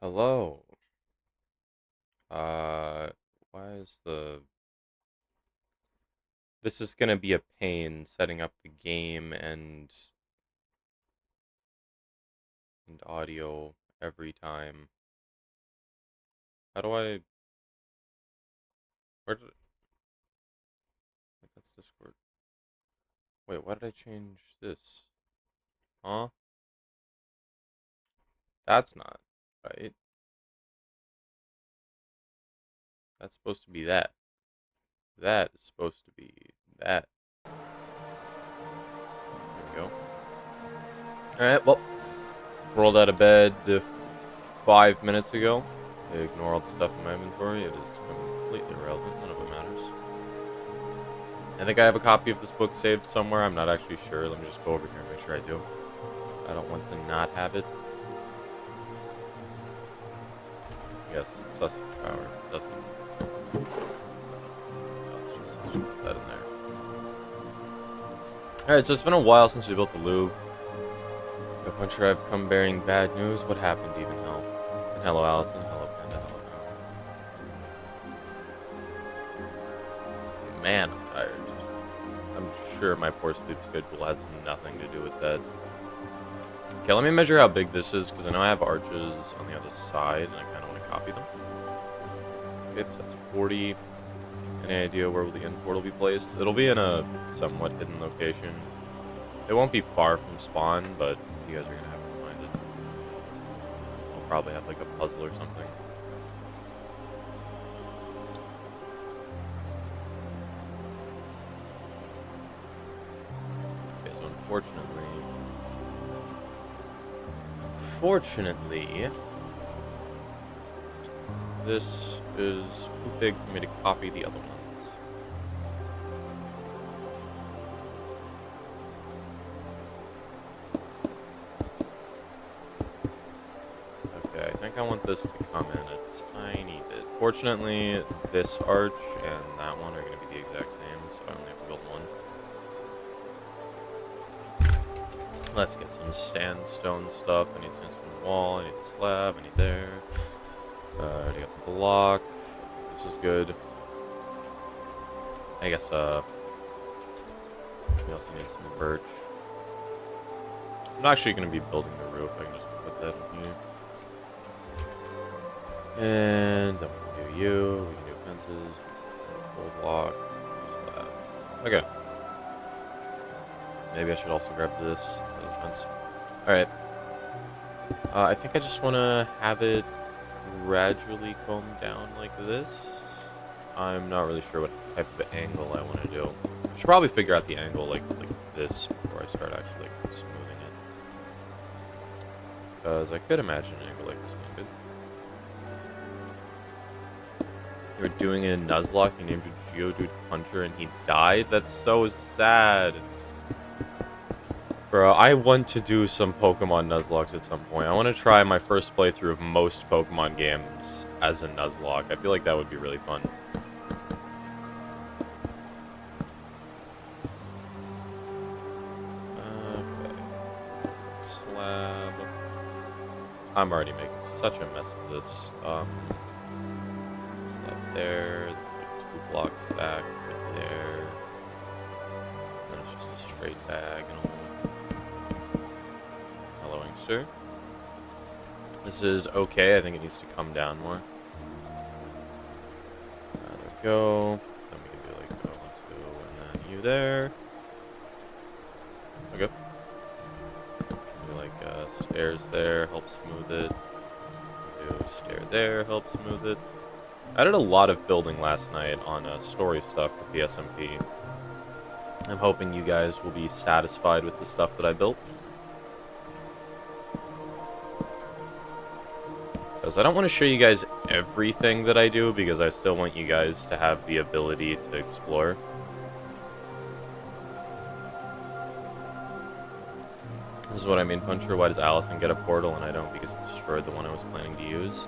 Hello. Uh, why is the... This is gonna be a pain setting up the game and audio every time. How do I... Where did... Wait, that's Discord. Wait, why did I change this? Huh? That's not right. That's supposed to be that. That is supposed to be that. There we go. Alright, well, rolled out of bed 5 minutes ago. Ignore all the stuff in my inventory. It is completely irrelevant. None of it matters. I think I have a copy of this book saved somewhere. I'm not actually sure. Let me just go over here and make sure I do. I don't want to not have it. Yes, plus power. Doesn't. No, let's just put that in there. Alright, so it's been a while since we built the louvre. No puncher, I've come bearing bad news. What happened even hell? And hello, Allison. Hello, Panda. Hello, now. Man, I'm tired. I'm sure my poor sleep schedule has nothing to do with that. Okay, let me measure how big this is, because I know I have arches on the other side, and I kind of want to copy them. Okay, so that's 40. Any idea where will the end portal be placed? It'll be in a somewhat hidden location. It won't be far from spawn, but you guys are going to have to find it. I'll probably have like a puzzle or something. Okay, so Fortunately, this is too big for me to copy the other ones. Okay, I think I want this to come in a tiny bit. Fortunately, this arch and that one are going to be the exact same, so I only have to build one. Let's get some sandstone stuff. I need sandstone wall, I need a slab, I need there. I already got the block. This is good. I guess, we also need some birch. I'm actually going to be building the roof. I can just put that in here. And then we can do you. We can do fences. Full block. Slab. Okay. Maybe I should also grab this instead of fence. Alright. I think I just want to have it gradually comb down like this. I'm not really sure what type of angle I want to do. I should probably figure out the angle like this before I start actually like smoothing it. Because I could imagine an angle like this being good. You were doing it in Nuzlocke, you named it Geodude Puncher and he died? That's so sad. Bro, I want to do some Pokemon Nuzlocke at some point. I want to try my first playthrough of most Pokemon games as a Nuzlocke. I feel like that would be really fun. Okay. Slab. I'm already making such a mess of this. Slab there. It's like 2 blocks back. It's like there. And it's just a straight bag and all. Sure. This is okay. I think it needs to come down more. There we go. Then we can do like 1, 2, and then you there. Okay. Do like stairs there, help smooth it. Do stair there, help smooth it. I did a lot of building last night on story stuff with the SMP. I'm hoping you guys will be satisfied with the stuff that I built. Because I don't want to show you guys everything that I do, because I still want you guys to have the ability to explore. This is what I mean, Puncher. Why does Allison get a portal and I don't? Because he destroyed the one I was planning to use.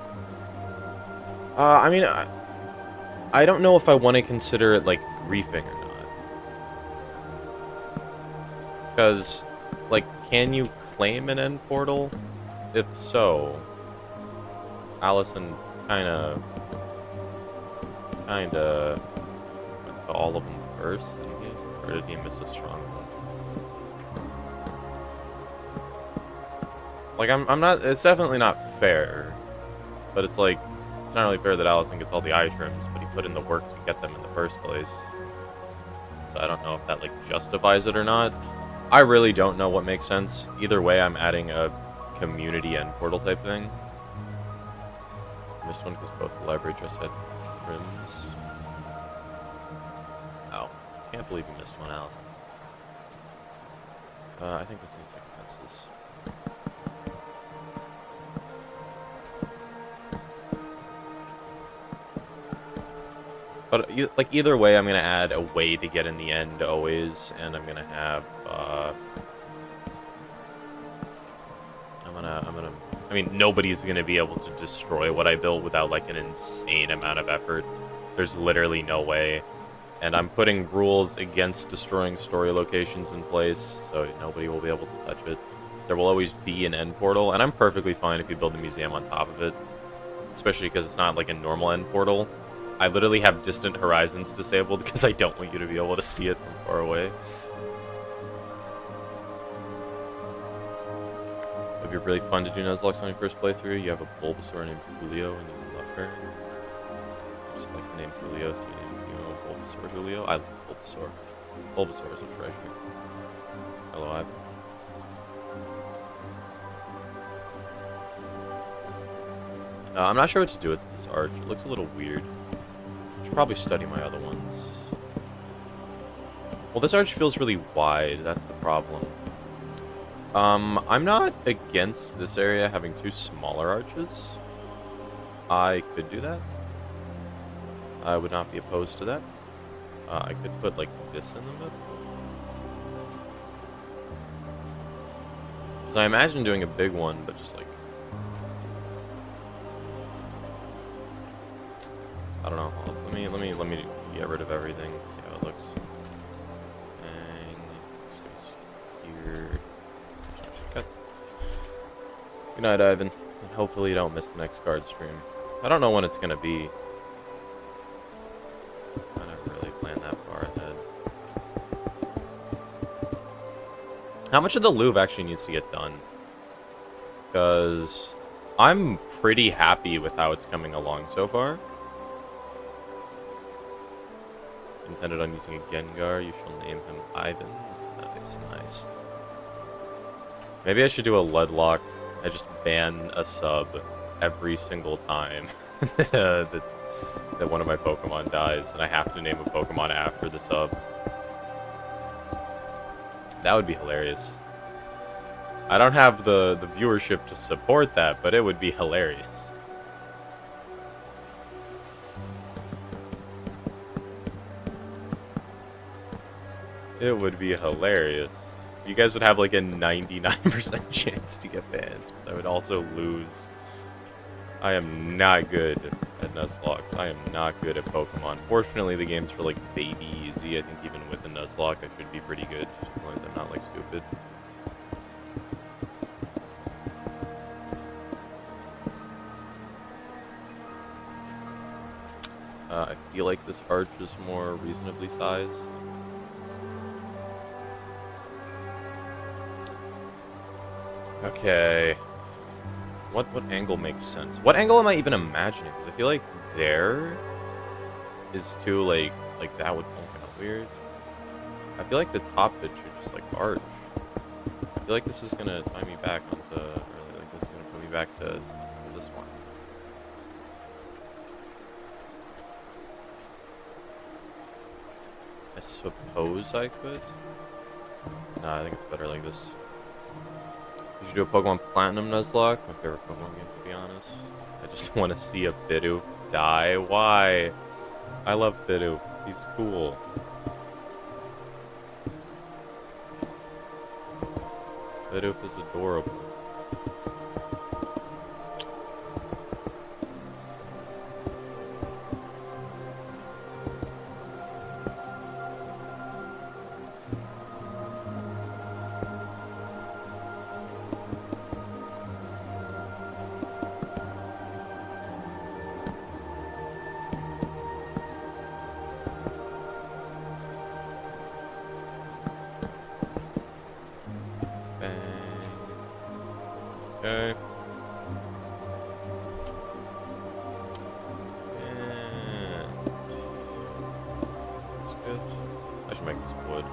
I mean, I don't know if I want to consider it, like, griefing or not. Because, like, can you claim an end portal? If so... Allison kinda went to all of them first, maybe? Or did he miss a strong one? Like, I'm not, it's definitely not fair, but it's like, it's not really fair that Allison gets all the eye trims, but he put in the work to get them in the first place. So I don't know if that, like, justifies it or not. I really don't know what makes sense. Either way, I'm adding a community end portal type thing. Missed one because both the library just had trims. Oh, can't believe you missed one, Allison. I think this needs like fences. But like either way, I'm gonna add a way to get in the end always, and I'm gonna have I mean, nobody's gonna be able to destroy what I built without like an insane amount of effort. There's literally no way. And I'm putting rules against destroying story locations in place, so nobody will be able to touch it. There will always be an end portal, and I'm perfectly fine if you build a museum on top of it, especially because it's not like a normal end portal. I literally have distant horizons disabled because I don't want you to be able to see it from far away. It'd be really fun to do Nuzlocke on your first playthrough. You have a Bulbasaur named Julio and you love her. I just like the name Julio, so you know Bulbasaur Julio. I love Bulbasaur. Bulbasaur is a treasure. Hello, Ivan. I'm not sure what to do with this arch. It looks a little weird. I should probably study my other ones. Well, this arch feels really wide. That's the problem. I'm not against this area having two smaller arches. I could do that. I would not be opposed to that. I could put, like, this in the middle. Because I imagine doing a big one, but just, like... I don't know. Let me get rid of everything. See how it looks. And here. Cut. Good night, Ivan. And hopefully you don't miss the next card stream. I don't know when it's gonna be. I never really planned that far ahead. How much of the Louvre actually needs to get done? Because I'm pretty happy with how it's coming along so far. Intended on using a Gengar, you shall name him Ivan. Nice, nice. Maybe I should do a lead lock. I just ban a sub every single time that one of my Pokemon dies, and I have to name a Pokemon after the sub. That would be hilarious. I don't have the viewership to support that, but it would be hilarious. It would be hilarious. You guys would have like a 99% chance to get banned. I would also lose. I am not good at Nuzlocke. I am not good at Pokemon. Fortunately, the game's for like baby easy. I think even with the Nuzlocke, I should be pretty good. As long as I'm not like stupid. I feel like this arch is more reasonably sized. Okay. What angle makes sense? What angle am I even imagining? Because I feel like there is too, like that would feel kind of weird. I feel like the top bit should just, like, arch. I feel like this is gonna tie me back onto, or like this is gonna put me back to this one. I suppose I could? Nah, I think it's better like this. You should do a Pokemon Platinum Nuzlocke. My favorite Pokemon game, to be honest. I just want to see a Bidoof die. Why? I love Bidoof. He's cool. Bidoof is adorable. to make this wood.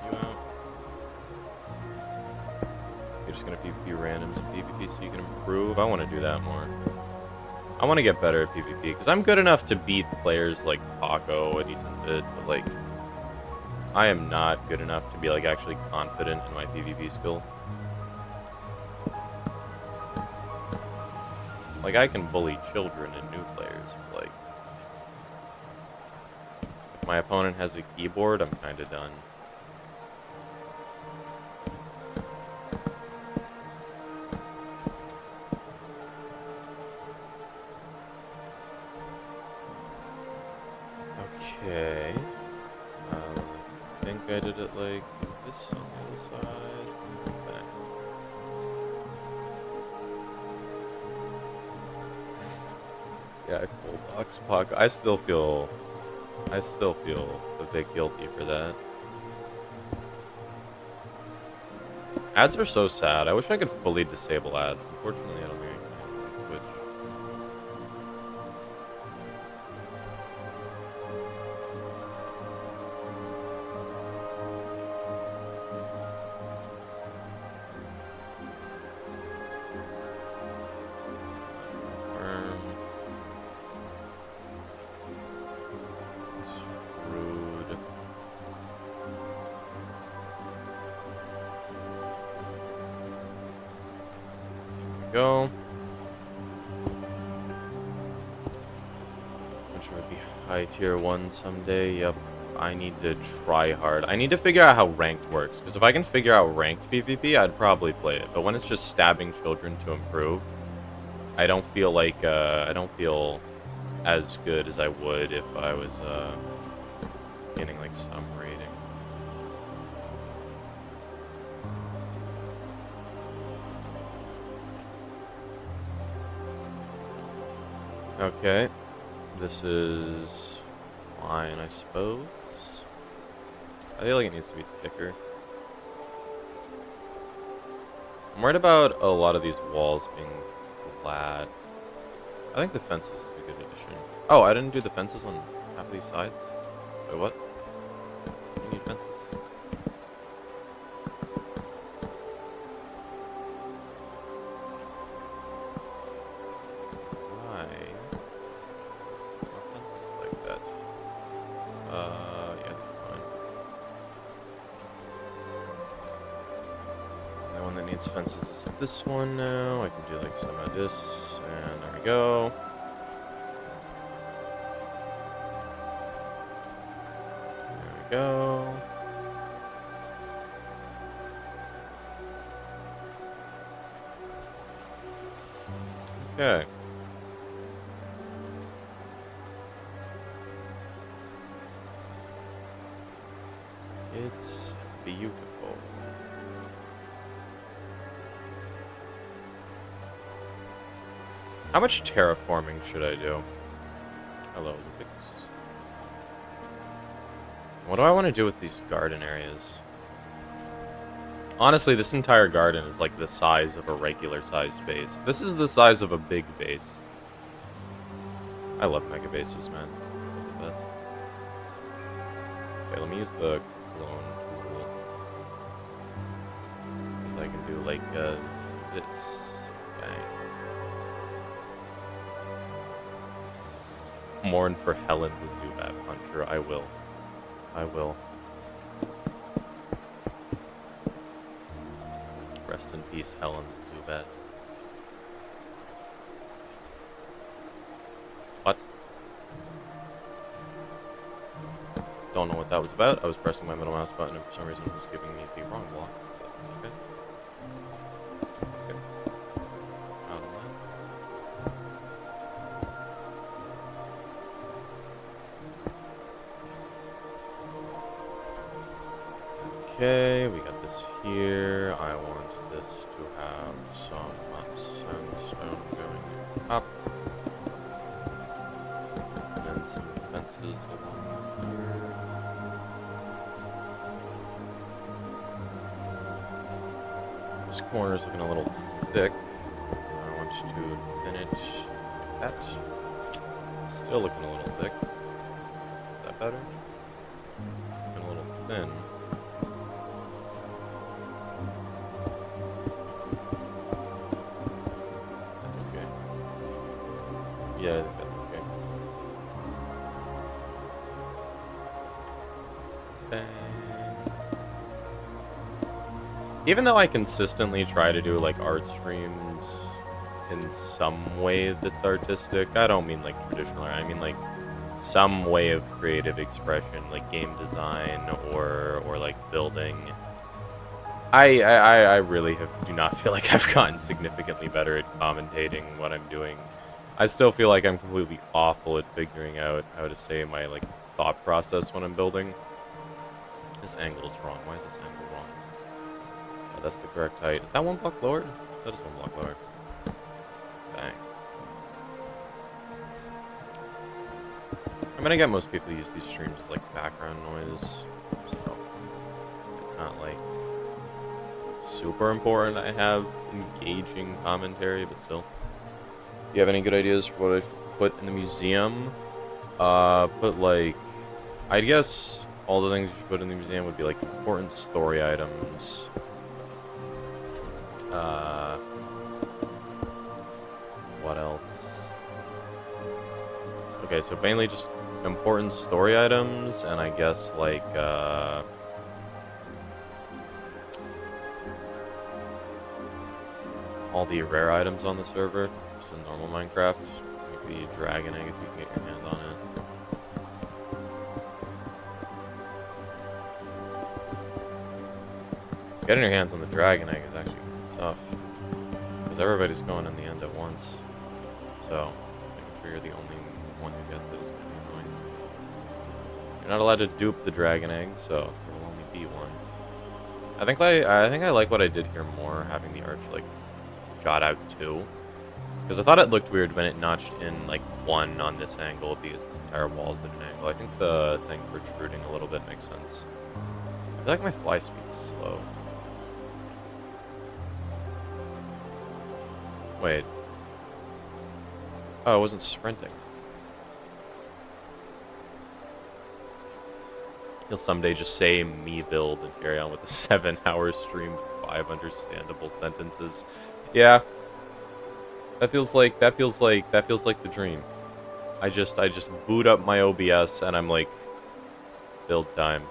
You out. You're just gonna PvP randoms and PvP so you can improve. I want to do that more. I want to get better at PvP because I'm good enough to beat players like Paco a decent bit, but like I am not good enough to be like actually confident in my PvP skill. Like I can bully children and new players, but like if my opponent has a keyboard, I'm kind of done. Okay. I think I did it like this on the other side. Okay. Yeah, I full box Paco. I still feel a bit guilty for that. Ads are so sad. I wish I could fully disable ads. Unfortunately, I don't think I can on Twitch. Screwed. Go. I'm sure it'd be high tier 1 someday. Yep. I need to try hard. I need to figure out how ranked works. Because if I can figure out ranked PvP, I'd probably play it. But when it's just stabbing children to improve, I don't feel like, I don't feel as good as I would if I was, getting, like, some rating. Okay. This is fine, I suppose. I feel like it needs to be thicker. I'm worried about a lot of these walls being flat. I think the fences is a good addition. Oh, I didn't do the fences on half of these sides? Wait, what? You need fences. Why? More fences like that. Yeah, that's fine. And the one that needs fences is this one now. I can do like some of this, and there we go. There we go. Okay. It's beautiful. How much terraforming should I do? Hello, Lupix. What do I want to do with these garden areas? Honestly, this entire garden is like the size of a regular sized base. This is the size of a big base. I love mega bases, man. They're the best. Okay, let me use the clone tool. Because I can do like this. Bang. Mourn for Helen the Zubat Hunter. I will. I will. Rest in peace, Helen the Zubat. What? Don't know what that was about. I was pressing my middle mouse button and for some reason it was giving me the wrong block. But okay. It's okay. I don't mind. Okay, we got this here. I want this to have some sandstone going up. And then some fences along here. This corner is looking a little thick. I want to finish like that. Still looking a little thick. Is that better? Been a little thin. That's okay. Yeah, I think that's okay. Bang. Even though I consistently try to do like art streams in some way that's artistic, I don't mean like traditional art, I mean like some way of creative expression, like game design or like building. I really do not feel like I've gotten significantly better at commentating what I'm doing. I still feel like I'm completely awful at figuring out how to say my like thought process when I'm building. This angle is wrong. Why is this angle wrong? Oh, that's the correct height. Is that one block lower? That is one block lower. Dang. I'm gonna get most people to use these streams as like background noise, so it's not like super important I have engaging commentary, but still. Do you have any good ideas for what I should put in the museum? Put like, I guess all the things you should put in the museum would be like important story items. What else? Okay, so mainly just important story items, and I guess like all the rare items on the server, just in normal Minecraft. Maybe dragon egg if you can get your hands on it. Getting your hands on the dragon egg is actually tough, because everybody's going in the end at once. So making sure you're the only one who gets it is going to be annoying. You're not allowed to dupe the dragon egg, so there will only be one. I think I like what I did here more, having the arch like jot out 2, because I thought it looked weird when it notched in like 1 on this angle, because this entire wall is at an angle. I think the thing protruding a little bit makes sense. I feel like my fly speed's slow. Wait. Oh, I wasn't sprinting. You'll someday just say me build and carry on with a 7-hour stream with 5 understandable sentences. Yeah. That feels like the dream. I just boot up my OBS and I'm like, build time.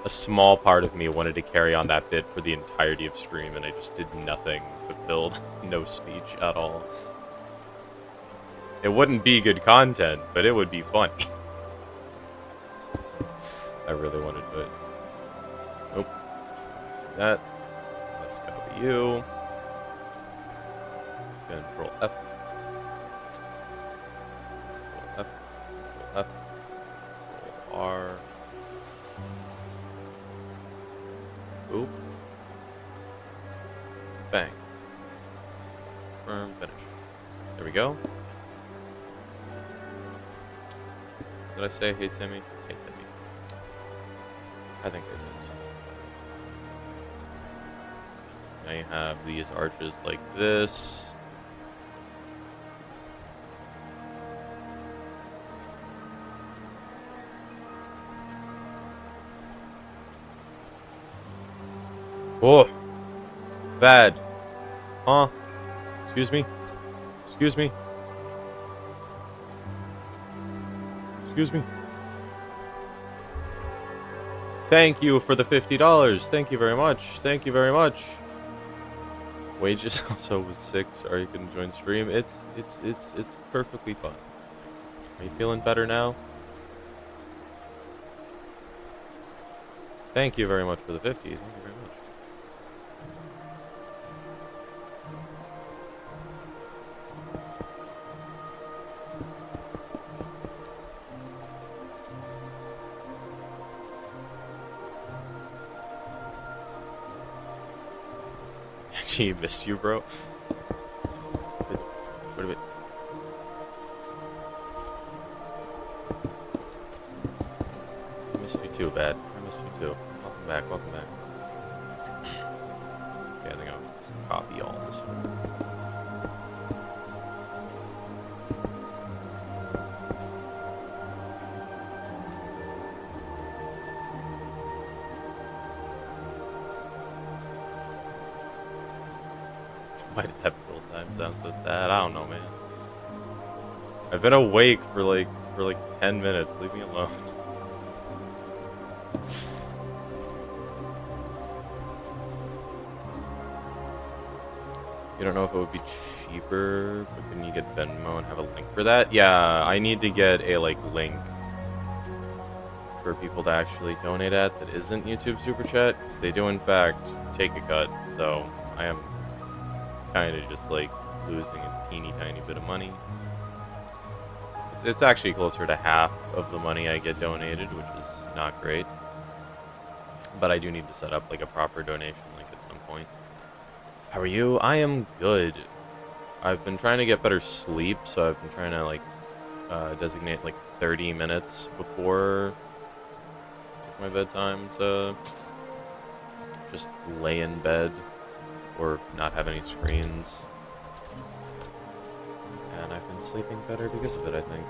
A small part of me wanted to carry on that bit for the entirety of stream, and I just did nothing but build. No speech at all. It wouldn't be good content, but it would be funny. I really wanted to. Nope. That. Let's copy you. Control F. Control F. Control F. Control R. Oop. Bang. Confirm, finish. There we go. Did I say hey Timmy? Hey Timmy. I think I did. Now you have these arches like this. Oh, bad. Huh? Excuse me? Excuse me? Excuse me? Thank you for the $50. Thank you very much. Thank you very much. Wages also was 6. Or you can join stream. It's perfectly fine. Are you feeling better now? Thank you very much for the 50. Thank you very much. Actually, miss you, bro. What a bit. I missed you too, bad. I missed you too. Welcome back, welcome back. Okay, I think I'll just copy all this. Why did that build time sound so sad? I don't know, man. I've been awake for like 10 minutes. Leave me alone. You don't know if it would be cheaper, but can you get Venmo and have a link for that? Yeah, I need to get a like link for people to actually donate at that isn't YouTube Super Chat, because they do in fact take a cut. So I am kind of just like losing a teeny tiny bit of money. It's actually closer to half of the money I get donated, which is not great. But I do need to set up like a proper donation link at some point. How are you? I am good. I've been trying to get better sleep, so I've been trying to like designate like 30 minutes before my bedtime to just lay in bed or not have any screens. And I've been sleeping better because of it, I think.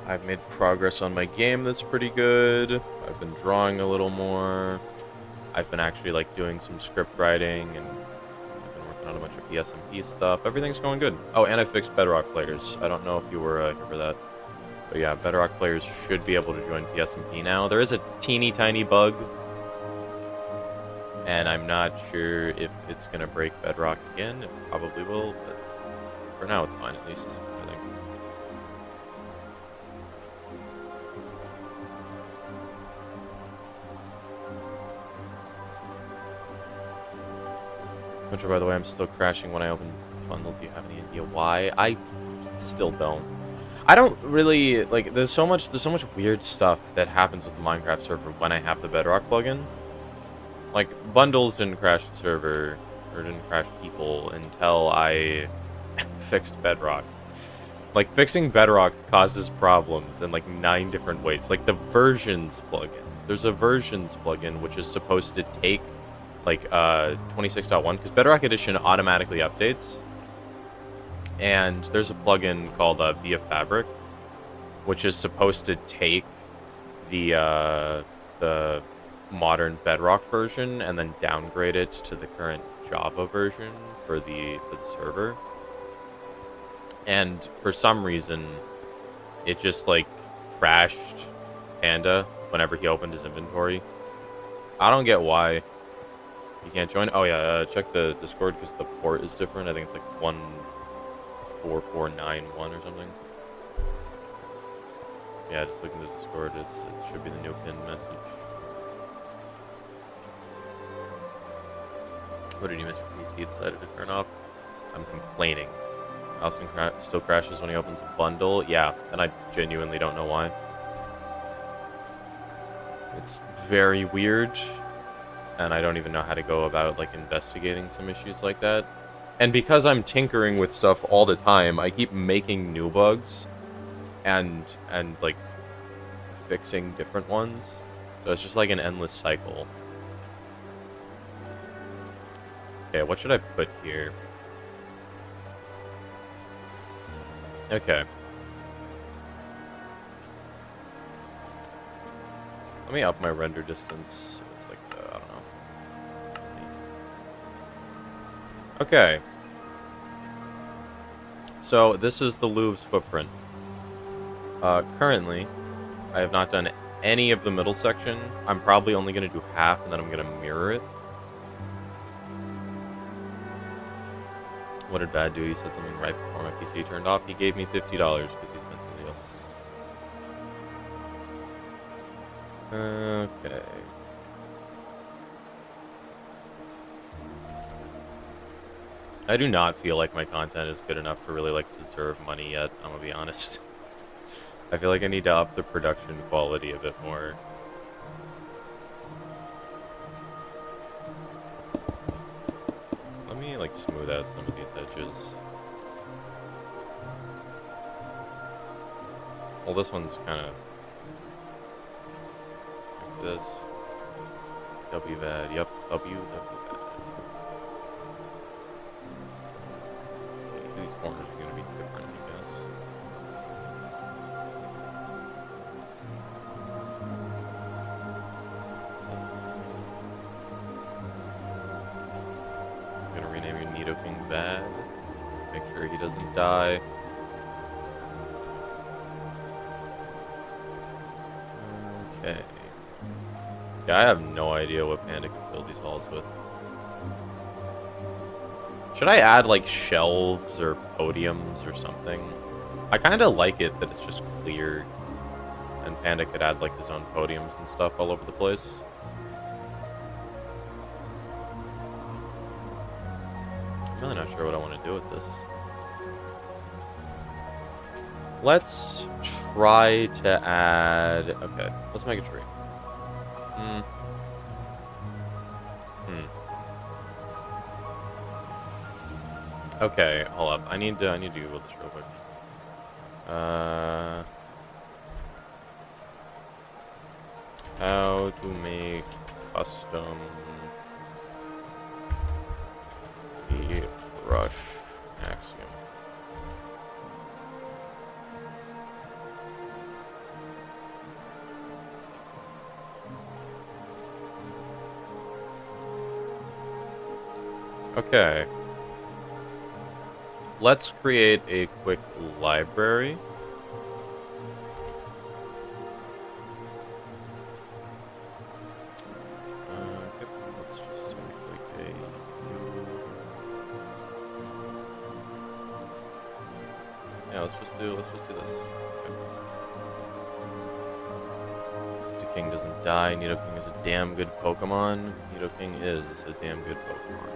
I've made progress on my game that's pretty good. I've been drawing a little more. I've been actually like doing some script writing, and I've been working on a bunch of PSMP stuff. Everything's going good. Oh, and I fixed Bedrock players. I don't know if you were here for that. But yeah, Bedrock players should be able to join PSMP now. There is a teeny tiny bug, and I'm not sure if it's going to break Bedrock again. It probably will, but for now it's fine at least, I think. Which, by the way, I'm still crashing when I open bundle. Do you have any idea why? I still don't. I don't really like. There's so much weird stuff that happens with the Minecraft server when I have the Bedrock plugin. Like, bundles didn't crash the server, or didn't crash people until I fixed Bedrock. Like, fixing Bedrock causes problems in, like, 9 different ways. Like, the versions plugin. There's a versions plugin which is supposed to take, like, 26.1, because Bedrock Edition automatically updates. And there's a plugin called Via Fabric, which is supposed to take the modern Bedrock version and then downgrade it to the current Java version for the server. And for some reason, it just like crashed Panda whenever he opened his inventory. I don't get why you can't join. Oh yeah, check the Discord because the port is different. I think it's like 14491 or something. Yeah, just look in the Discord. It should be the new pinned message. What did you miss? Your PC decided to turn off. I'm complaining. Austin still crashes when he opens a bundle. Yeah, and I genuinely don't know why. It's very weird, and I don't even know how to go about like investigating some issues like that. And because I'm tinkering with stuff all the time, I keep making new bugs and like fixing different ones. So it's just like an endless cycle. Okay, what should I put here? Okay. Let me up my render distance. So it's like, I don't know. Okay. So this is the Louvre's footprint. Currently, I have not done any of the middle section. I'm probably only going to do half, and then I'm going to mirror it. What did Bad do? He said something right before my PC turned off. He gave me $50 because he's mentally ill. Okay. I do not feel like my content is good enough to really like deserve money yet, I'm gonna be honest. I feel like I need to up the production quality a bit more. Let me like smooth out some of these edges. Well, this one's kind of like this. WVAD, yep, WVAD. These corners are going to be different, I guess. Nidoking bad. Make sure he doesn't die. Okay. Yeah, I have no idea what Panda can fill these halls with. Should I add, like, shelves or podiums or something? I kind of like it that it's just clear. And Panda could add, like, his own podiums and stuff all over the place. I'm really not sure what I want to do with this. Let's try to add... Okay, let's make a tree. Okay, hold up. I need to Google this real quick. How to make custom brush axiom. Okay. Let's create a quick library. Okay, let's just take like a... Yeah, let's just do this. Okay. Nidoking doesn't die. Nidoking is a damn good Pokemon. Nidoking is a damn good Pokemon.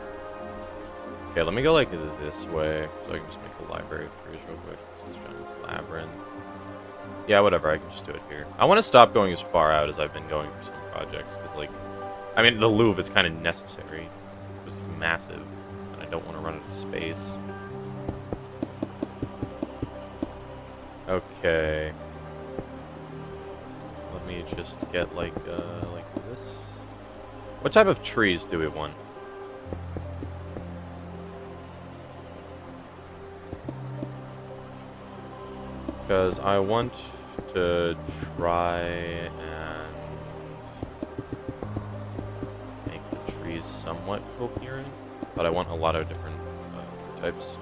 Okay, let me go like this way, so I can just make a library of trees real quick. This is John's Labyrinth. Yeah, whatever, I can just do it here. I want to stop going as far out as I've been going for some projects, because, like, I mean, the Louvre is kind of necessary. It's massive, and I don't want to run out of space. Okay. Let me just get, like this. What type of trees do we want? Because I want to try and make the trees somewhat coherent, but I want a lot of different types.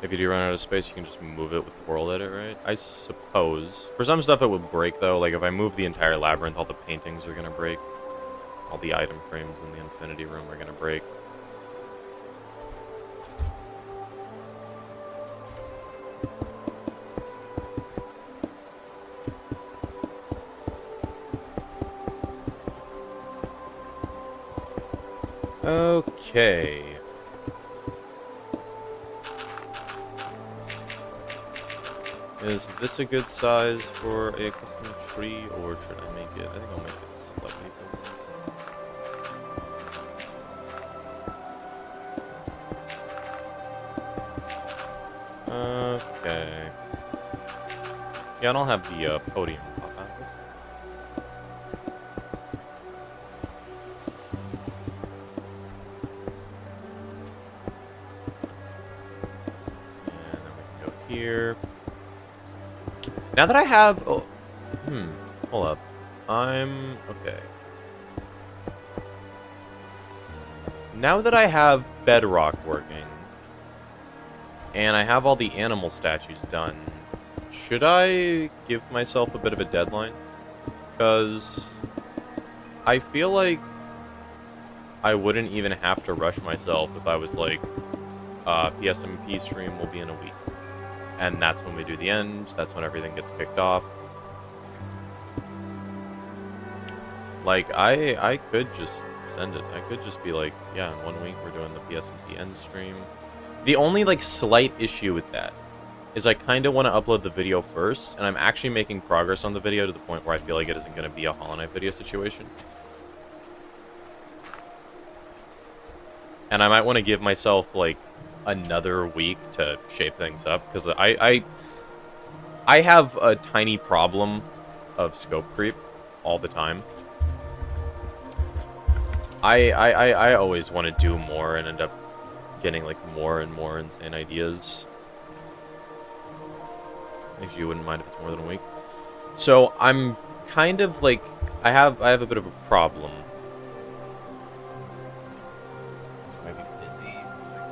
If you do run out of space, you can just move it with World Edit, right? I suppose. For some stuff it would break, though. Like, if I move the entire labyrinth, all the paintings are going to break. All the item frames in the Infinity Room are going to break. Okay. Is this a good size for a custom tree, or should I make it? I think I'll make it slightly bigger. Okay. Yeah, and I'll have the podium pop out. And then we can go here. Now that I have... Oh, hold up. Okay. Now that I have Bedrock working, and I have all the animal statues done, should I give myself a bit of a deadline? Because I feel like I wouldn't even have to rush myself if I was like, PSMP stream will be in a week. And that's when we do the end. That's when everything gets kicked off. Like, I could just send it. I could just be like, yeah, in 1 week we're doing the PSMP end stream. The only, like, slight issue with that is I kind of want to upload the video first, and I'm actually making progress on the video to the point where I feel like it isn't going to be a Hollow Knight video situation. And I might want to give myself, like, another week to shape things up, because I have a tiny problem of scope creep all the time. I always want to do more and end up getting like more and more insane ideas. Actually, you wouldn't mind if it's more than a week. So I'm kind of like I have a bit of a problem.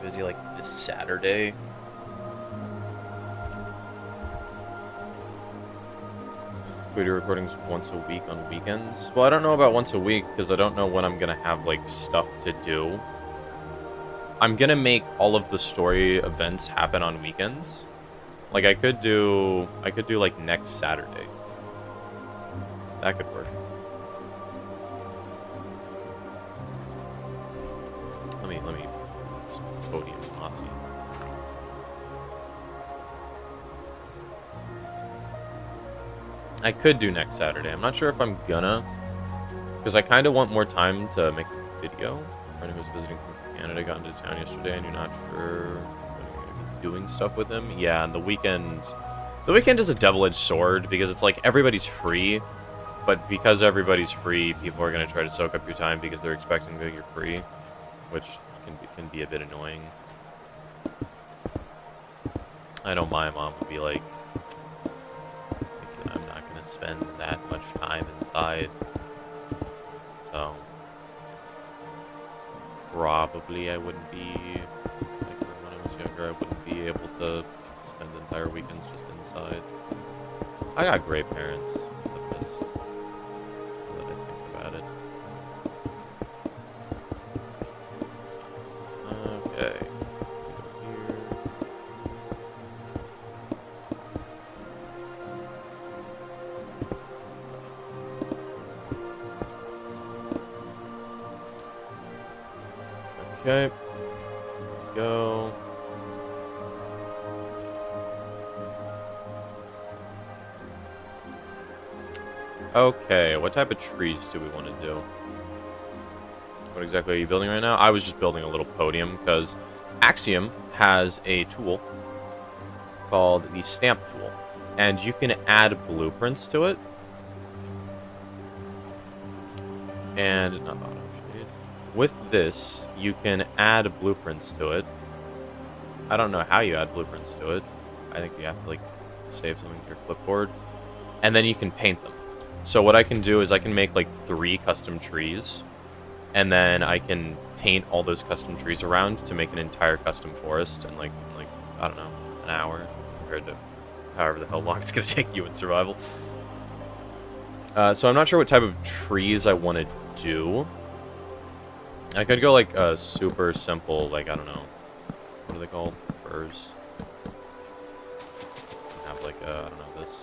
busy like this Saturday. Video recordings once a week on weekends. Well, I don't know about once a week because I don't know when I'm gonna have like stuff to do. I'm gonna make all of the story events happen on weekends. Like I could do like next Saturday. That could work. Let me podium Mossy. I could do next Saturday. I'm not sure if I'm gonna, because I kind of want more time to make a video. A friend who was visiting from Canada got into town yesterday, and you're not sure when I'm gonna be doing stuff with him. Yeah, and the weekend is a double-edged sword because it's like everybody's free, but because everybody's free, people are gonna try to soak up your time because they're expecting that you're free, which can be a bit annoying. I know my mom would be like, I'm not gonna spend that much time inside, so probably I wouldn't be, like when I was younger, I wouldn't be able to spend entire weekends just inside. I got great parents, the best, now that I think about it. Okay. Okay, go. Okay, what type of trees do we want to do? What exactly are you building right now? I was just building a little podium because Axiom has a tool called the stamp tool, and you can add blueprints to it. And not auto shade. With this, you can add blueprints to it. I don't know how you add blueprints to it. I think you have to like save something to your clipboard, and then you can paint them. So what I can do is I can make like 3 custom trees, and then I can paint all those custom trees around to make an entire custom forest in like I don't know, an hour compared to however the hell long it's gonna take you in survival. So I'm not sure what type of trees I want to do. I could go like a super simple, like, I don't know, what are they called? Firs. Have like, I don't know, this.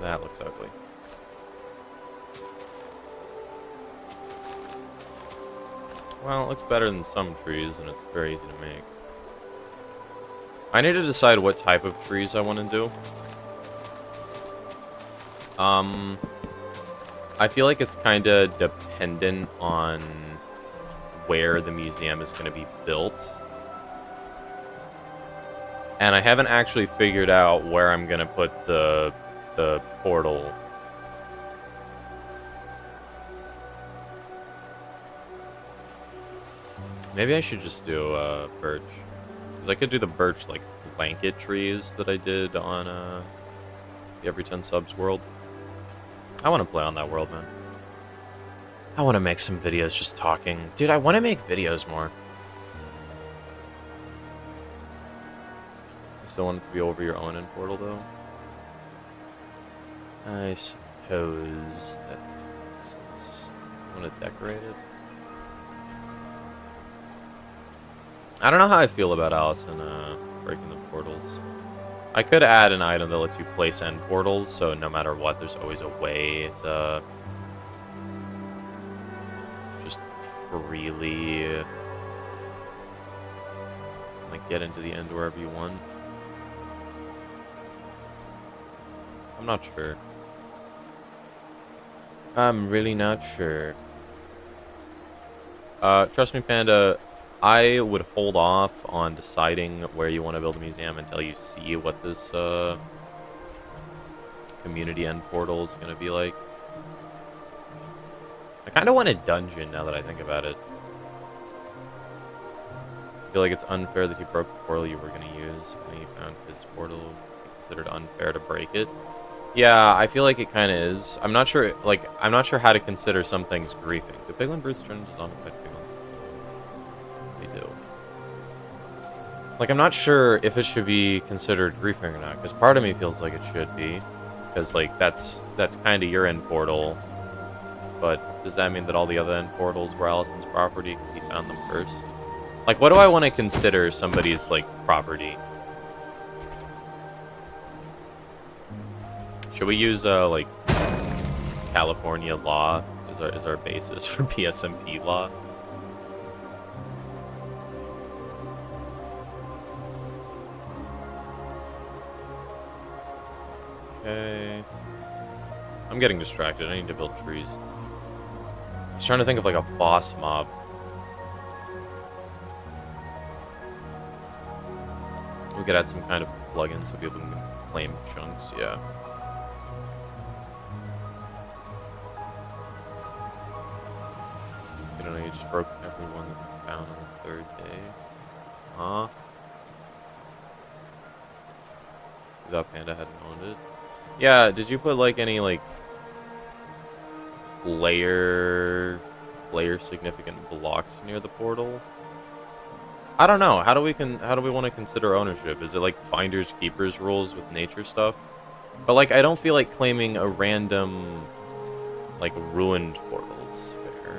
That looks ugly. Well, it looks better than some trees, and it's very easy to make. I need to decide what type of trees I want to do. I feel like it's kind of dependent on where the museum is going to be built. And I haven't actually figured out where I'm going to put the portal. Maybe I should just do birch. Because I could do the birch, like, blanket trees that I did on the Every 10 Subs world. I want to play on that world, man. I want to make some videos just talking. Dude, I want to make videos more. I still want it to be over your own in Portal, though. I suppose that makes sense. I want to decorate it. I don't know how I feel about Allison breaking the portals. I could add an item that lets you place end portals, so no matter what, there's always a way to just freely like get into the end wherever you want. I'm not sure. I'm really not sure. Trust me, Panda, I would hold off on deciding where you want to build a museum until you see what this community end portal is going to be like. I kind of want a dungeon now that I think about it. I feel like it's unfair that he broke the portal you were going to use when you found his portal. considered unfair to break it. Yeah, I feel like it kind of is. I'm not sure, like, I'm not sure how to consider some things griefing. Do piglin brutes turn into zombified piglins? They do. Like, I'm not sure if it should be considered griefing or not, because part of me feels like it should be. Because, like, that's kind of your end portal. But does that mean that all the other end portals were Allison's property because he found them first? Like, what do I want to consider somebody's, like, property? Should we use, like, California law is our basis for PSMP law? Okay. I'm getting distracted. I need to build trees. I was trying to think of, like, a boss mob. We could add some kind of plugin so people can claim chunks, yeah. You know, you just broke everyone that you found on the third day. Huh? You thought Panda hadn't owned it? Yeah, did you put, like, any, like, player significant blocks near the portal? I don't know. How do we want to consider ownership? Is it like finders keepers rules with nature stuff? But like I don't feel like claiming a random like ruined portal is fair.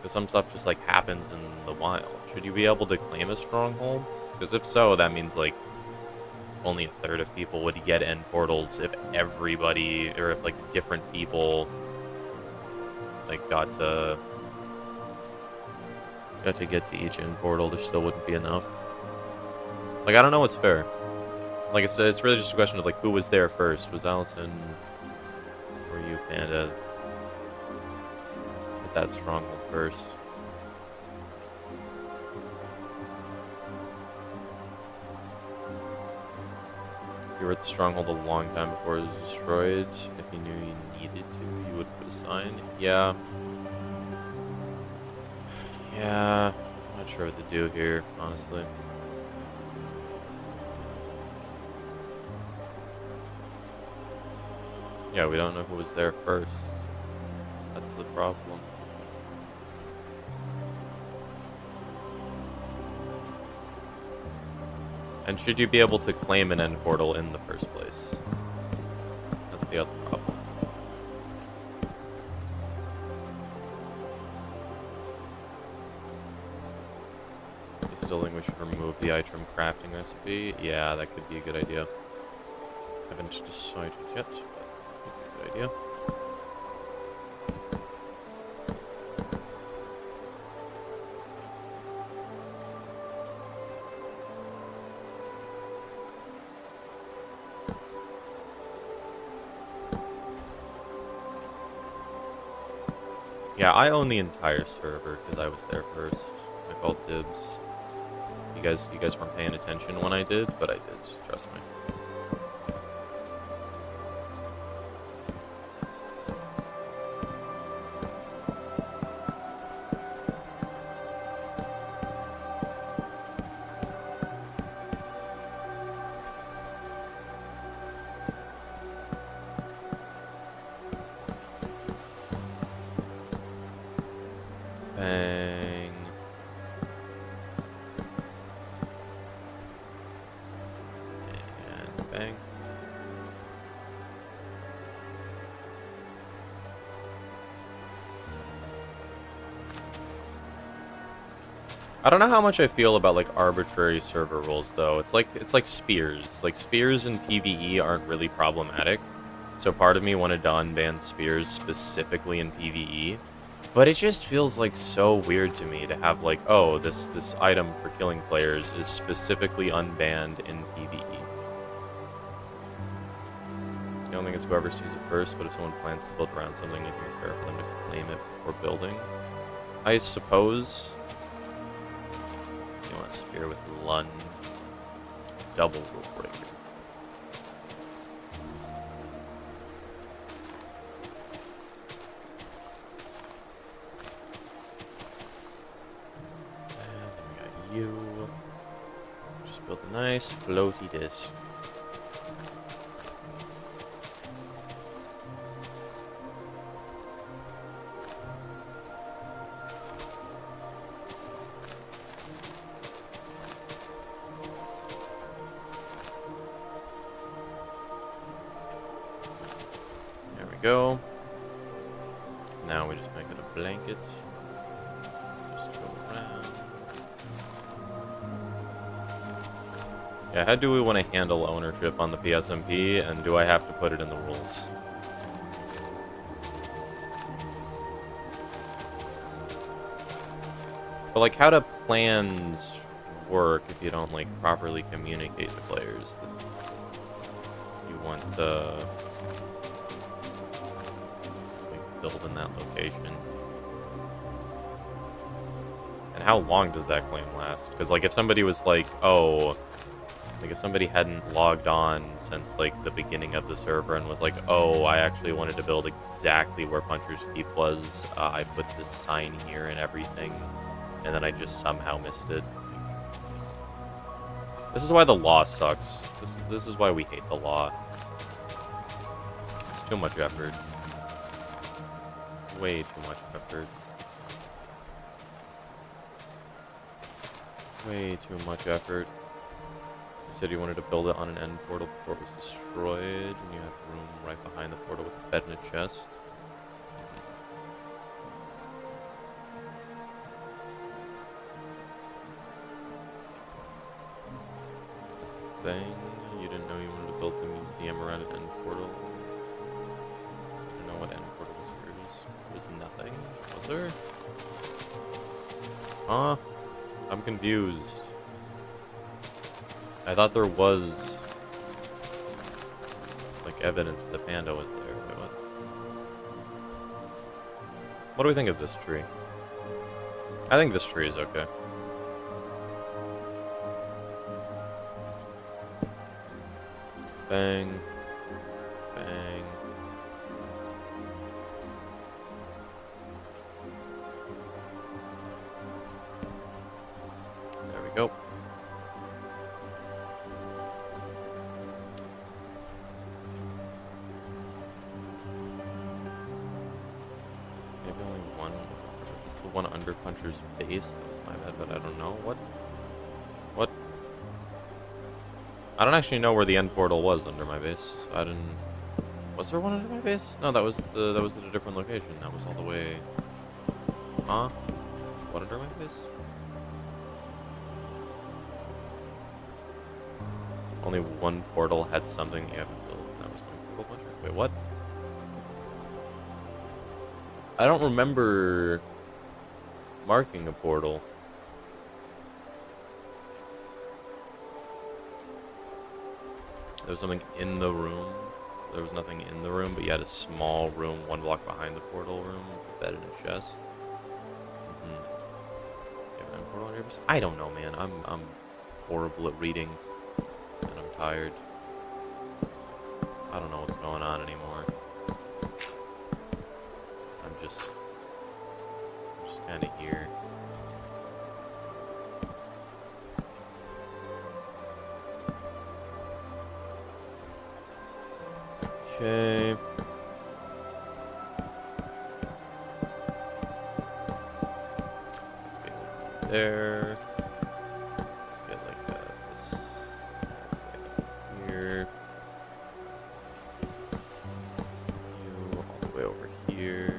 Because some stuff just like happens in the wild. Should you be able to claim a stronghold? Because if so, that means like only a third of people would get end portals if everybody or if like different people like got to get to each end portal. There still wouldn't be enough. Like I don't know what's fair. Like it's really just a question of like who was there first. Was Allison or you, Panda, at that stronghold first? You were at the stronghold a long time before it was destroyed. If you knew you needed to, you would put a sign. Yeah. Yeah, I'm not sure what to do here, honestly. Yeah, we don't know who was there first. That's the problem. And should you be able to claim an end portal in the first place? That's the other problem. We should remove the item crafting recipe. Yeah, that could be a good idea. Haven't decided yet, but good idea. Yeah, I own the entire server because I was there first. I called dibs. You guys weren't paying attention when I did, but I did, trust me. Bang. And bang. I don't know how much I feel about like arbitrary server rules though. It's like spears. Like spears in PvE aren't really problematic. So part of me wanted to unban spears specifically in PvE. But it just feels like so weird to me to have like, oh, this item for killing players is specifically unbanned in PvE. I don't think it's whoever sees it first, but if someone plans to build around something, I think it's fair for them to claim it before building. I suppose. You want a spear with Lun. Double rule breaker. build a nice floaty disc. There we go. Now we just make it a blanket. Just go around. Yeah, how do we want to handle ownership on the PSMP, and do I have to put it in the rules? But, like, how do plans work if you don't, like, properly communicate to players that you want to like, build in that location? And how long does that claim last? Because, like, if somebody was like, oh, like, if somebody hadn't logged on since, like, the beginning of the server and was like, oh, I actually wanted to build exactly where Puncher's Keep was, I put this sign here and everything, and then I just somehow missed it. This is why the law sucks. This is why we hate the law. It's too much effort. Way too much effort. Way too much effort. You said you wanted to build it on an end portal before it was destroyed, and you have room right behind the portal with a bed and a chest. This thing, you didn't know you wanted to build the museum around an end portal. You didn't know what end portal was yours. There was nothing, was there? Huh? I'm confused. I thought there was, like, evidence the panda was there. Wait, what? What do we think of this tree? I think this tree is okay. Bang. Bang. There we go. One under Puncher's base. That was my bad, but I don't know. What? I don't actually know where the end portal was under my base. I didn't... Was there one under my base? No, that was at a different location. That was all the way... Huh? What under my base? Only one portal had something you haven't built. That was my portal Puncher. Wait, what? I don't remember marking a portal. There was something in the room. There was nothing in the room, but you had a small room 1 block behind the portal room with a bed and a chest. You have a portal on your base? I don't know, man. I'm horrible at reading, and I'm tired. I don't know what's going on anymore. I'm just kind of here. Okay. Let's get over there. Let's get like this here. You all the way over here.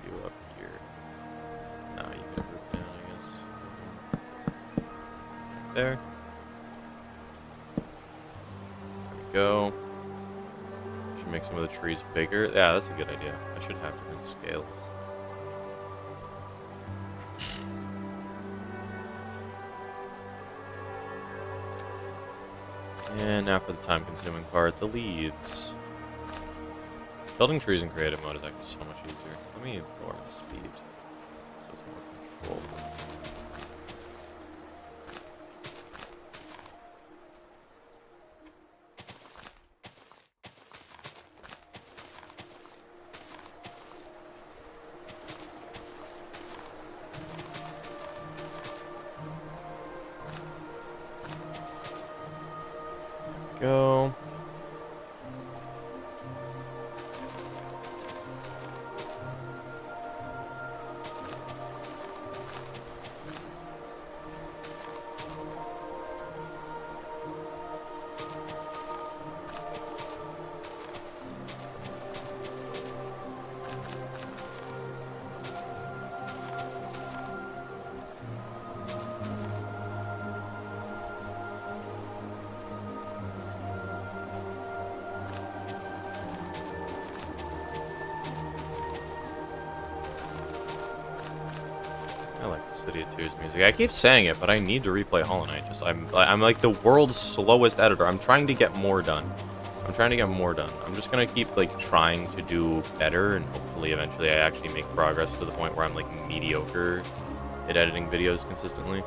You up here. Nah, you can move down, I guess. There. There we go. Should make some of the trees bigger. Yeah, that's a good idea. I should have different scales. And now for the time-consuming part, the leaves. Building trees in creative mode is actually so much easier. Let me lower the speed so it's Cool. Go. I like the City of Tears music. I keep saying it, but I need to replay Hollow Knight. I'm like the world's slowest editor. I'm trying to get more done. I'm just gonna keep like trying to do better, and hopefully eventually I actually make progress to the point where I'm like mediocre at editing videos consistently.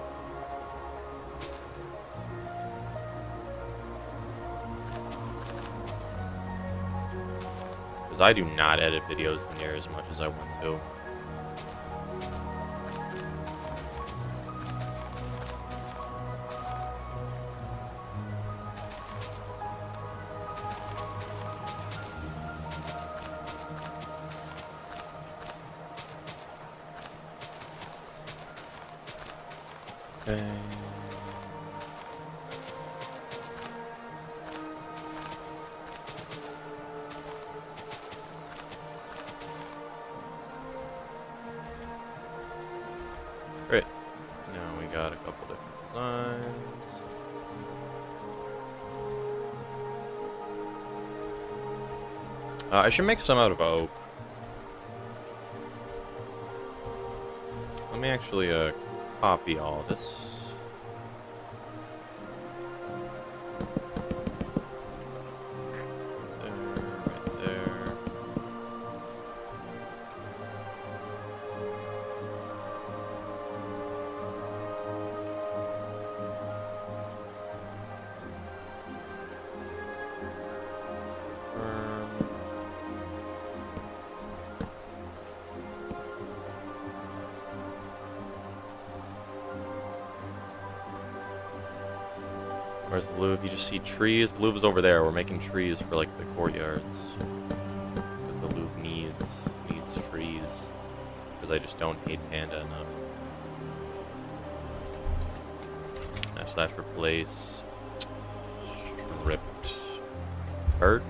Because I do not edit videos near as much as I want to. Okay. Great. Now we got a couple different designs. I should make some out of oak. Let me actually copy all of this. There, right there. Where's the Louvre? You just see trees. The Louvre's over there. We're making trees for like the courtyards. Because the Louvre needs trees. Because I just don't hate Panda enough. Slash replace stripped birch.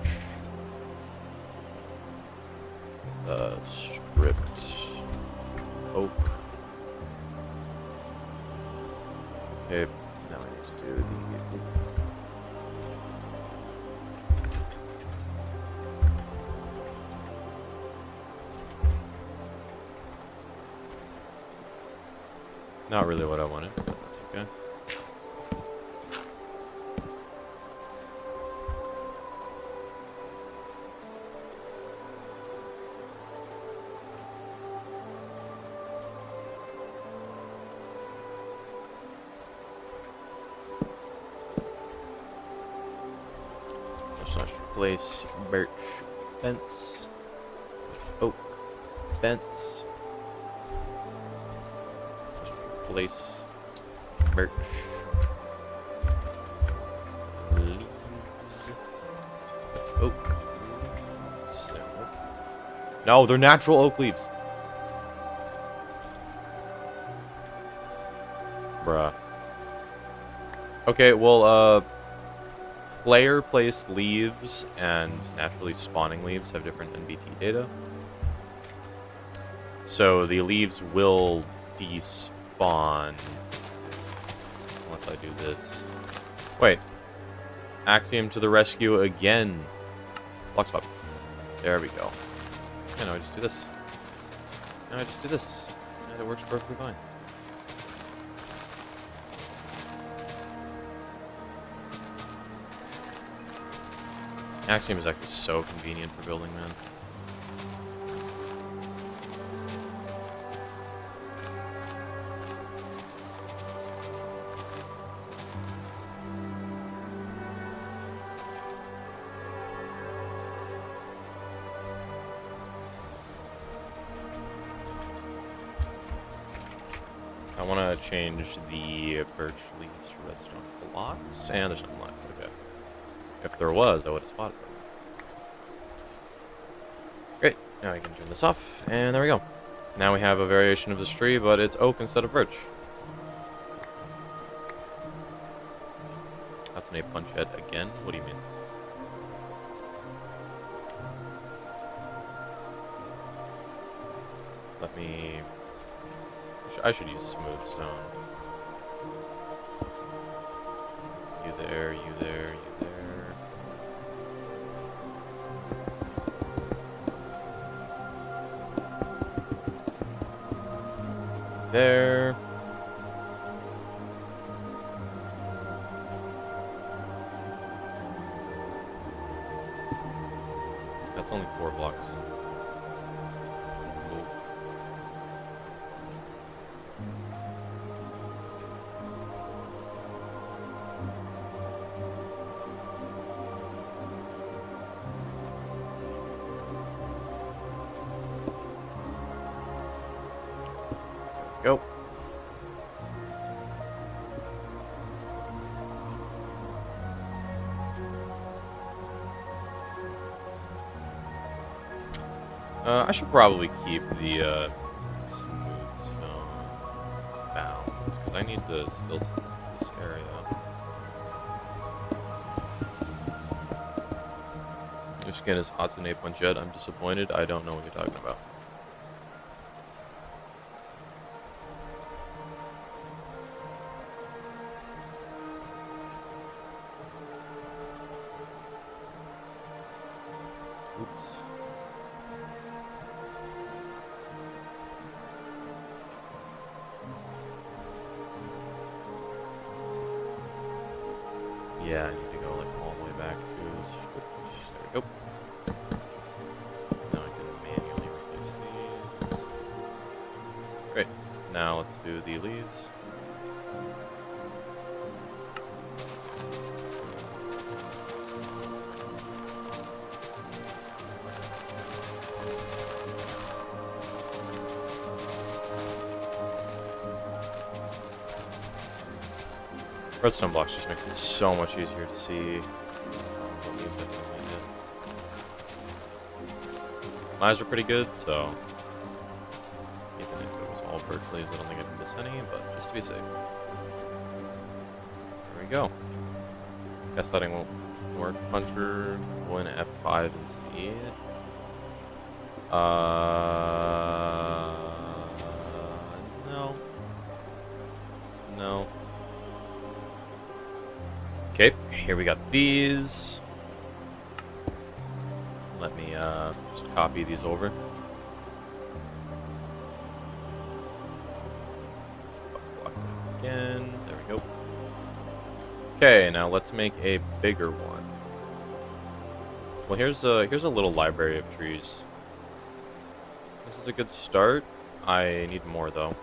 Stripped oak. Okay, now I need to do the not really what I wanted, but that's okay. Slash replace birch fence, oak fence, replace birch leaves, oak leaves. No, they're natural oak leaves. Bruh. Okay, well, player-placed leaves and naturally spawning leaves have different NBT data. So the leaves will despawn unless I do this. Wait. Axiom to the rescue again. Block swap. There we go. Yeah, no, I just do this. No, I just do this. And it works perfectly fine. Axiom is actually so convenient for building, man. I want to change the birch leaves to redstone blocks, and there's nothing left. Okay. If there was, I would have spotted them. Great. Now I can turn this off, and there we go. Now we have a variation of this tree, but it's oak instead of birch. That's an 8 punch head again? What do you mean? Let me... I should use smooth stone. You there, you there, you there. There. That's only 4 blocks. Cool. Go. I should probably keep the smooth stone balance because I need to still see this area. Your skin is hot as an 8 punch jet. I'm disappointed. I don't know what you're talking about. Oops. Yeah, I need to go like all the way back to the switch. There we go. Now I can manually replace these. Great. Now let's do the leaves. Redstone blocks just makes it so much easier to see. My eyes are pretty good, so even if it was all birch leaves, I don't think I'd miss any, but just to be safe. There we go. Guess that won't work. Puncher, go in F5 and see it. No. No. Okay, here we got these. Let me just copy these over. Block it again. There we go. Okay, now let's make a bigger one. Well, here's a little library of trees. This is a good start. I need more though.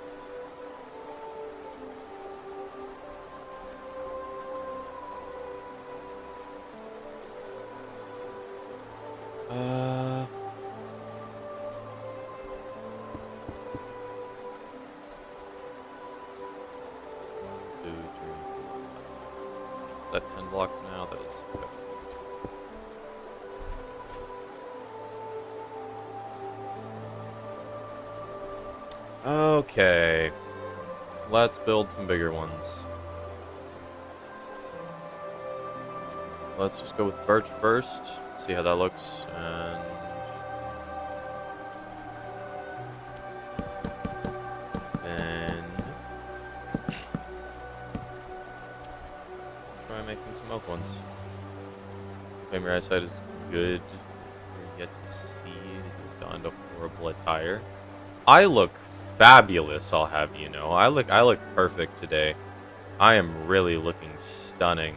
Is that 10 blocks now? That is. Okay. Let's build some bigger ones. Let's just go with birch first. See how that looks, and then try making some oak ones. Claim your eyesight is good. You're yet to see. You've donned a horrible attire. I look fabulous, I'll have you know. I look perfect today. I am really looking stunning.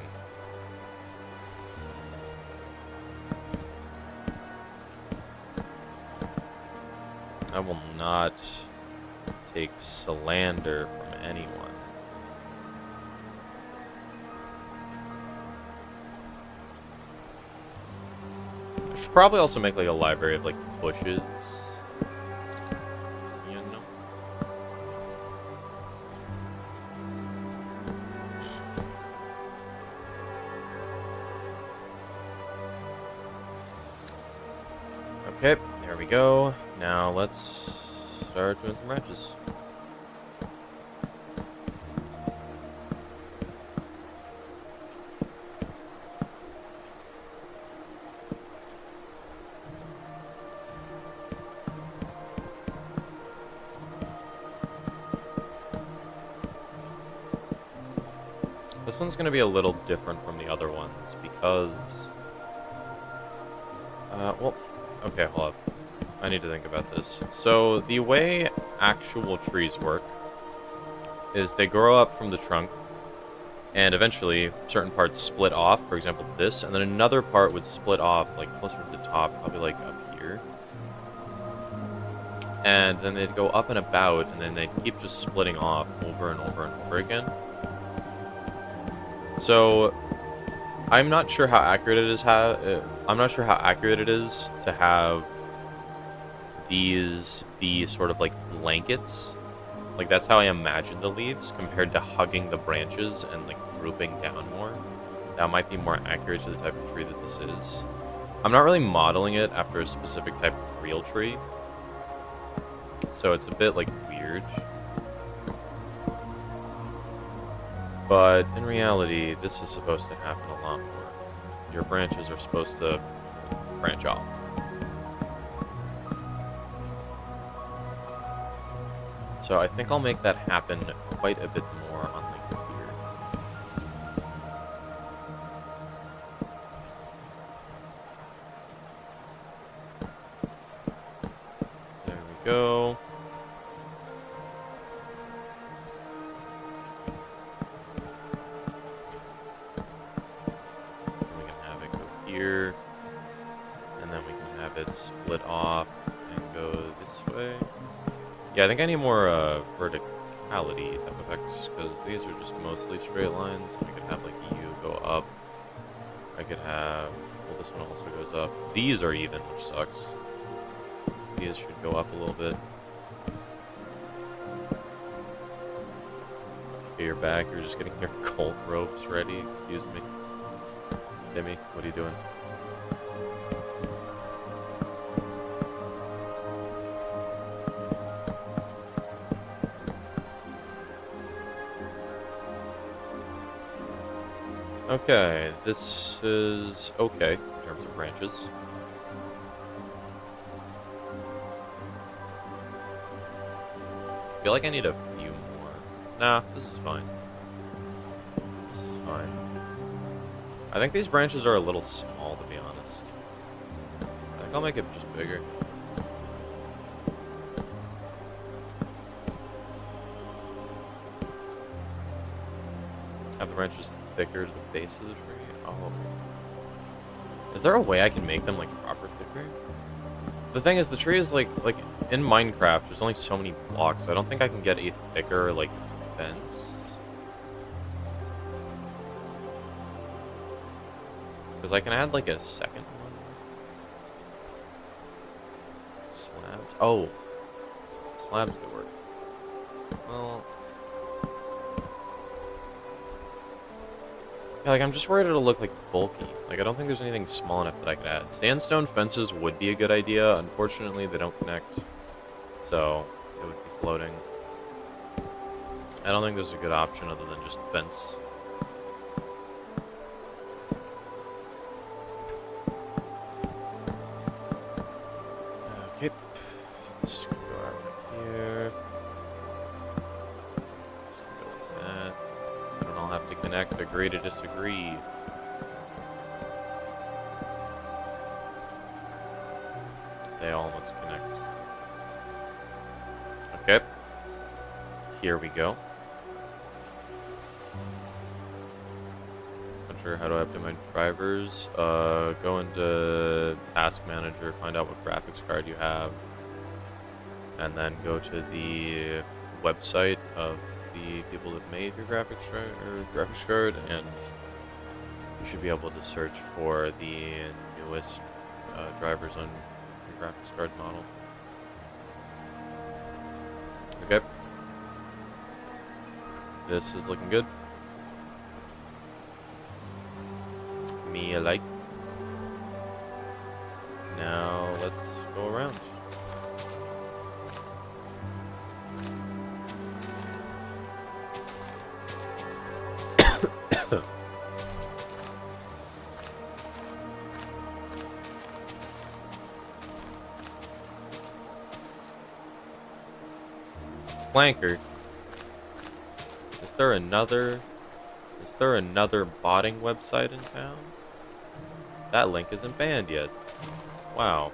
I will not take slander from anyone. I should probably also make like a library of like bushes. You know? Okay, there we go. Now let's start doing some branches. This one's going to be a little different from the other ones because... well, okay, hold up. I need to think about this. So, the way actual trees work is they grow up from the trunk, and eventually certain parts split off, for example this, and then another part would split off, like, closer to the top, probably, like, up here. And then they'd go up and about, and then they'd keep just splitting off over and over and over again. So, I'm not sure how accurate it is. I'm not sure how accurate it is to have these be sort of like blankets. Like that's how I imagine the leaves compared to hugging the branches and like drooping down more. That might be more accurate to the type of tree that this is. I'm not really modeling it after a specific type of real tree, so it's a bit like weird. But in reality, this is supposed to happen a lot more. Your branches are supposed to branch off. So I think I'll make that happen quite a bit more on like here. There we go. Here, and then we can have it split off and go this way. Yeah, I think I need more verticality type effects because these are just mostly straight lines. I could have like you go up. I could have, well, this one also goes up. These are even, which sucks. These should go up a little bit. Okay, you're back. You're just getting your cult ropes ready. Excuse me. Timmy, what are you doing? Okay, this is okay in terms of branches. I feel like I need a few more. Nah, this is fine. This is fine. I think these branches are a little small, to be honest. I think I'll make it just bigger. Have the branches thicker to the base of the tree. Oh. Is there a way I can make them, like, proper thicker? The thing is, the tree is, like in Minecraft, there's only so many blocks, so I don't think I can get a thicker, like, fence. Because I can add, like, a second one. Slabs. Oh. Slabs could work. Well. Yeah, like, I'm just worried it'll look, like, bulky. Like, I don't think there's anything small enough that I could add. Sandstone fences would be a good idea. Unfortunately, they don't connect. So, it would be floating. I don't think there's a good option other than just fence. Okay. Let's go out here. Let's go like that. I don't all have to connect. Agree to disagree. They all must connect. Okay. Here we go. Not sure how to update my drivers. Go into Task Manager, find out what graphics card you have, and then go to the website of the people that made your graphics card, and you should be able to search for the newest drivers on your graphics card model. Okay. This is looking good. Me like. Now let's go around. Flanker. Is there another botting website in town? That link isn't banned yet. Wow.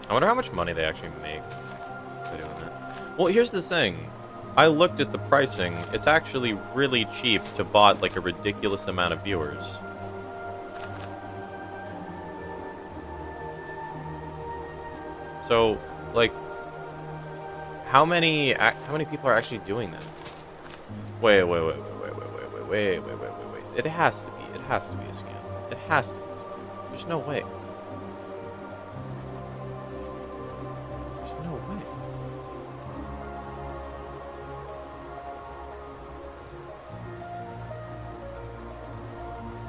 I wonder how much money they actually make by doing that. Well, here's the thing. I looked at the pricing. It's actually really cheap to bot like a ridiculous amount of viewers. So, like, how many people are actually doing that? Wait. It has to be a scam. It has to be a scam. There's no way.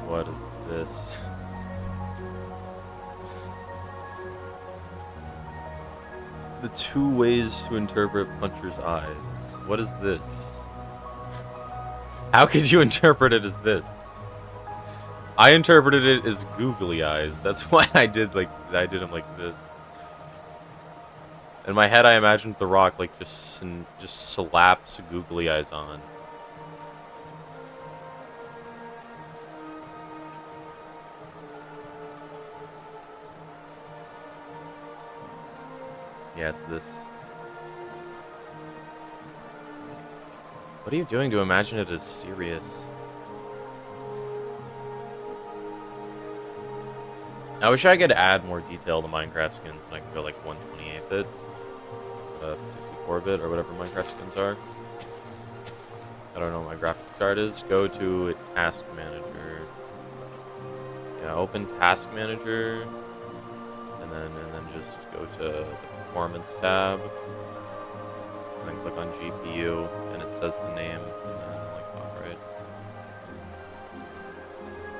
What is this? The 2 ways to interpret Puncher's eyes. What is this? How could you interpret it as this? I interpreted it as googly eyes. That's why I did him like this. In my head, I imagined The Rock like just slaps googly eyes on. Yeah, it's this. What are you doing to imagine it as serious? I wish I could add more detail to Minecraft skins and I could go like 128-bit, 64-bit, or whatever Minecraft skins are. I don't know what my graphic card is. Go to Task Manager. Yeah, open Task Manager, and then just go to the Performance tab, and then click on GPU, and it says the name, and then like top right.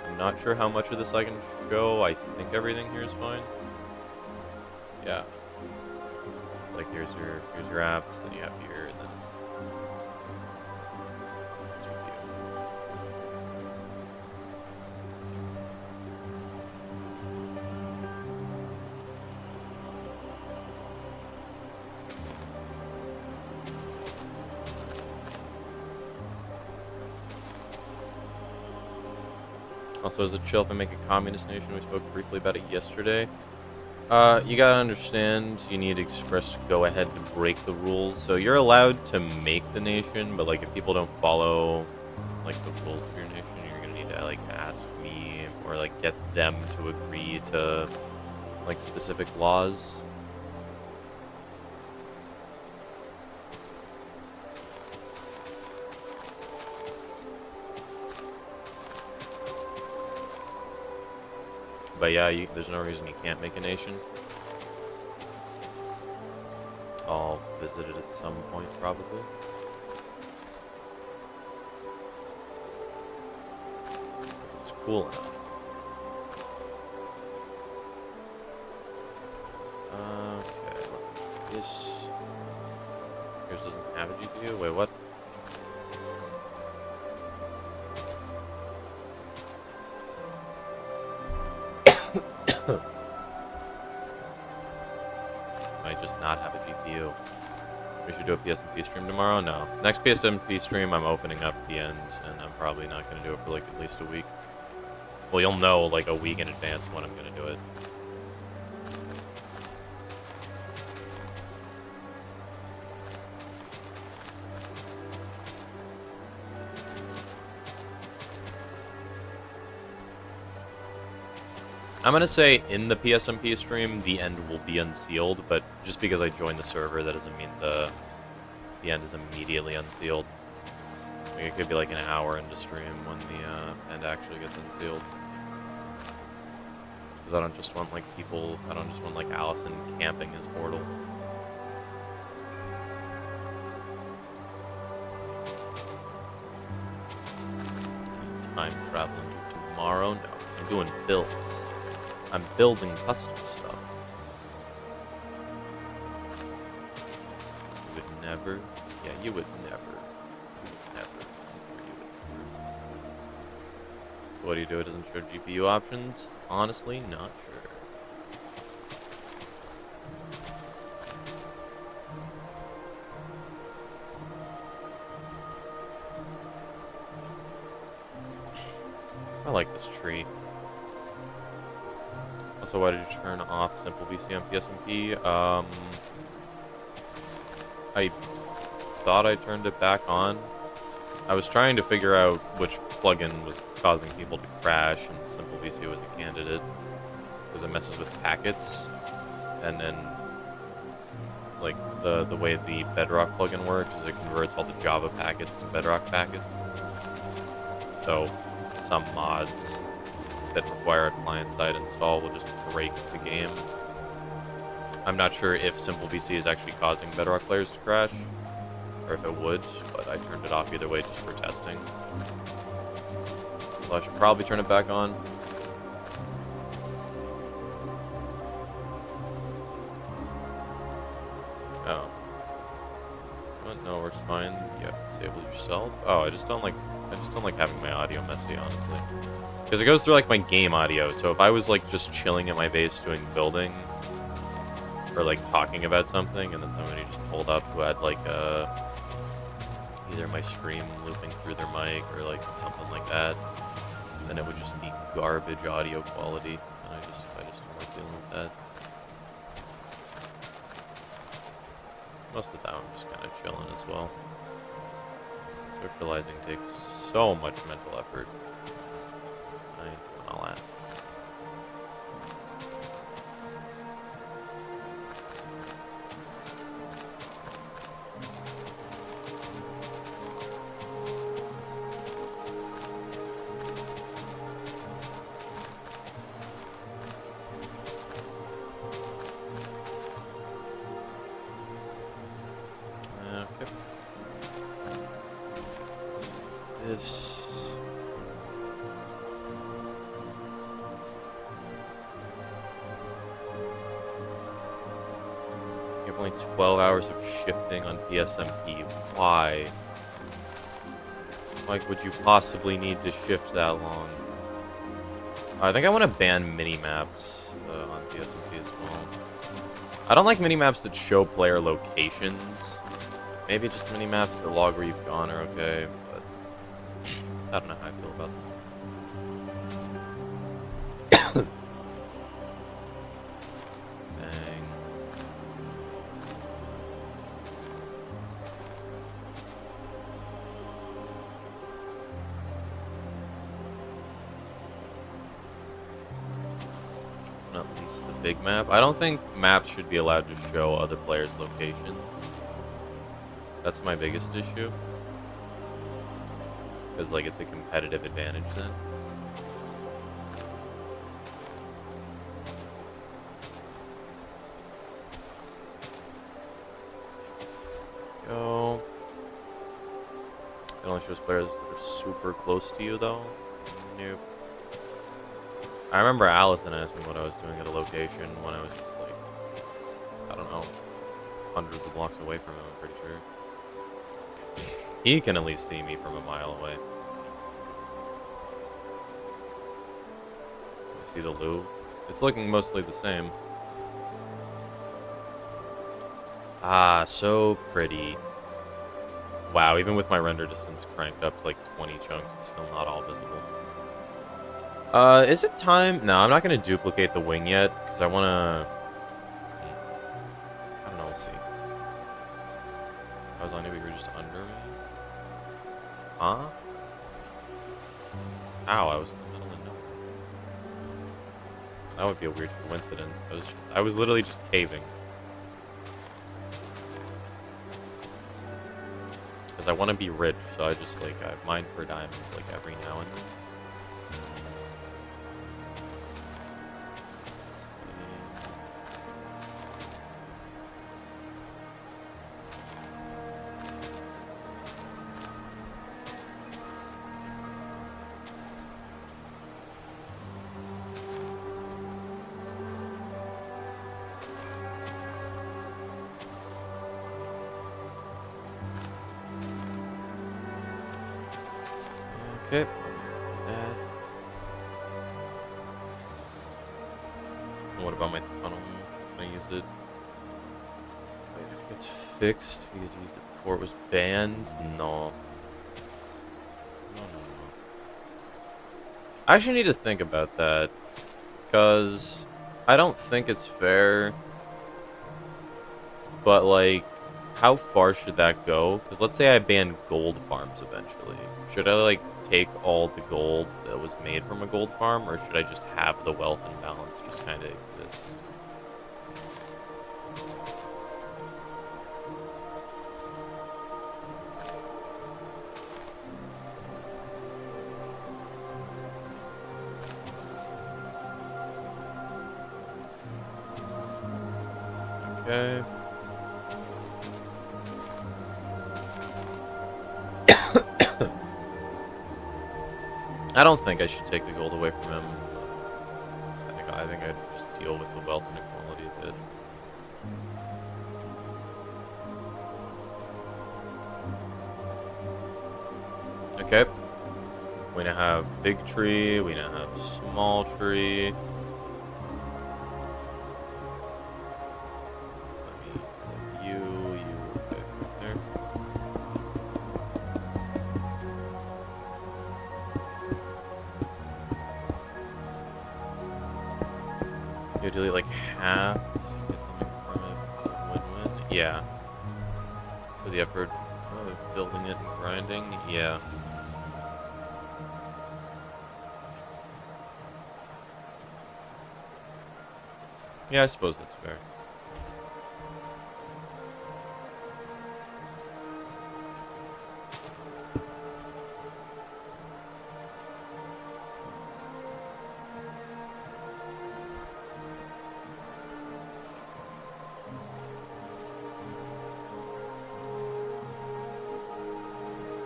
I'm not sure how much of this I can show. I think everything here is fine. Yeah. Like here's your apps, then you have here, and then it's GPU. Also, as a chill if I make a communist nation, we spoke briefly about it yesterday. You gotta understand, you need express go-ahead to break the rules. So you're allowed to make the nation, but like if people don't follow like the rules of your nation, you're gonna need to like ask me or like get them to agree to like specific laws. But yeah, there's no reason you can't make a nation. I'll visit it at some point, probably. It's cool enough. Okay, yours doesn't have a GPU? Wait, what? Might just not have a GPU. We should do a PSMP stream tomorrow? No. Next PSMP stream, I'm opening up the end, and I'm probably not going to do it for like at least a week. Well, you'll know like a week in advance when I'm going to do it. I'm going to say in the PSMP stream, the end will be unsealed, but just because I joined the server, that doesn't mean the end is immediately unsealed. Like, it could be like an hour into stream when the end actually gets unsealed. Because I don't just want, like, people... I don't just want, like, Allison camping his portal. Time traveling to tomorrow? No, 'cause I'm doing builds. I'm building custom stuff. You would never... Yeah, you would never. You would never. You would never. What do you do? It doesn't show GPU options? Honestly, not sure. I like this tree. Also, why did you turn off Simple VC on PSMP? I thought I turned it back on. I was trying to figure out which plugin was causing people to crash, and Simple VC was a candidate because it messes with packets, and then like the way the Bedrock plugin works is it converts all the Java packets to Bedrock packets. So some mods that require a client-side install will just break the game. I'm not sure if Simple VC is actually causing Bedrock players to crash, or if it would, but I turned it off either way just for testing. So I should probably turn it back on. Oh. What? No, it works fine. You have to disable yourself. Oh, I just don't like having my audio messy, honestly. Because it goes through like my game audio, so if I was like just chilling at my base doing building, or like talking about something, and then somebody just pulled up who had like either my stream looping through their mic or like something like that, then it would just be garbage audio quality, and I just don't like dealing with that. Most of the time I'm just kind of chilling as well. Socializing takes so much mental effort. I ain't doing all that. Okay. This... You have only 12 hours of shifting on PSMP. Why? Like, would you possibly need to shift that long? I think I want to ban mini-maps on PSMP as well. I don't like mini-maps that show player locations. Maybe just mini-maps that log where you've gone are okay, but I don't know how I feel about them. Dang. At least the big map. I don't think maps should be allowed to show other players' locations. That's my biggest issue. Because, like, it's a competitive advantage then. Go. It only shows players that are super close to you, though. Nope. I remember Allison asking what I was doing at a location when I was just, like, I don't know, hundreds of blocks away from him, I'm pretty sure. He can at least see me from a mile away. You see the louvre? It's looking mostly the same. Ah, so pretty. Wow, even with my render distance cranked up to like 20 chunks, it's still not all visible. Is it time? No, I'm not going to duplicate the wing yet, because I want to... I don't know, we'll see. I was on you, but you were just under me? Huh? Ow, I was in the middle of nowhere. That would be a weird coincidence. I was literally just caving. Because I want to be rich, so I just, like, I mine for diamonds, like, every now and then. Okay. That. What about my funnel? Can I use it? Wait, if it's fixed because you used it before it was banned? No. No. I actually need to think about that. Because I don't think it's fair. But, like, how far should that go? Because let's say I ban gold farms eventually. Should I, like, take all the gold that was made from a gold farm, or should I just have the wealth imbalance just kind of exist? Okay. I don't think I should take the gold away from him. I think I'd just deal with the wealth inequality a bit. Okay. We now have big tree. We now have small tree. You delete like half to get something from it. Win-win. Yeah. For the effort of building it and grinding. Yeah. Yeah, I suppose that's fair.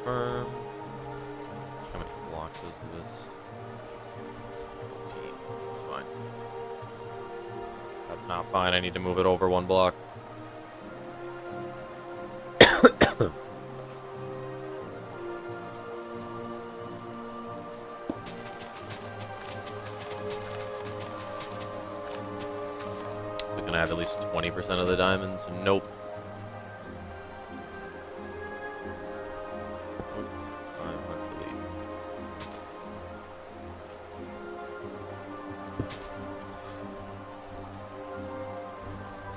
Confirm. How many blocks is this? 15. It's fine. That's not fine. I need to move it over one block. So can I have at least 20% of the diamonds? Nope.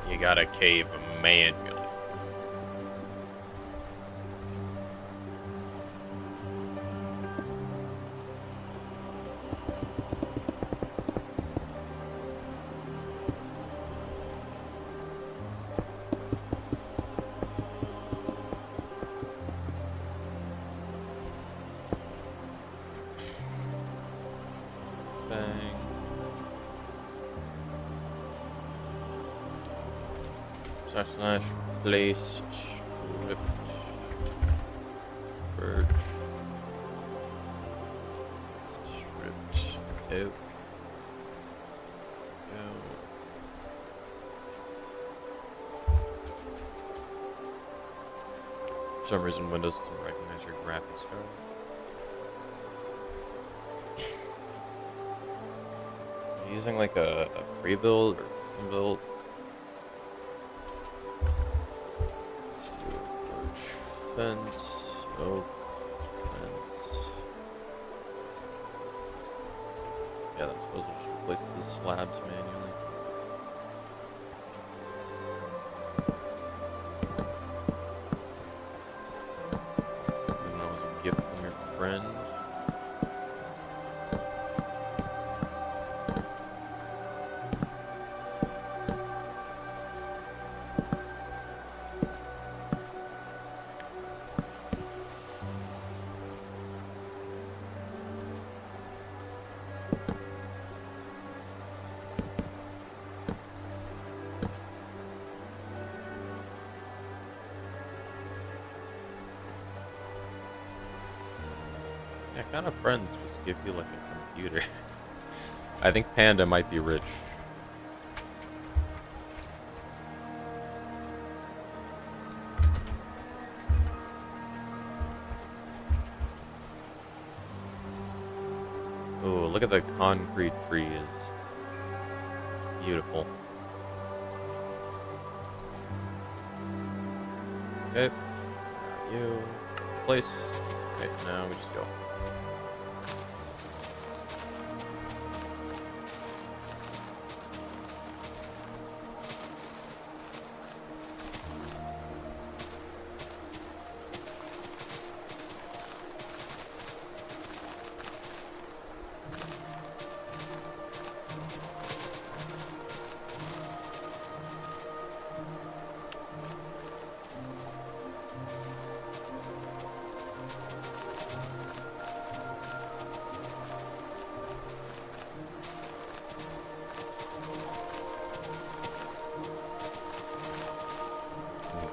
You gotta cave manually. Bang. Slash place stripped birch stripped out. For some reason Windows doesn't recognize your graphics card. Are you using like a pre-build or custom build? Fence, oak, fence. Yeah, that's supposed to just replace the slabs manually. Even though it was a gift from your friend. Yeah, kind of friends just give you like a computer. I think Panda might be rich. Oh, look at the concrete trees. Beautiful. Okay. You. Place. Okay, now we just go.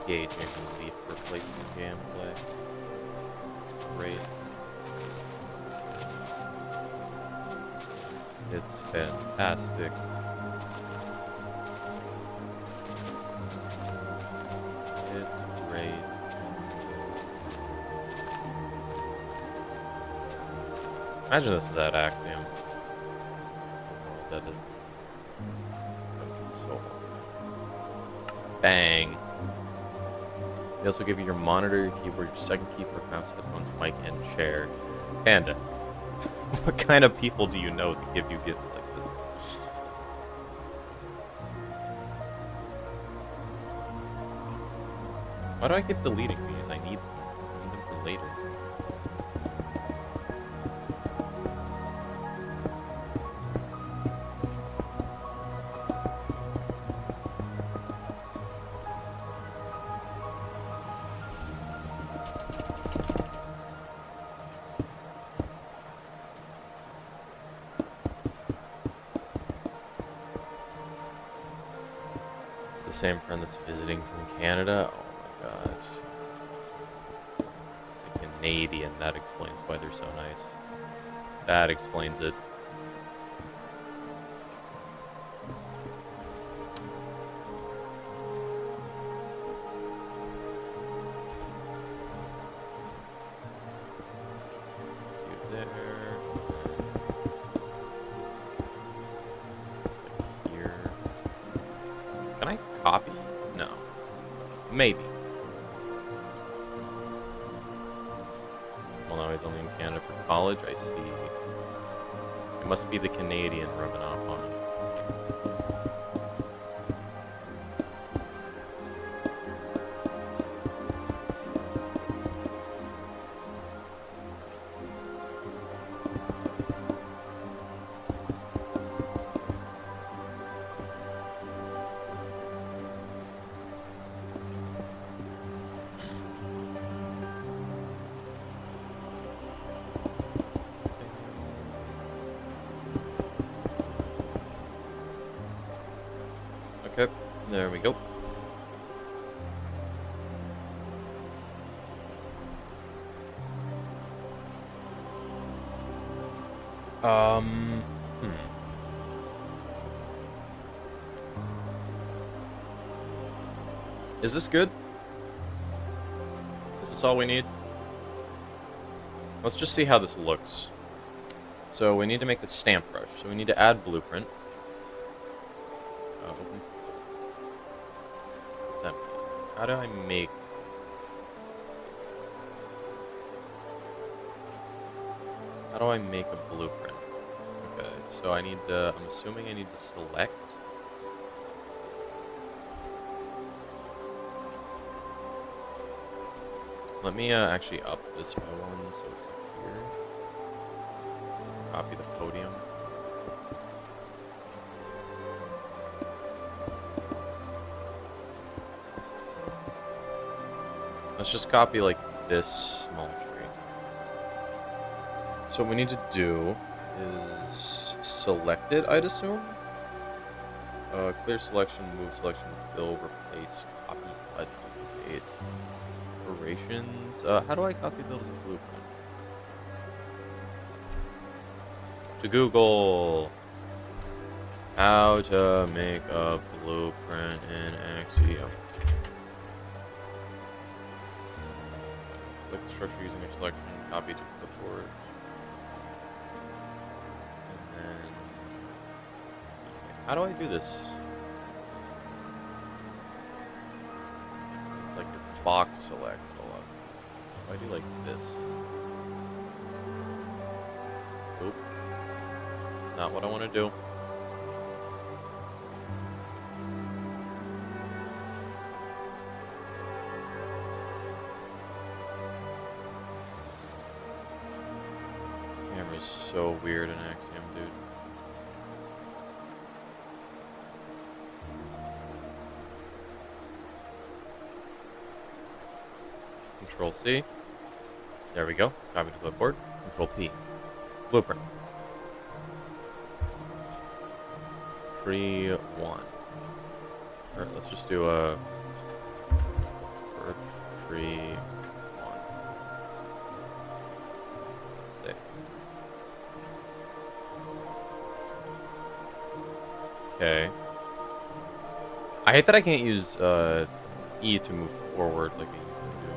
Engaging leaf replacement gameplay. Great. It's fantastic. It's great. Imagine this without Axiom. That is so hard. Bang. They also give you your monitor, your keyboard, your second keyboard, mouse, headphones, mic, and chair. Panda. What kind of people do you know that give you gifts like this? Why do I keep deleting these? I need them for later. Same friend that's visiting from Canada. Oh my gosh. It's a Canadian. That explains why they're so nice. That explains it. You there. Can I copy? No. Maybe. Well, now he's only in Canada for college. I see. It must be the Canadian rubbing off on him. Okay, there we go. Hmm. Is this good? Is this all we need? Let's just see how this looks. So we need to make the stamp brush. So we need to add blueprint. Open. It's empty. How do I make... How do I make a blueprint? Okay, so I need to... I'm assuming I need to select. Let me actually up this one so it's here. Copy the podium. Let's just copy like this small tree. So what we need to do is select it, I'd assume. Clear selection, move selection, fill, replace, copy, cut, duplicate. Operations. How do I copy those in blueprint? to Google. How to make a blueprint in Axiom. Select the structure using your selection. Copy to clipboard. And then, how do I do this? It's like this box select. Hold on. If I do like this. Oop. Not what I want to do. Camera's so weird in Axiom, dude. Control C. There we go. Copy to clipboard. Control P. Blueprint. Tree 1. Or let's just do a birch tree 1. Save. Okay. I hate that I can't use E to move forward like I usually do.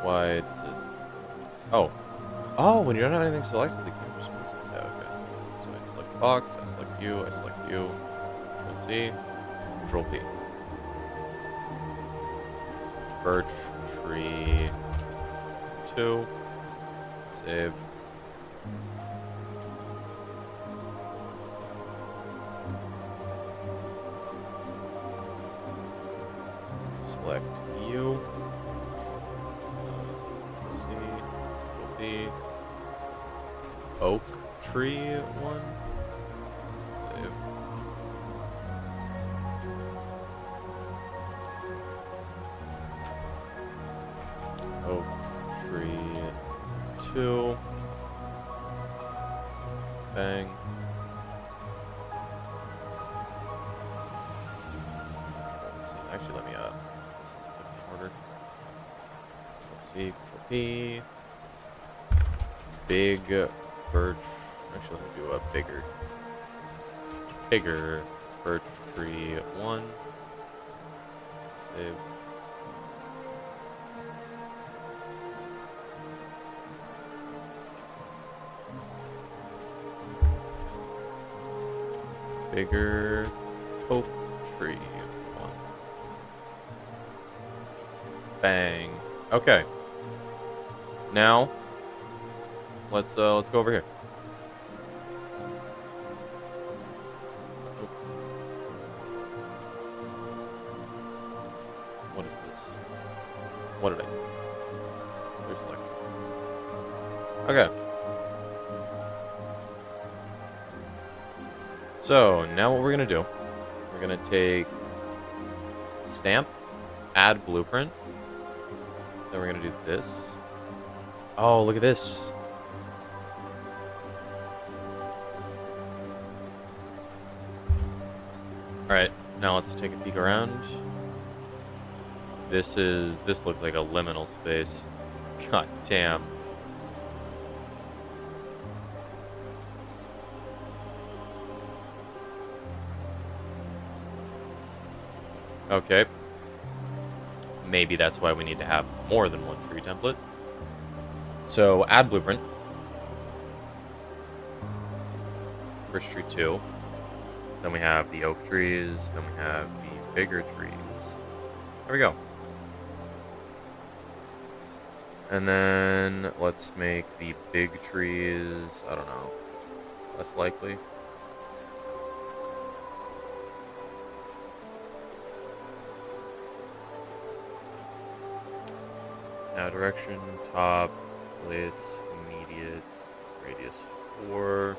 Why does it... Oh. Oh, when you don't have anything selected, the camera just moves like that. Okay. So I select box, I select you, I select you. Control C, Control P. Birch tree 2. Save. Select you. C, Control P. Oak tree 1. Save. Oak tree 2. Bang. Actually, let me order. Control C, Control P. Big birch. Actually, let me do a bigger birch tree 1. Save. Bigger oak tree 1. Bang. Okay. Now, let's go over here. What is this? What did I do? There's like... Okay. So, now what we're going to do, we're going to take stamp, add blueprint, then we're going to do this. Oh, look at this. Alright, now let's take a peek around. This looks like a liminal space. God damn. Okay. Maybe that's why we need to have more than one tree template. So, add blueprint. First tree 2. Then we have the oak trees. Then we have the bigger trees. There we go. And then let's make the big trees, I don't know, less likely. Now direction, top, place, immediate, radius 4.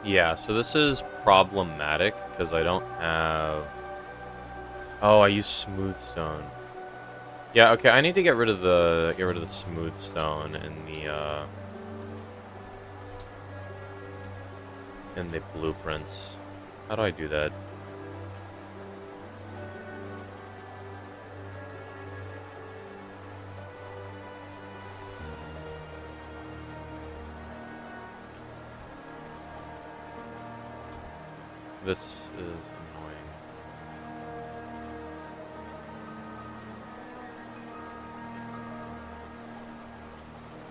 Yeah, so this is problematic because I don't have Oh, I use smooth stone. Yeah, okay, I need to get rid of the smooth stone in the blueprints. How do I do that? This is annoying.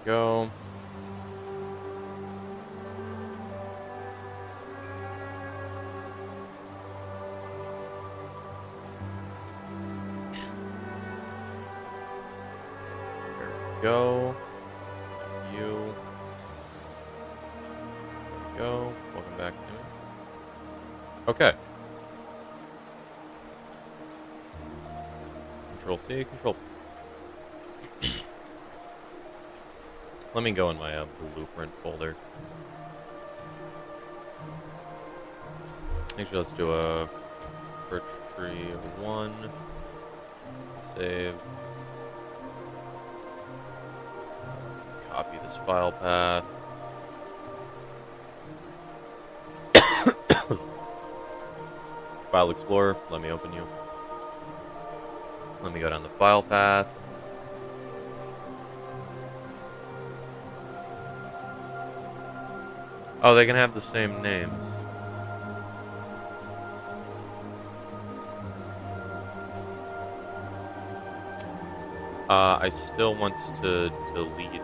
Go. There we go. You. There we go. Welcome back to me. Okay. Control C, Control. Let me go in my blueprint folder. Actually, let's do a birch tree 1. Save. Copy this file path. File Explorer, let me open you. Let me go down the file path. Oh, they can have the same names. I still want to delete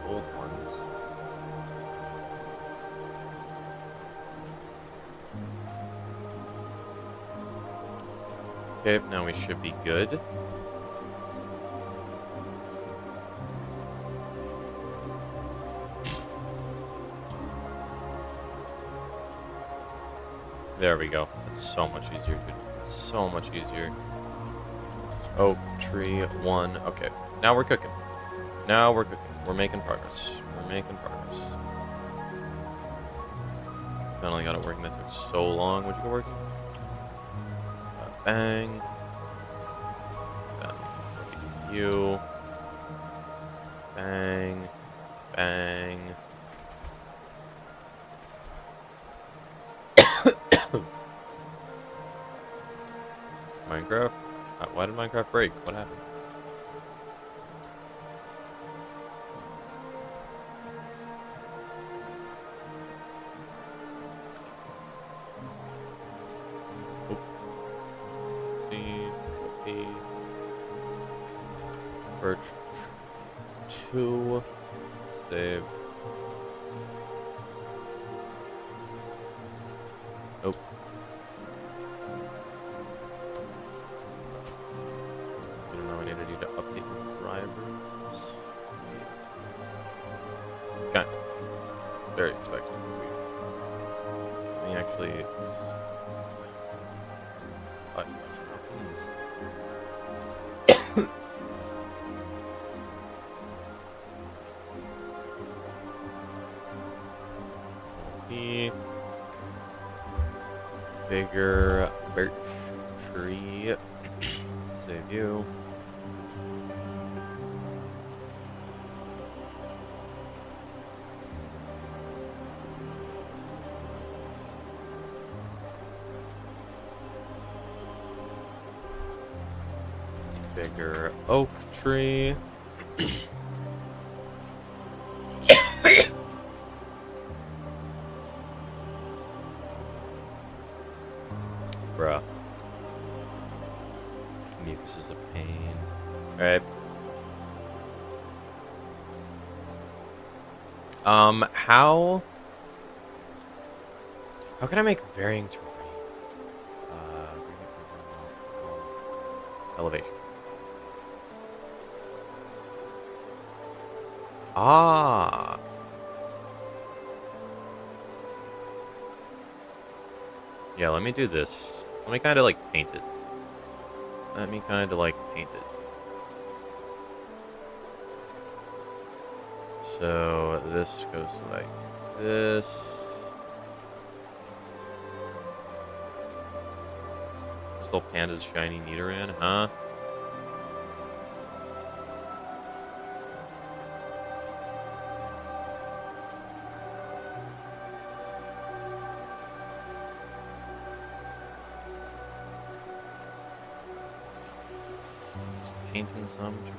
old ones. Okay, now we should be good. There we go. It's so much easier, dude. It's so much easier. Oak tree 1. Okay, now we're cooking. Now we're cooking. We're making progress. We're making progress. Finally got it working. That took so long. Would you go working? Bang. Bang. You. Bang. Bang. Minecraft? Why did Minecraft break? What happened? Oh. C. P. Birch 2. Save. Nope. I don't know, I needed you to update the drivers. Okay. Very expected. Let me actually... selection options. P. Bigger birch tree. Save you. Bigger oak tree. Bruh. Mucus is a pain. Alright. How can I make varying terrain? Elevation. Ah. Yeah, let me do this. Let me kind of like paint it. Let me kind of like paint it. So this goes like this. Crystal Panda's shiny Nidoran, huh? Just painting some terrain.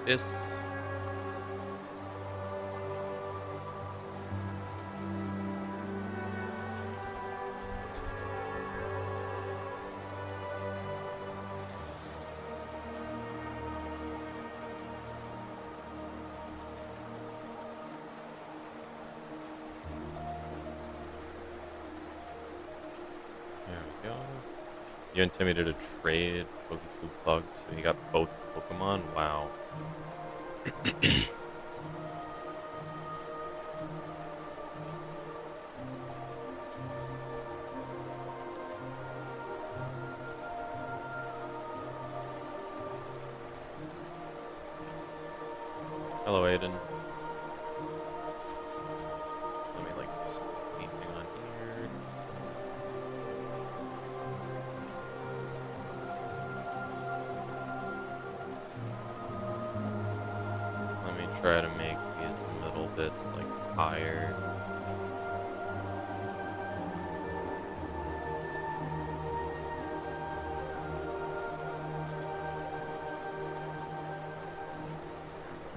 This. There we go. You intimidated a trade Pokemon Plug, so you got both Pokemon? Wow. Hello, Aiden. Let me like do some painting on here. Let me try to make these middle bits like higher.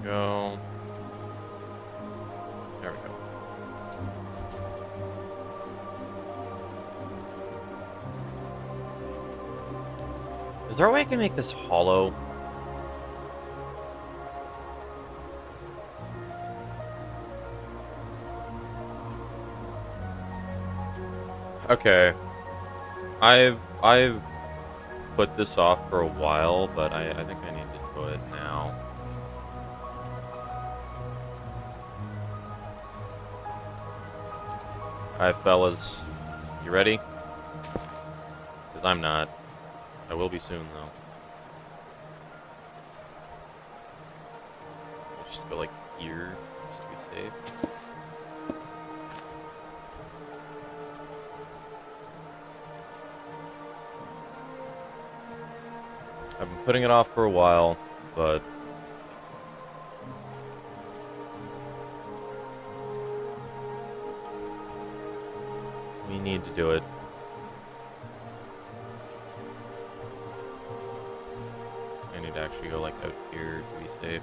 Go. There we go. Is there a way I can make this hollow? Okay. I've put this off for a while, but I think I need to do it now. Alright, fellas. You ready? Because I'm not. I will be soon, though. I'll just go, like, here, just to be safe. I've been putting it off for a while, but... we need to do it. I need to actually go, like, out here to be safe.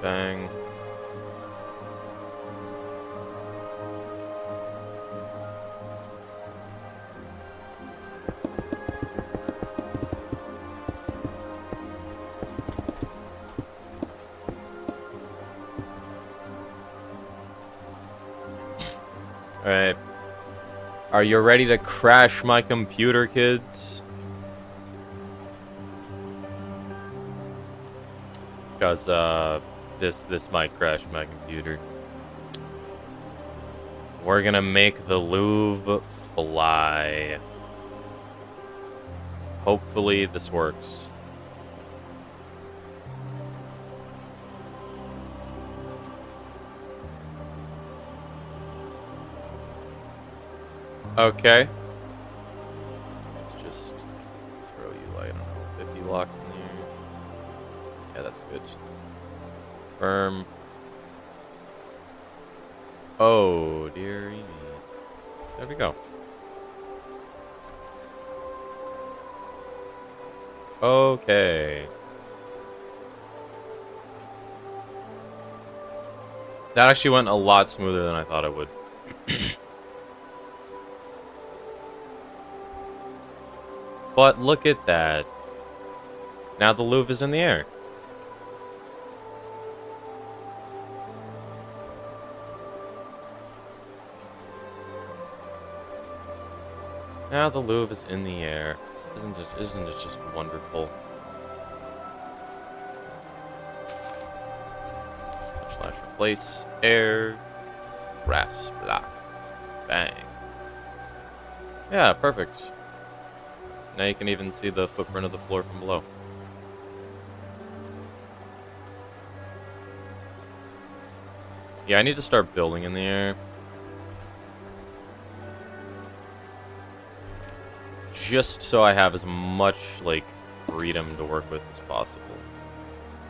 Bang. Alright. Are you ready to crash my computer, kids? Because, this might crash my computer. We're gonna make the Louvre fly. Hopefully this works. Okay. Let's just throw you, I don't know, 50 blocks in there. Yeah, that's good. Firm. Oh, dearie me. There we go. Okay. That actually went a lot smoother than I thought it would. But look at that. Now the louvre is in the air. Now the louvre is in the air. Isn't it just wonderful? Slash replace air grass block. Bang. Yeah, perfect. Now you can even see the footprint of the floor from below. Yeah, I need to start building in the air. Just so I have as much, like, freedom to work with as possible.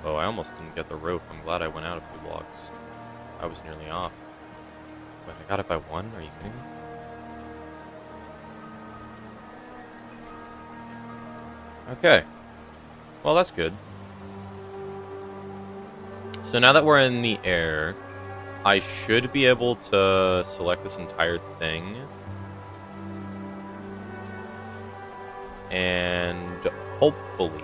Oh, I almost didn't get the rope. I'm glad I went out a few blocks. I was nearly off. Wait, I got it by 1? Are you kidding me? Okay. Well, that's good. So now that we're in the air, I should be able to select this entire thing. And hopefully,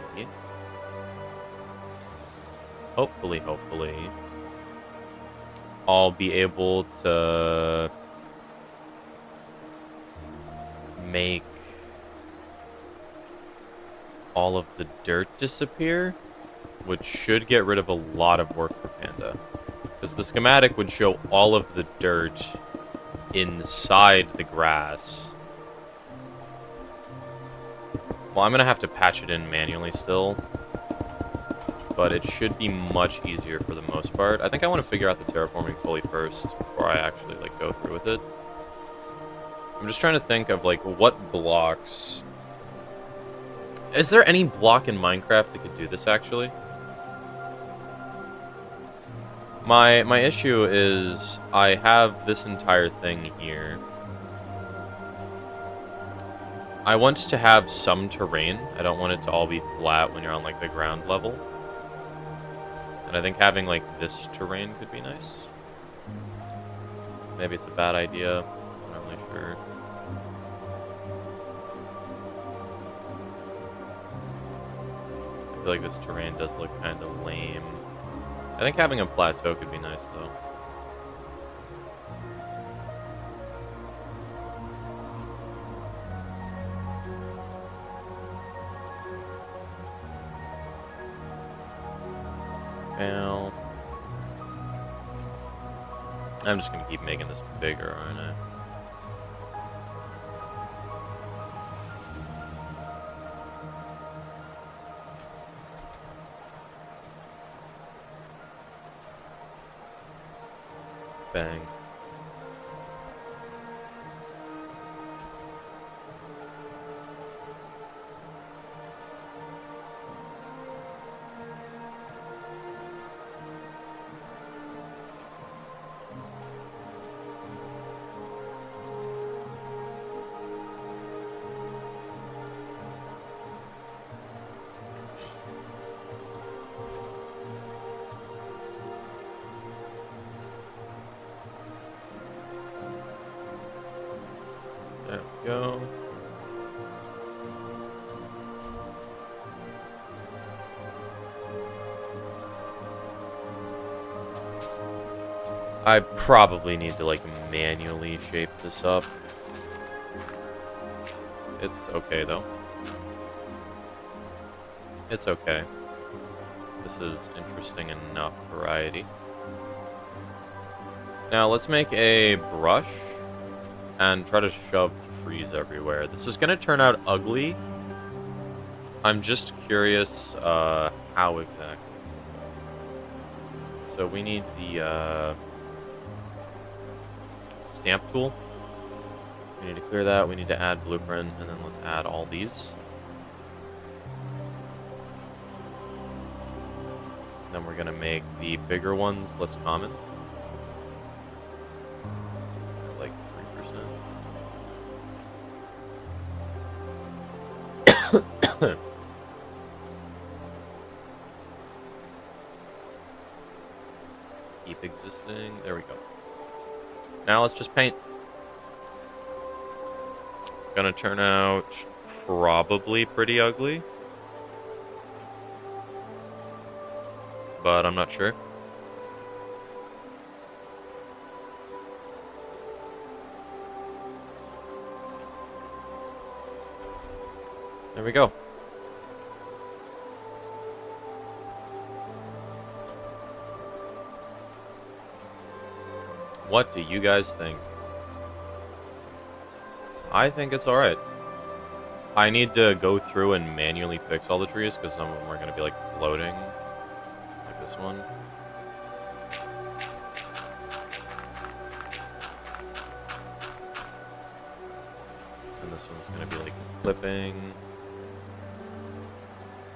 I'll be able to make all of the dirt disappear, which should get rid of a lot of work for Panda. Because the schematic would show all of the dirt inside the grass. Well, I'm going to have to patch it in manually still. But it should be much easier for the most part. I think I want to figure out the terraforming fully first before I actually, like, go through with it. I'm just trying to think of, like, what blocks... Is there any block in Minecraft that could do this, actually? My issue is I have this entire thing here. I want to have some terrain. I don't want it to all be flat when you're on, like, the ground level. And I think having, like, this terrain could be nice. Maybe it's a bad idea. I'm not really sure. I feel like this terrain does look kind of lame. I think having a plateau could be nice, though. Well, I'm just gonna keep making this bigger, aren't I? Bang. There we go. I probably need to, like, manually shape this up. It's okay, though. It's okay. This is interesting enough variety. Now, let's make a brush and try to shove trees everywhere. This is going to turn out ugly. I'm just curious how exactly. So we need the stamp tool. We need to clear that. We need to add blueprint, and then let's add all these. Then we're going to make the bigger ones less common. Like 3%. Keep existing. There we go. Now let's just paint. Gonna turn out probably pretty ugly. but I'm not sure. There we go. What do you guys think? I think it's alright. I need to go through and manually fix all the trees because some of them are going to be like floating. Like this one. And this one's going to be like clipping.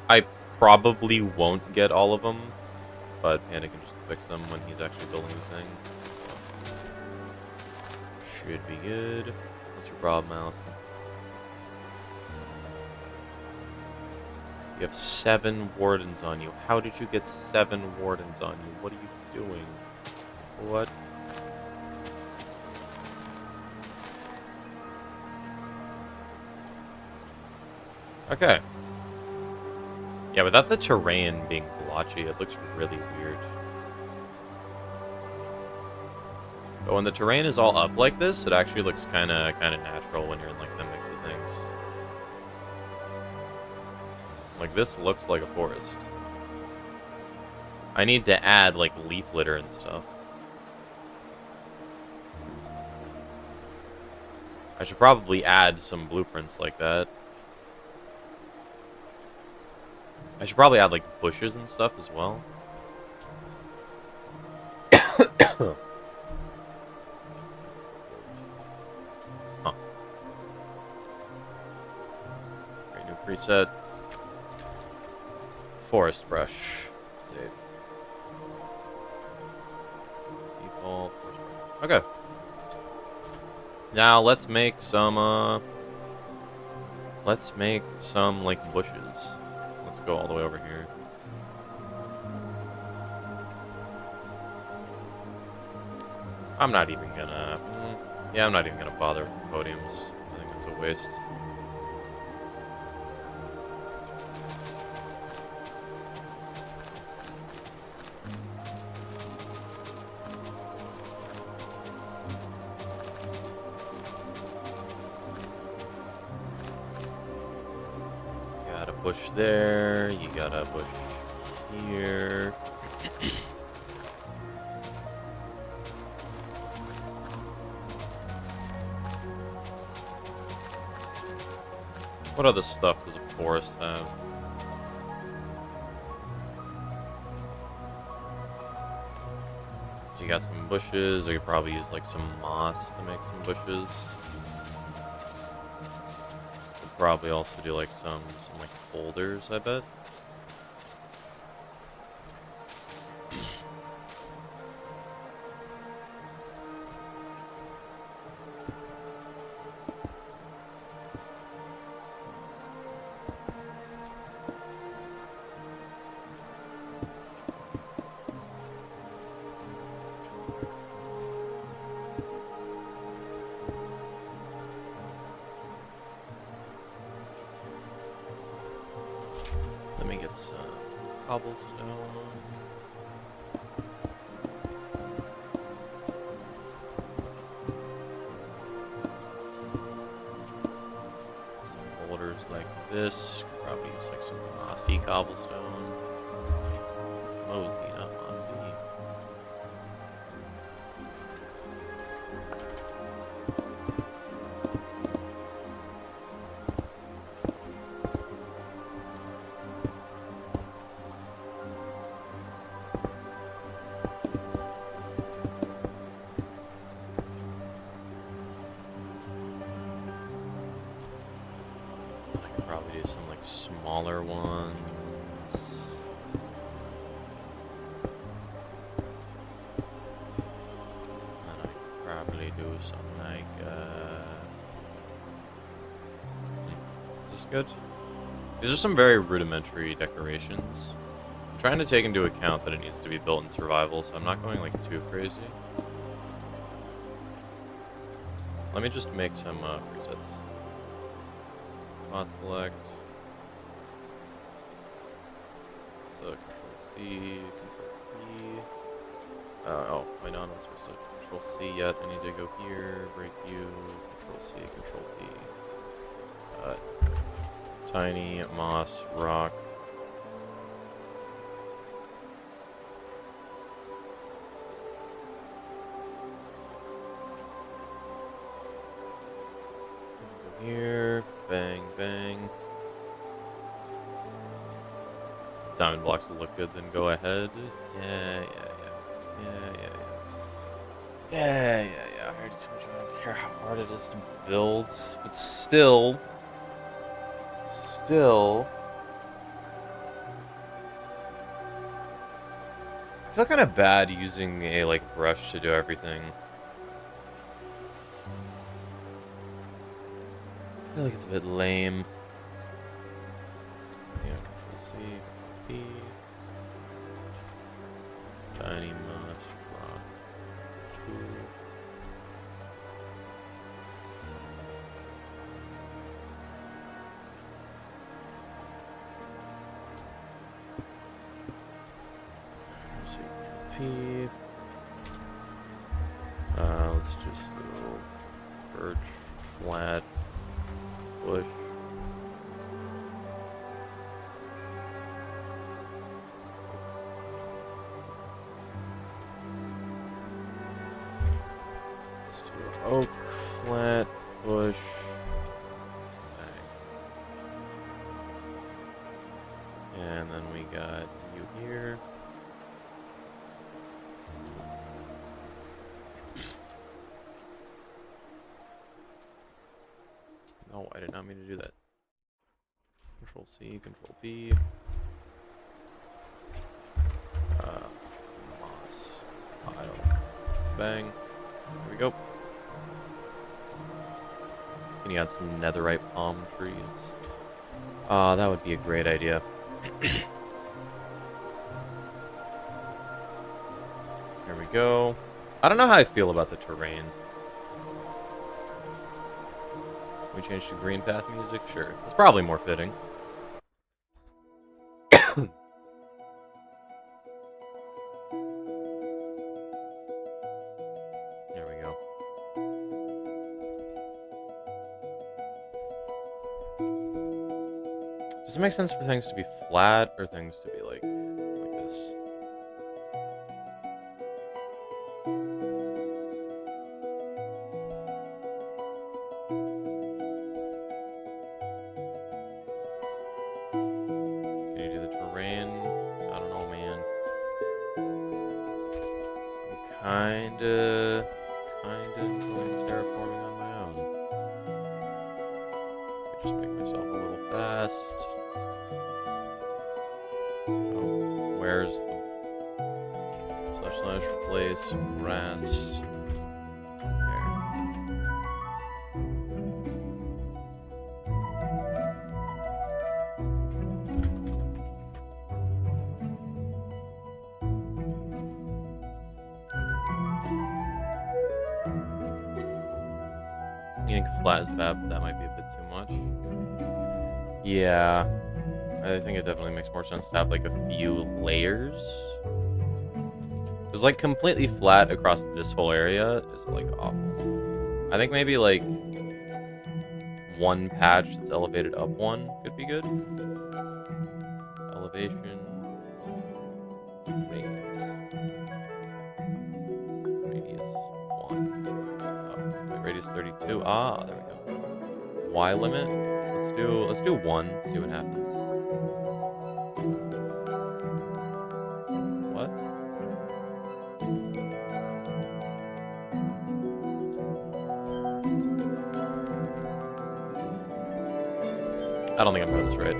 I probably won't get all of them, but Panda can just fix them when he's actually building the thing. Should be good. What's your problem, Allison? You have 7 wardens on you. How did you get 7 wardens on you? What are you doing? What? Okay. Yeah, without the terrain being blotchy, it looks really weird. But when the terrain is all up like this, it actually looks kind of natural when you're in like the mix of things. Like this looks like a forest. I need to add like leaf litter and stuff. I should probably add some blueprints like that. I should probably add like bushes and stuff as well. Huh. Great new preset. Forest brush. Save. Default. Okay. Now let's make some like bushes. Let's go all the way over here. I'm not even gonna yeah, I'm not even gonna bother with podiums. I think it's a waste. Bush there, you got a bush here. What other stuff does a forest have? So you got some bushes, or you probably use like some moss to make some bushes. Probably also do like some like boulders, I bet. Let me get some cobblestone. Some boulders like this. Probably use like some mossy cobblestone. It's mosey, not mossy. Some like smaller ones. And I could probably do some like is this good? These are some very rudimentary decorations. I'm trying to take into account that it needs to be built in survival, so I'm not going like too crazy. Let me just make some presets. Spot select. So Control C, Control Oh, wait, no, I'm not supposed to control C yet. I need to go here, break you, control C, control T. Tiny, moss, rock. Go here, bang, bang. If diamond blocks look good, then go ahead. Yeah. I already told you I don't care how hard it is to build, but still. I feel kind of bad using a, like, brush to do everything. I feel like it's a bit lame. Yeah, control C, P. Tiny moss, rock, 2. P. Let's just do birch, flat, bush. Let's do oak, flat, bush. Bang. And then we got you here. No, I did not mean to do that. Control C, Control B. Moss. Pile. Bang. There we go. Can you add some netherite palm trees? That would be a great idea. There we go. I don't know how I feel about the terrain. We change to green path music? Sure. It's probably more fitting. There we go. Does it make sense for things to be flat or things to be like this? Kinda enjoying terraforming on my own. I just make myself a little fast. Oh, where's the / replace grass? Flat is bad, but that might be a bit too much. Yeah, I think it definitely makes more sense to have like a few layers. Because like completely flat across this whole area is like awful. I think maybe like one patch that's elevated up one could be good. Elevation. Radius 1. Oh, radius 32. Ah, there we go. Y limit. Let's do 1. See what happens. What? I don't think I'm doing this right.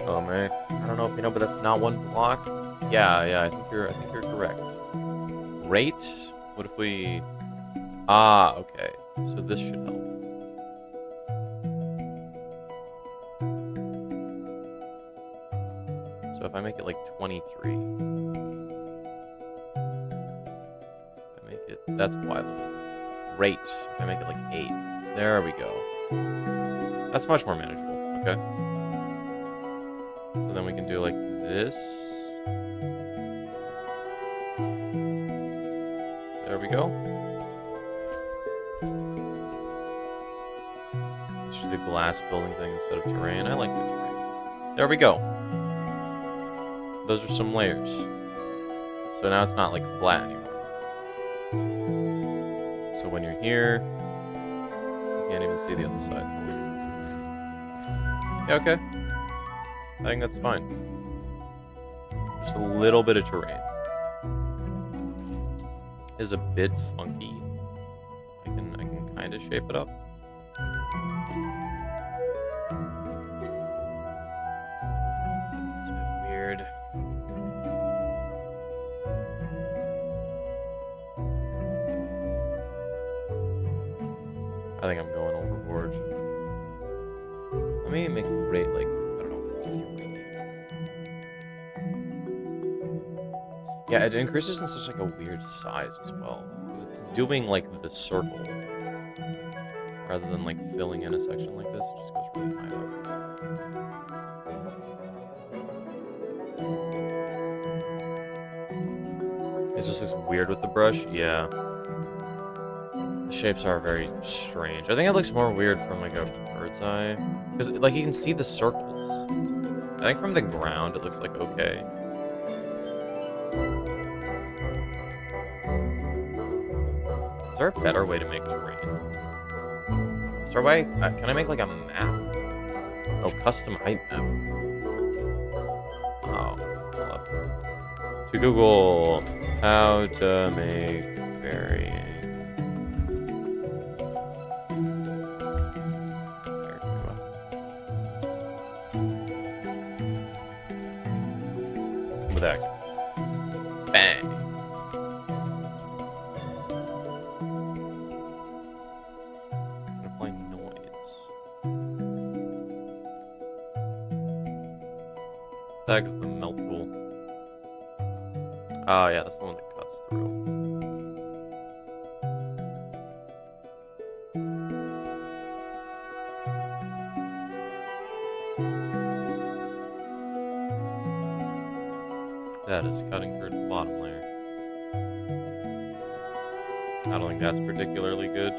Oh man, I don't know if you know, but that's not one block. Yeah, I think you're correct. Rate? What if we Ah, okay. So this should help. So if I make it like 23. If I make it... That's Y limit. Great. If I make it like 8. There we go. That's much more manageable. Okay. So then we can do like this. There we go. Let's do the glass building thing instead of terrain. I like the terrain. There we go. Those are some layers. So now it's not like flat anymore. So when you're here, you can't even see the other side. Yeah, okay. I think that's fine. Just a little bit of terrain. Is a bit funky. I can kind of shape it up. It's a bit weird. I think I'm going overboard. Let me make the rate like, I don't know, 3. Yeah, it increases in such like a weird size as well. Because it's doing like the circle. Rather than like filling in a section like this, it just goes really high up. It just looks weird with the brush, yeah. The shapes are very strange. I think it looks more weird from like a bird's eye. Because like you can see the circles. I think from the ground it looks like okay. Is there a better way to make terrain? Is there a way? Can I make like a map? Oh, custom height map. Oh, hold up. To Google, how to make varying. There we go. With X. Bang. That is the melt tool. Oh yeah, that's the one that cuts through. That is cutting through the bottom layer. I don't think that's particularly good.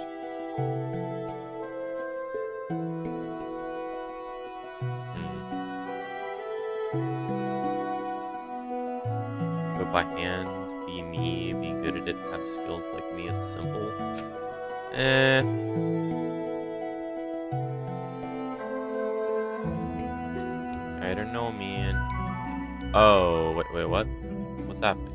By hand, be me, be good at it, have skills like me, it's simple. I don't know, man. Oh, wait, what? What's happening?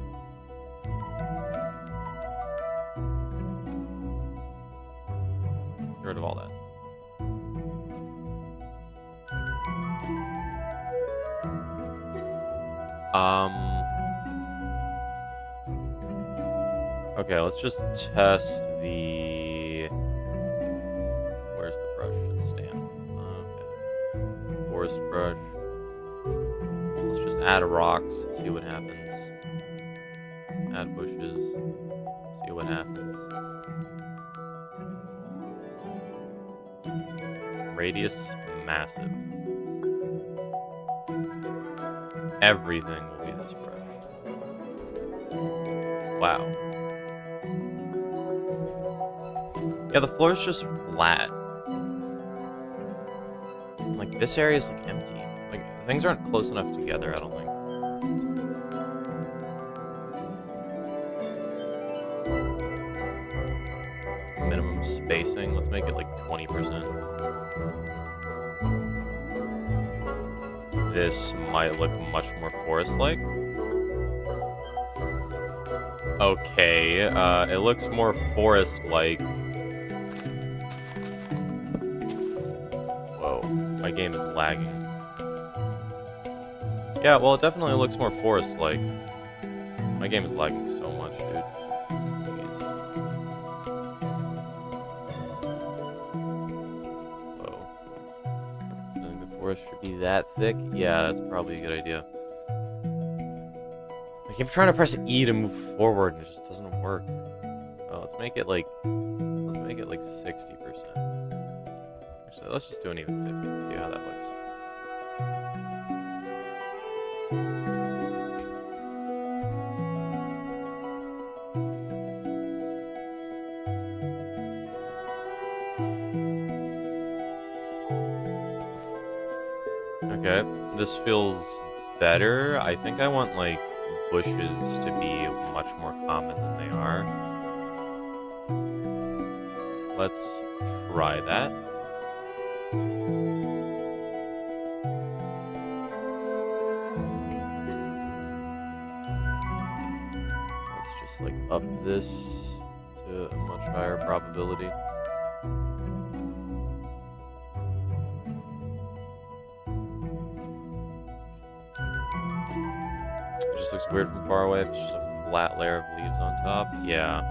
Get rid of all that. Okay, let's just test the... Where's the brush? It's stand. Okay. Forest brush. Let's just add rocks, see what happens. Add bushes, see what happens. Radius, massive. Everything will be this brush. Wow. Yeah, the floor is just flat. Like, this area is, like, empty. Like, things aren't close enough together, I don't think. Minimum spacing, let's make it, like, 20%. This might look much more forest-like. Okay, it looks more forest-like. My game is lagging. Yeah, well, it definitely looks more forest-like. My game is lagging so much, dude. Jeez. be that thick? Yeah, that's probably a good idea. I keep trying to press E to move forward and it just doesn't work. Oh, let's make it like 60%. Actually, let's just do an even 50 and see how that looks. Okay, this feels better. I think I want, like, bushes to be much more common than they are. Let's try that. Let's just, like, up this to a much higher probability. Just looks weird from far away. It's just a flat layer of leaves on top. Yeah.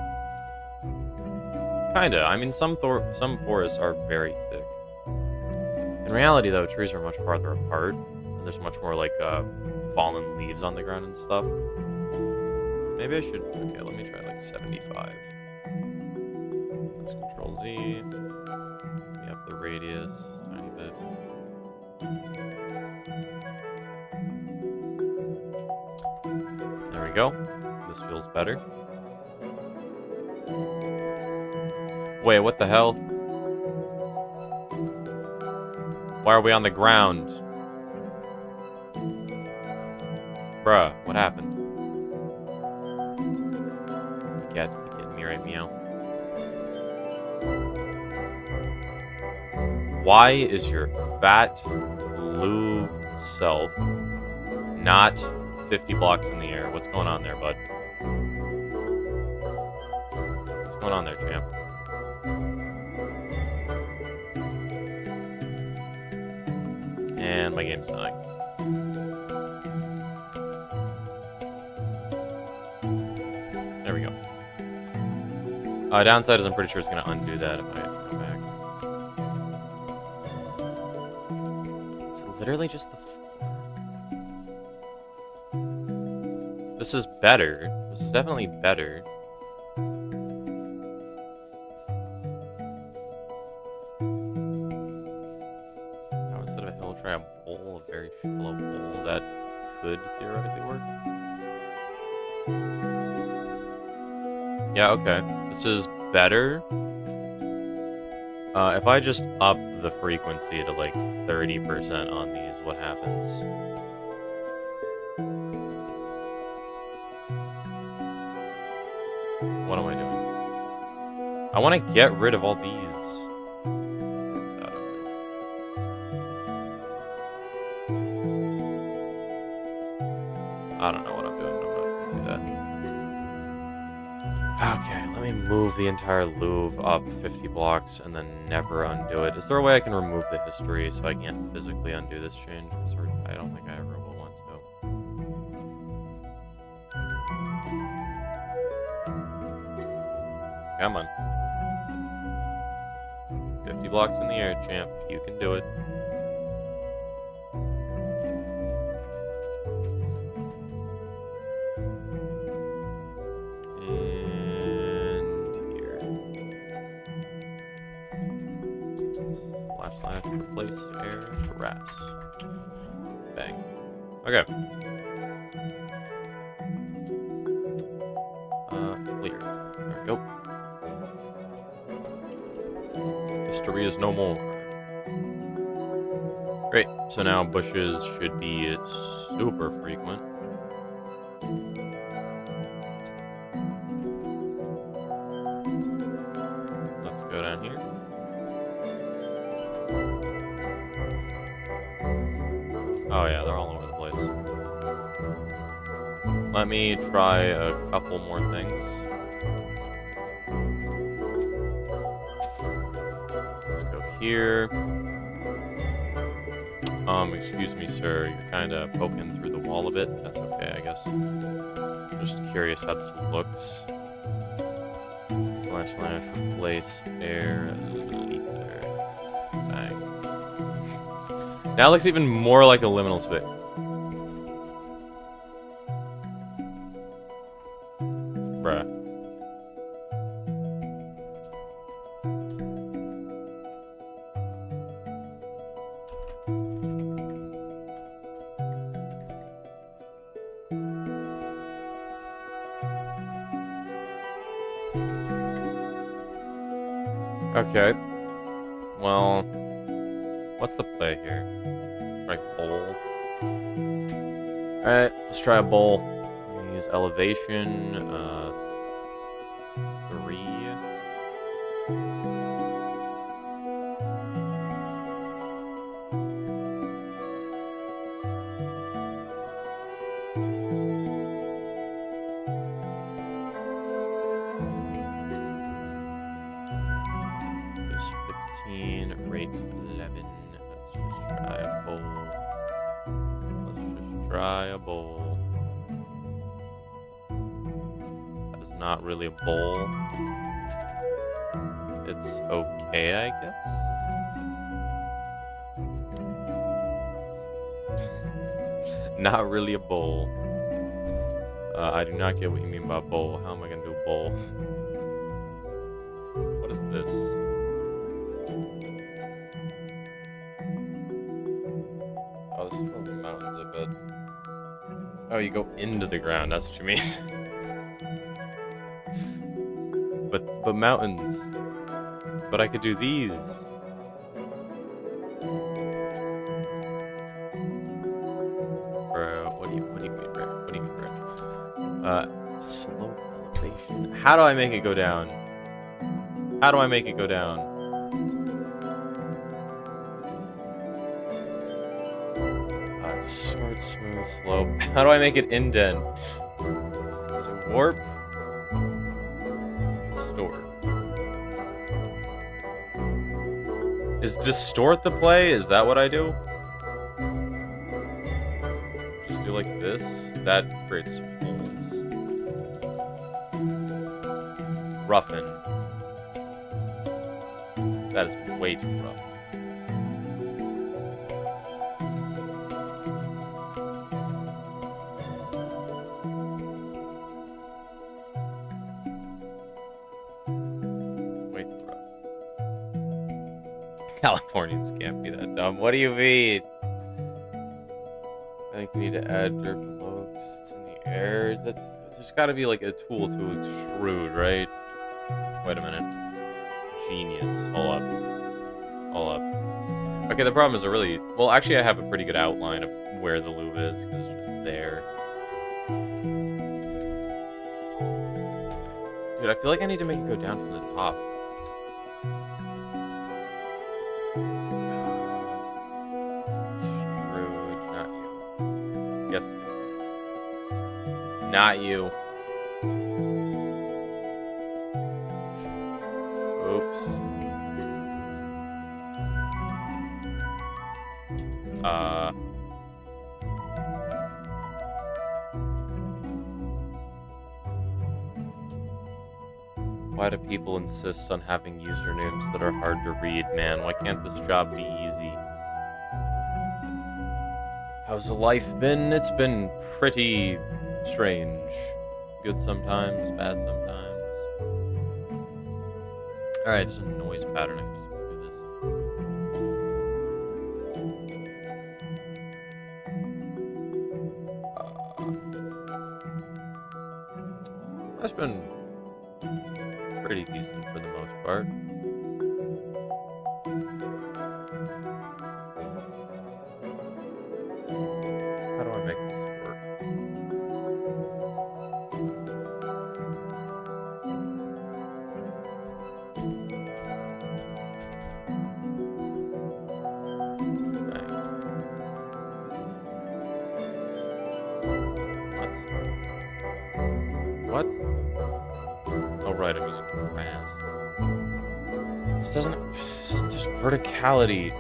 Kinda. I mean, some forests are very thick. In reality, though, trees are much farther apart. And there's much more, like, fallen leaves on the ground and stuff. Maybe I should... Okay, let me try, like, 75. Let's Control Z. We have the radius. Tiny bit. There we go. This feels better. Wait, what the hell? Why are we on the ground? Bruh, what happened? You got to be kidding me, right, meow? Why is your fat Louvre self not 50 blocks in the air? What's going on there, bud? What's going on there, champ? And my game's dying. There we go. Downside is I'm pretty sure it's going to undo that if I go back. Is it literally just the... This is better. This is definitely better. Now instead of a hill, try a bowl, a very shallow bowl that could theoretically work. Yeah, okay. This is better. If I just up the frequency to like 30% on these, what happens? What am I doing? I want to get rid of all these. I don't know what I'm doing. I'm not going to do that. Okay, let me move the entire Louvre up 50 blocks and then never undo it. Is there a way I can remove the history so I can't physically undo this change? I don't think I ever will want to. Come on. 50 blocks in the air, champ. You can do it. And here. Slash, replace, air, harass. Bang. Okay. Clear. There we go. History is no more. Great. So now bushes should be super frequent. Let's go down here. Oh yeah, they're all over the place. Let me try a couple more things. Here. Excuse me, sir. You're kind of poking through the wall a bit. That's okay, I guess. Just curious how this looks. Slash, replace, air, ether. Bang. Now it looks even more like a liminal space. Bruh. Okay. Well, what's the play here? Try bowl. Alright, let's try a bowl. Use elevation, 3. Use 15, rate 11. Let's just try a bowl. Try a bowl. That's not really a bowl. It's okay, I guess. Not really a bowl. I do not get what you mean by bowl. How am I gonna do a bowl? What is this? Oh, this is probably mountains, I bet. Oh, you go into the ground, that's what you mean. But mountains. But I could do these. Bro, what do you mean, bro? What do you mean, bro? Slope elevation. How do I make it go down? How do I make it go down? Short, smooth slope. How do I make it indent? Is it warp? Distort. Is distort the play? Is that what I do? Just do like this? That creates holes. Roughen. That is way too rough. Californians can't be that dumb. What do you mean? I think we need to add dirt below because it's in the air. There's got to be like a tool to extrude, right? Wait a minute. Genius. All up. All up. Okay, the problem is well, actually I have a pretty good outline of where the louvre is because it's just there. Dude, I feel like I need to make it go down from the top. Not you. Oops. Why do people insist on having usernames that are hard to read, man? Why can't this job be easy? How's life been? It's been pretty strange. Good sometimes, bad sometimes. Alright, there's a noise pattern. I can just do this. That's been pretty decent for the most part. How do I make this work? What? Oh, right, I'm using grass. This doesn't there's verticality.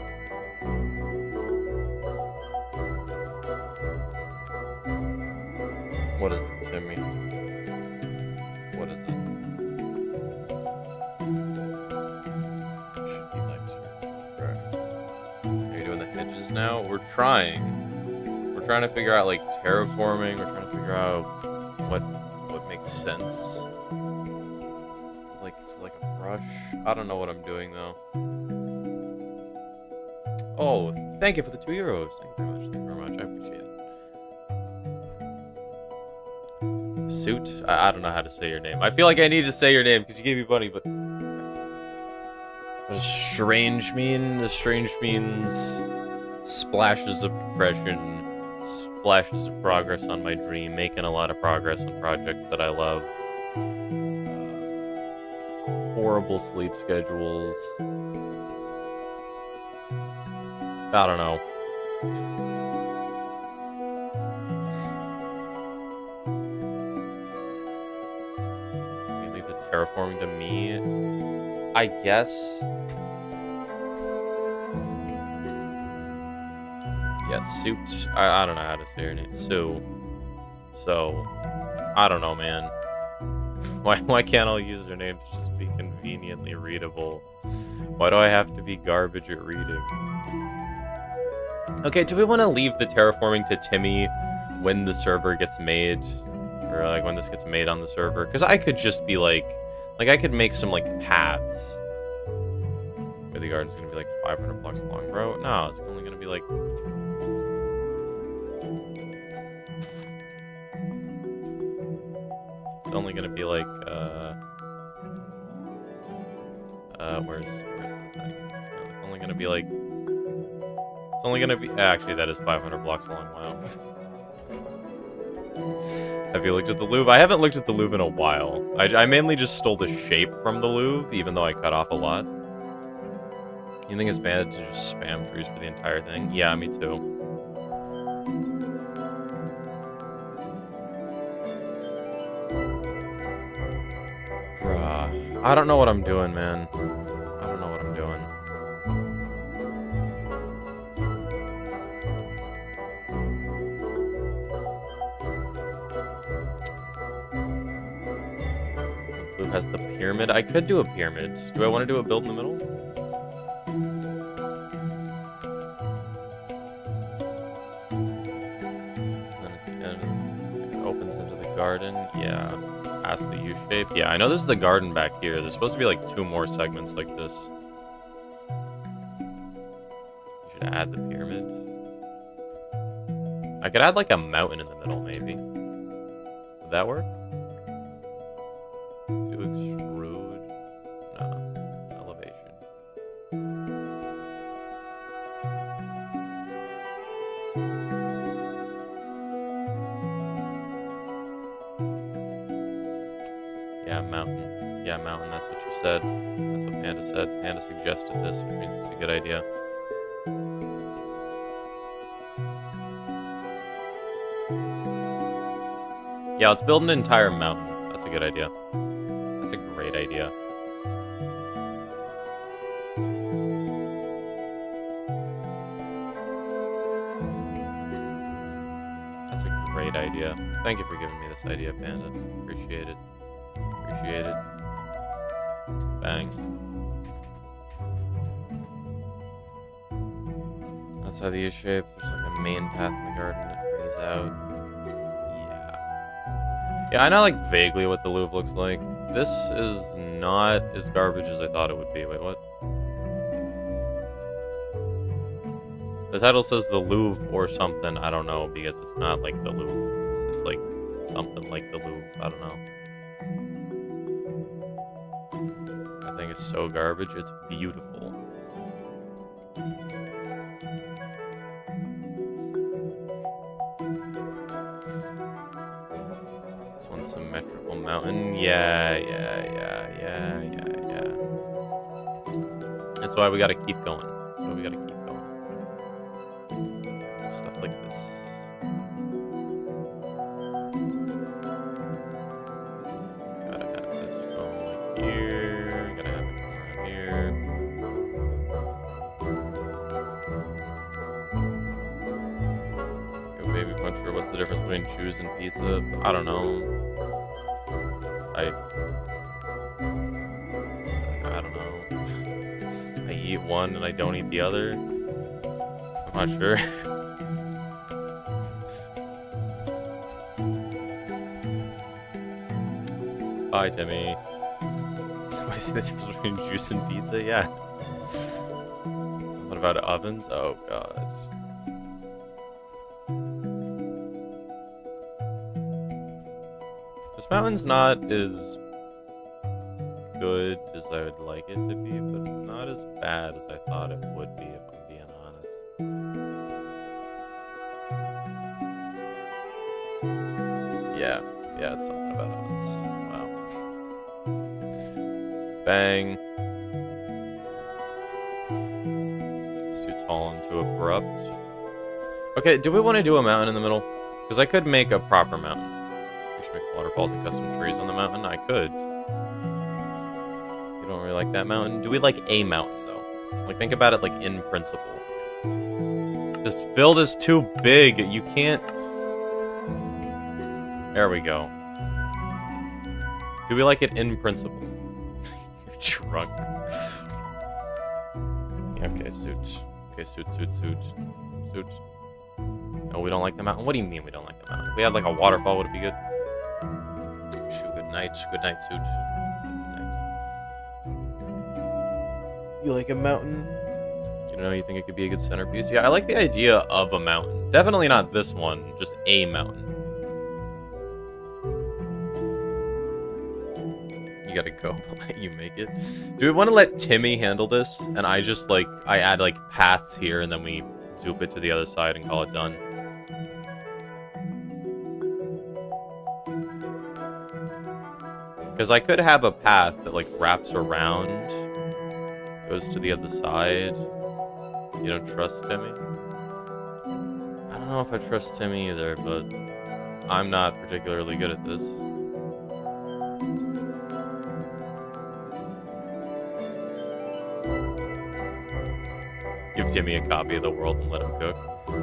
What is it, Timmy? What is it? Should be like right. Are you doing the hedges? is now. We're trying to figure out like terraforming. We're trying to figure out what makes sense. Like for like a brush. I don't know what I'm doing though. Oh, thank you for the €2. Thank you very much. Thank you very much. I appreciate it. Suit? I don't know how to say your name. I feel like I need to say your name because you gave me money, but what does strange mean? The strange means splashes of depression, splashes of progress on my dream, making a lot of progress on projects that I love. Horrible sleep schedules. I don't know. You leave the terraforming to me, I guess. Yeah, suit. I don't know how to say her name. So, I don't know, man. Why can't all usernames just be conveniently readable? Why do I have to be garbage at reading? Okay, do we want to leave the terraforming to Timmy when the server gets made? Or, like, when this gets made on the server? Because I could just be, like, I could make some, like, paths. Where the garden's going to be, like, 500 blocks long, bro. No, it's only going to be, like... It's only going to be, like, where's the thing? It's only going to be, like... It's only gonna be... Actually, that is 500 blocks long. Wow. Have you looked at the Louvre? I haven't looked at the Louvre in a while. I mainly just stole the shape from the Louvre, even though I cut off a lot. You think it's bad to just spam trees for the entire thing? Yeah, me too. Bruh. I don't know what I'm doing, man. I don't know what I'm doing. Has the pyramid. I could do a pyramid. Do I want to do a build in the middle? And at the end, it opens into the garden. Yeah. Past the U shape. Yeah, I know this is the garden back here. There's supposed to be like 2 more segments like this. You should add the pyramid. I could add like a mountain in the middle, maybe. Would that work? Mountain, that's what you said. That's what Panda said. Panda suggested this, which means it's a good idea. Yeah, let's build an entire mountain. That's a good idea. That's a great idea. That's a great idea. Thank you for giving me this idea, Panda. Appreciate it. Appreciate it. Bang. Outside the U-shape, there's like a main path in the garden that plays out. Yeah, I know like vaguely what the Louvre looks like. This is not as garbage as I thought it would be. Wait, what? The title says the Louvre or something. I don't know, because it's not like the Louvre. It's like something like the Louvre. I don't know. I think it's so garbage. It's beautiful. This one's symmetrical mountain. Yeah. That's why we gotta keep going. That's why we gotta keep going. Stuff like this. Gotta have this going like here. Gotta have it come around here. Yo, baby puncher, what's the difference between chews and pizza? I don't know. I don't know. I eat one and I don't eat the other. Am Not sure. Bye, Timmy. Somebody say the difference between juice and pizza? Yeah. What about ovens? Oh, God. This mountain's not as good as I would like it to be, but it's not as bad as I thought it would be, if I'm being honest. Yeah, it's something about ovens. Wow. Bang. It's too tall and too abrupt. Okay, do we want to do a mountain in the middle? Because I could make a proper mountain. We should make waterfalls and custom trees on the mountain. I could. You don't really like that mountain? Do we like a mountain, though? Like, think about it, like, in principle. This build is too big. You can't... There we go. Do we like it in principle? You're drunk. Okay, suit. Okay, suit. No, we don't like the mountain. What do you mean we don't like the mountain? If we had like a waterfall, would it be good? Shoot, good night, suit. Good night. You like a mountain? You know, you think it could be a good centerpiece? Yeah, I like the idea of a mountain. Definitely not this one, just a mountain. You gotta go, but let you make it. Do we want to let Timmy handle this? And I just, like, I add, like, paths here, and then we zoop it to the other side and call it done. Because I could have a path that, like, wraps around, goes to the other side. You don't trust Timmy? I don't know if I trust Timmy either, but I'm not particularly good at this. Give Timmy a copy of the world and let him cook.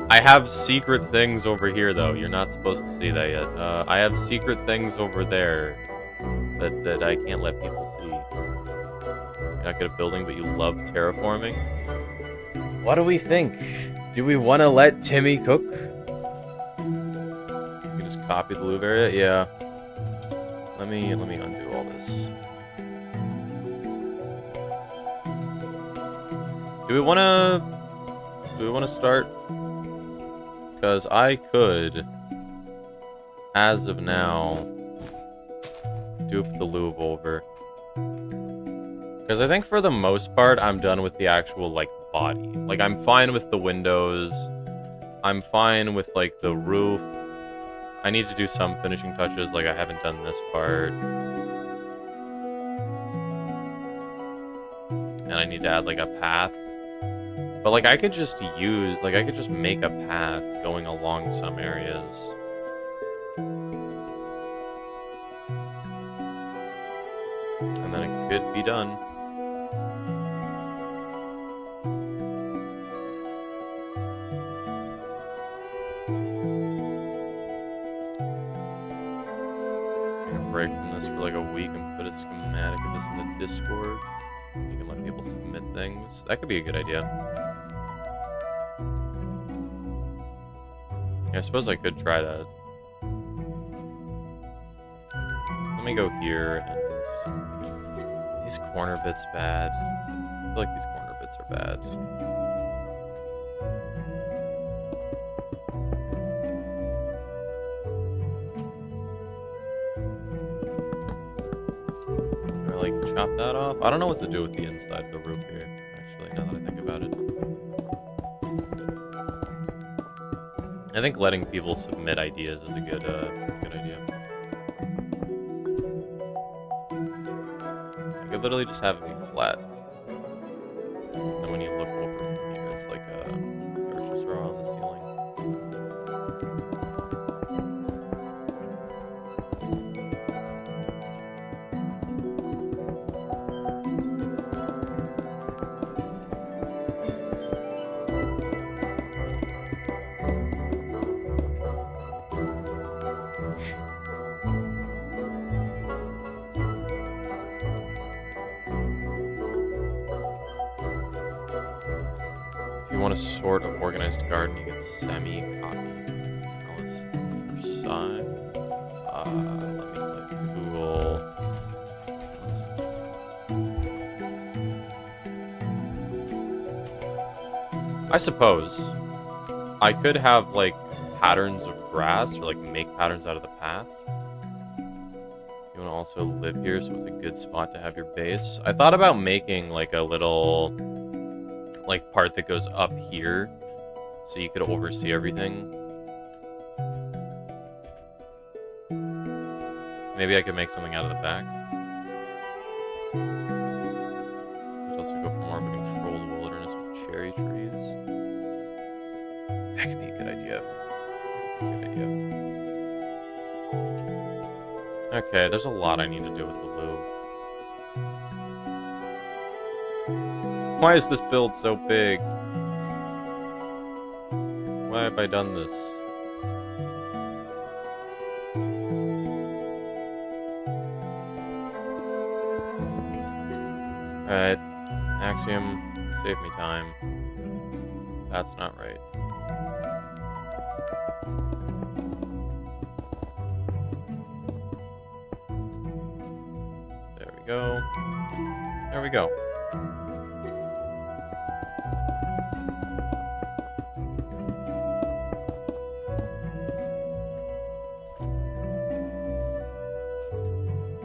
I have secret things over here, though. You're not supposed to see that yet. I have secret things over there that I can't let people see. You're not good at building, but you love terraforming. What do we think? Do we want to let Timmy cook? You can just copy the louvre area? Yeah. Let me undo all this. Do we want to start? Because I could, as of now, dupe the Louvre over. Because I think for the most part, I'm done with the actual, like, body. Like, I'm fine with the windows. I'm fine with, like, the roof. I need to do some finishing touches, like I haven't done this part. And I need to add, like, a path. But, like, I could just make a path going along some areas. And then it could be done. Take a break from this for like a week and put a schematic of this in the Discord. You can let people submit things. That could be a good idea. Yeah, I suppose I could try that. Let me go here and... These corner bits bad. I feel like these corner bits are bad. Do I, like, chop that off? I don't know what to do with the inside of the roof here, actually, now that I think about it. I think letting people submit ideas is a good idea. I could literally just have it be flat. And when you look over from here, it's like a grocery store on the ceiling. a sort of organized garden, you get semi-copy. Palace Versailles. Let me click Google. I suppose I could have like patterns of grass or like make patterns out of the path. You want to also live here, so it's a good spot to have your base. I thought about making like a little like part that goes up here so you could oversee everything. Maybe I could make something out of the back. Could also go for more of a controlled wilderness with cherry trees. That could be a good idea. Okay, there's a lot I need to do with the Louvre. Why is this build so big? Why have I done this? Alright, Axiom, save me time. That's not right. There we go. There we go.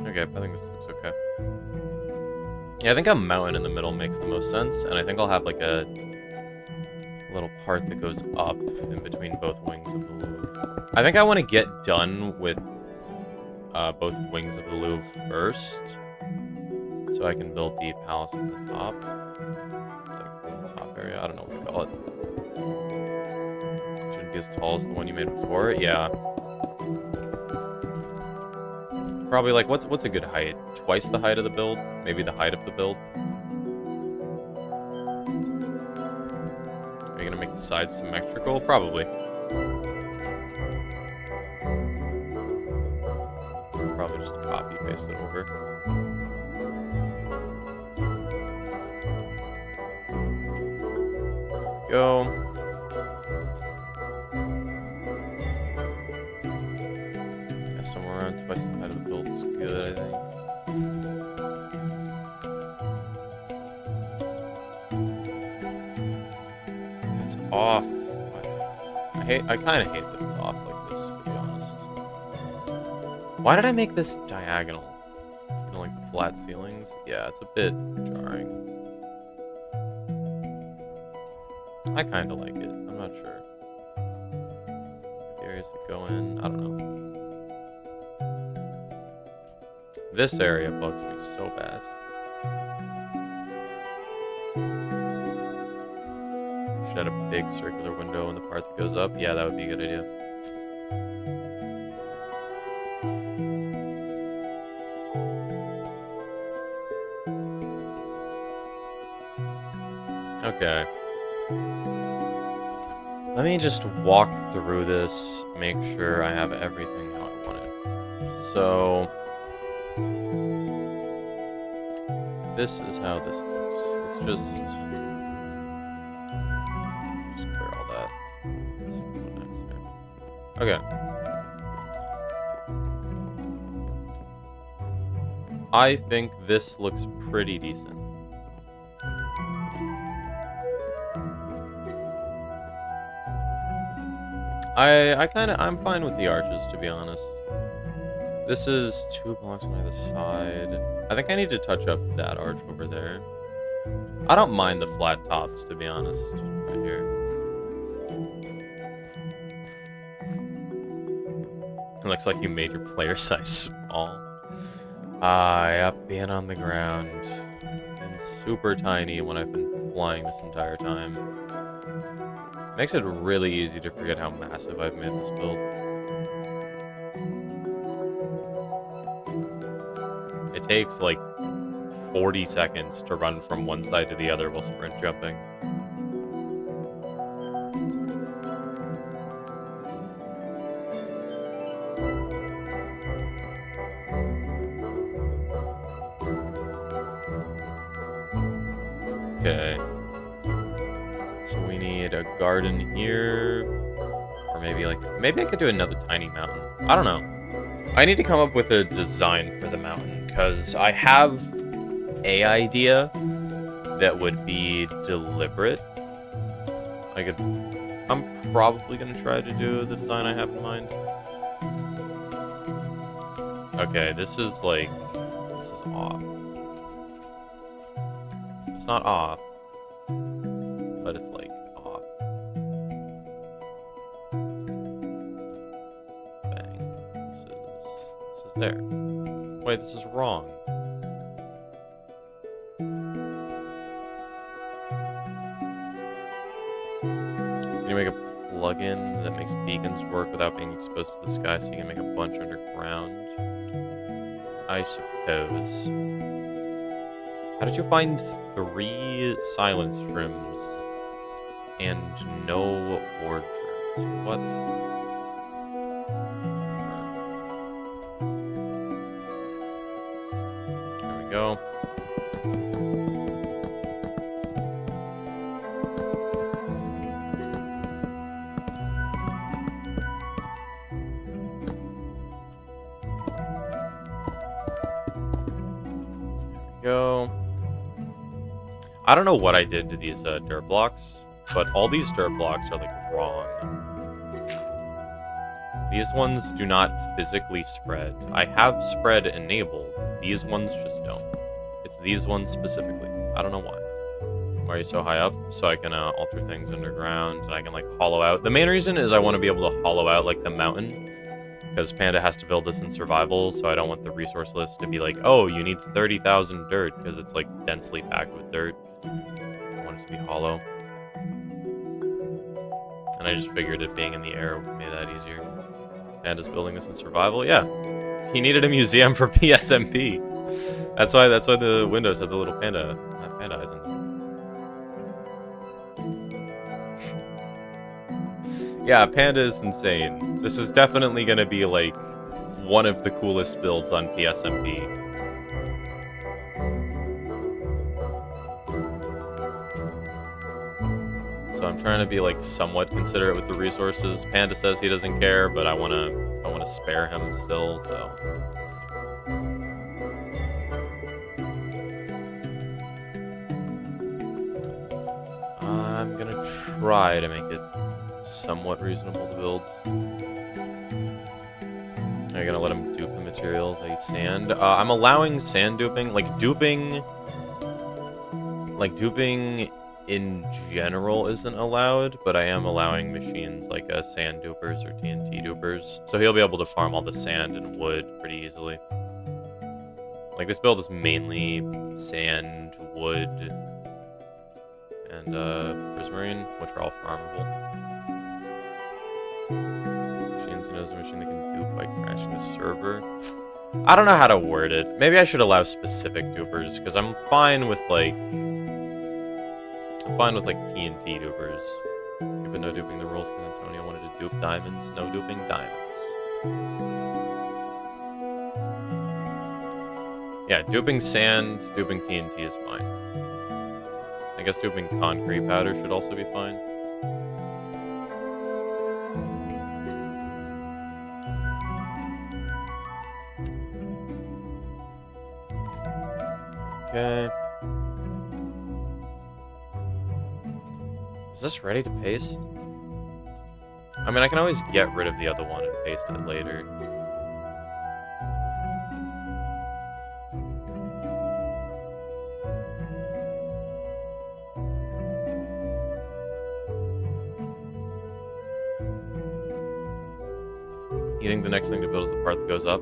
Okay, I think this looks okay. Yeah, I think a mountain in the middle makes the most sense, and I think I'll have like a little part that goes up in between both wings of the Louvre. I think I want to get done with both wings of the Louvre first, so I can build the palace at the top. Like the top area, I don't know what to call it. Shouldn't be as tall as the one you made before. Yeah. Probably like, what's a good height? Twice the height of the build? Maybe the height of the build? Are you gonna make the sides symmetrical? Probably. Probably just copy paste it over. Go. Yeah, somewhere around twice the height of the build is good, I think. It's off. I kind of hate that it's off like this, to be honest. Why did I make this diagonal? You know, like the flat ceilings? Yeah, it's a bit jarring. I kind of like it. I'm not sure. The areas that go in, I don't know. This area bugs me so bad. Should add a big circular window in the part that goes up. Yeah, that would be a good idea. Okay. Let me just walk through this, make sure I have everything how I want it. So, this is how this looks. Let's just clear all that. Okay. I think this looks pretty decent. I'm fine with the arches, to be honest. This is 2 blocks on either side. I think I need to touch up that arch over there. I don't mind the flat tops, to be honest, right here. It looks like you made your player size small. Yep, being on the ground. And super tiny when I've been flying this entire time. Makes it really easy to forget how massive I've made this build. It takes like 40 seconds to run from one side to the other while sprint jumping. Okay. So we need garden here. Or maybe maybe I could do another tiny mountain. I don't know. I need to come up with a design for the mountain, because I have a idea that would be deliberate. I'm probably going to try to do the design I have in mind. Okay, this is off. It's not off, but it's off. Bang. This is there. Wait, this is wrong. Can you make a plugin that makes beacons work without being exposed to the sky, so you can make a bunch underground? I suppose. How did you find 3 silence trims and no wardrobes? What? There we go. Go. I don't know what I did to these dirt blocks, but all these dirt blocks are wrong. These ones do not physically spread. I have spread enabled. These ones just don't. It's these ones specifically. I don't know why. Why are you so high up? So I can alter things underground, and I can hollow out. The main reason is I want to be able to hollow out the mountain. Because Panda has to build this in survival, so I don't want the resource list to be oh, you need 30,000 dirt, because it's densely packed with dirt. I want it to be hollow. And I just figured it being in the air made that easier. Panda's building this in survival? Yeah. He needed a museum for PSMP. That's why the windows have the little panda eyes in them. Yeah, Panda is insane. This is definitely going to be, one of the coolest builds on PSMP. So I'm trying to be, somewhat considerate with the resources. Panda says he doesn't care, but I want to spare him still, so... I'm going to try to make it somewhat reasonable to build. Are you gonna let him dupe the materials? Sand. I'm allowing sand duping. Duping in general isn't allowed, but I am allowing machines sand dupers or TNT dupers. So he'll be able to farm all the sand and wood pretty easily. This build is mainly sand, wood, and prismarine, which are all farmable. Knows a machine that can dupe by crashing the server. I don't know how to word it. Maybe I should allow specific dupers, because I'm fine with TNT dupers. But no duping the rules, because Antonio wanted to dupe diamonds. No duping diamonds. Yeah, duping sand, duping TNT is fine. I guess duping concrete powder should also be fine. Okay. Is this ready to paste? I mean, I can always get rid of the other one and paste it later. You think the next thing to build is the part that goes up?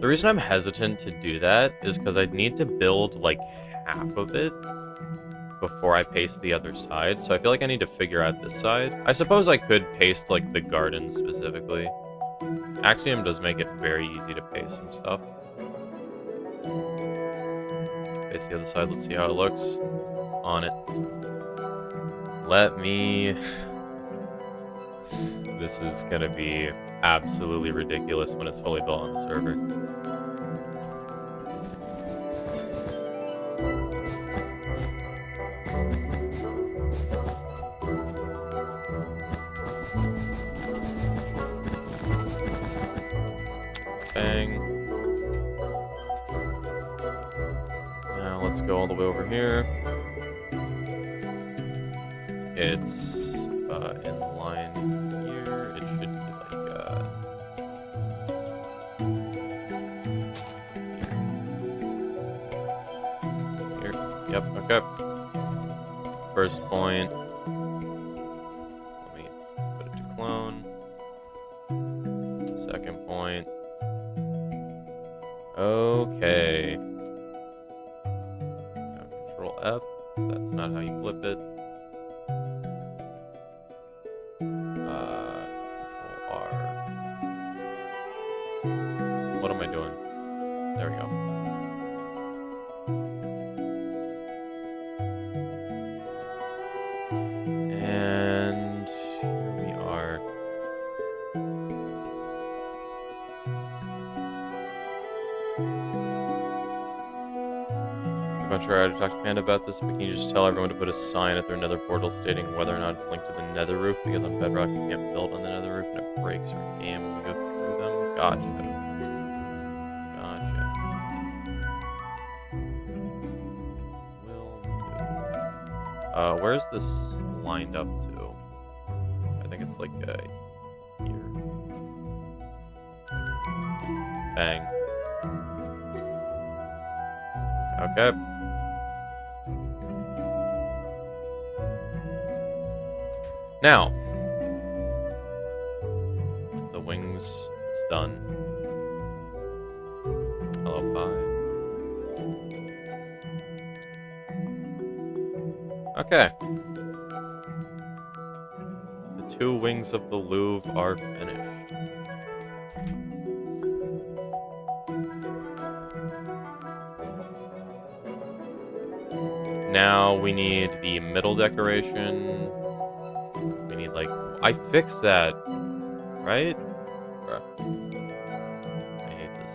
The reason I'm hesitant to do that is because I'd need to build half of it before I paste the other side. So I feel I need to figure out this side. I suppose I could paste the garden specifically. Axiom does make it very easy to paste some stuff. Paste the other side, let's see how it looks. On it. Let me... This is gonna be absolutely ridiculous when it's fully built on the server. Bang. Now let's go all the way over here. It's in line here. It should be like here. Yep. Okay. First point. Let me put it to clone. Second point. Okay. Now Control F. That's not how you flip it. Control R. What am I doing? There we go. And here we are. I'm not sure how to talk to Panda about this, but can you just tell everyone to put a sign at their nether portal stating whether or not it's linked to the nether roof? Because on Bedrock you can't build on the nether roof and it breaks our game when we go through them. Gotcha. Will do. Where's this lined up to? I think it's like here. Bang. Okay. Now, the wings is done. Hello, bye. Okay. The 2 wings of the Louvre are finished. Now we need the middle decoration. We need like... I fixed that, right? Bruh. I hate this.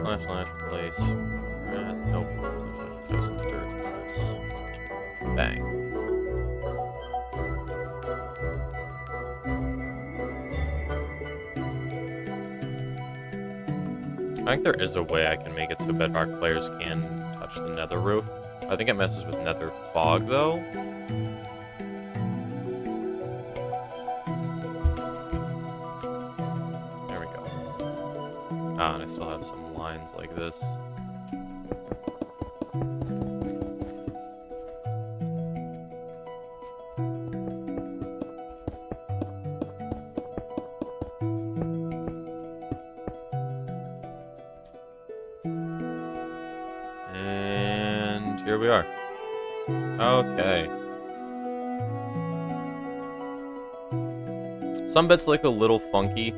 Slash place. Nope. Just dirt. Bang. I think there is a way I can make it so Bedrock players can touch the nether roof. I think it messes with nether fog, though. There we go. Ah, and I still have some lines like this. Here we are. Okay. Some bits look a little funky.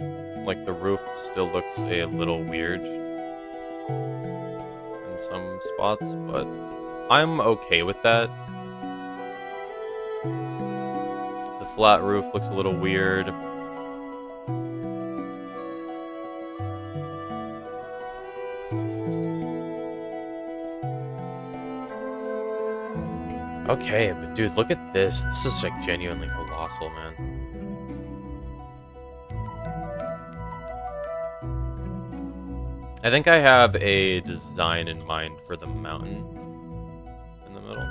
Like the roof still looks a little weird in some spots, but I'm okay with that. The flat roof looks a little weird. Okay, but dude, look at this. This is like genuinely colossal, man. I think I have a design in mind for the mountain in the middle.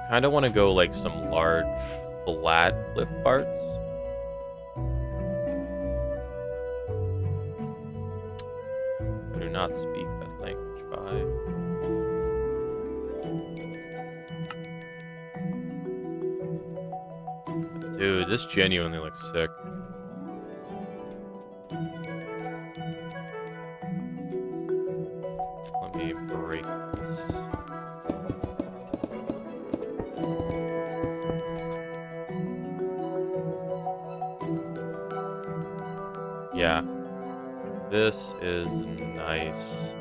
Kind of want to go like some large, flat cliff parts. I do not speak that language, bye. Dude, this genuinely looks sick. Let me break this. Yeah. This is nice.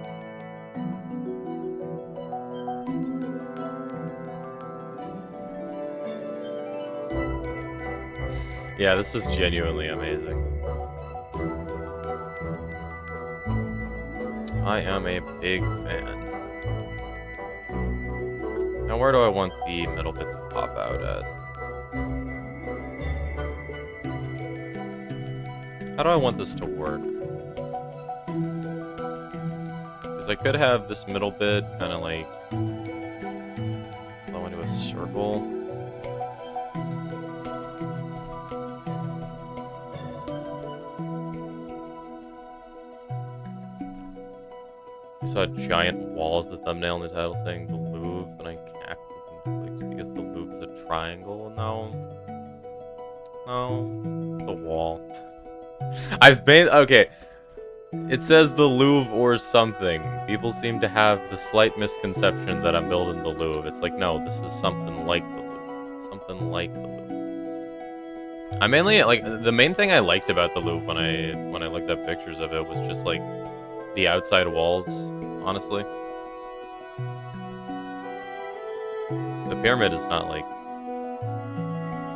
Yeah, this is genuinely amazing. I am a big fan. Now, where do I want the middle bit to pop out at? How do I want this to work? Because I could have this middle bit kind of like flow into a circle. I saw a giant wall as the thumbnail in the title saying the Louvre, and I clicked because the Louvre's a triangle. No, the wall. Okay. It says the Louvre or something. People seem to have the slight misconception that I'm building the Louvre. It's like, no, this is something like the Louvre. Something like the Louvre. I mainly, like, the main thing I liked about the Louvre when I looked up pictures of it was just, like, the outside walls, honestly. The pyramid is not, like,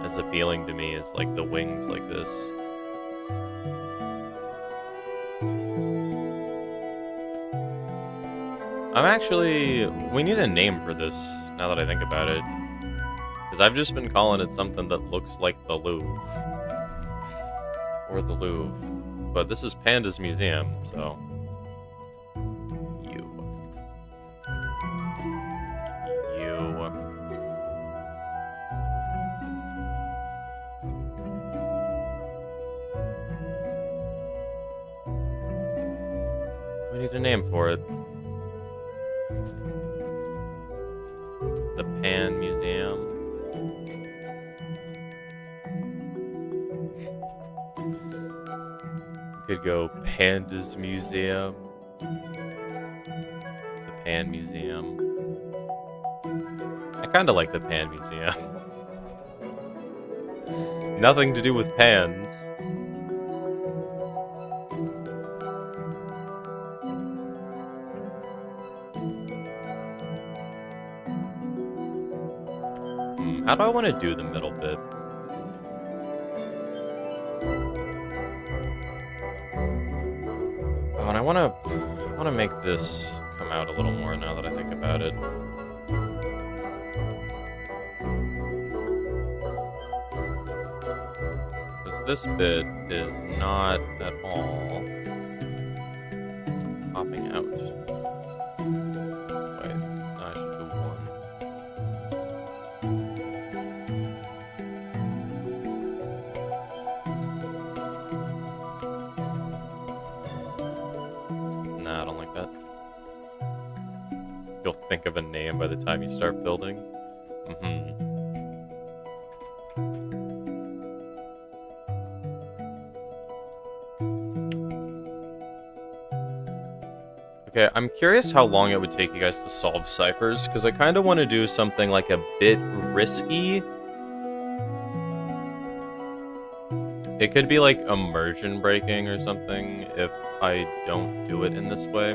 as appealing to me as, like, the wings like this. We need a name for this, now that I think about it. Because I've just been calling it something that looks like the Louvre. Or the Louvre. But this is Panda's Museum, so... We need a name for it. The Pan Museum. Could go Panda's Museum. The Pan Museum. I kinda like the Pan Museum. Nothing to do with pans. How do I want to do the middle bit? Oh, and I want to make this come out a little more now that I think about it. Because this bit is not at all popping out. Wait, no, I should do one. Nah, I don't like that. You'll think of a name by the time you start building. Okay, I'm curious how long it would take you guys to solve ciphers, because I kind of want to do something like a bit risky. It could be like immersion breaking or something if I don't do it in this way.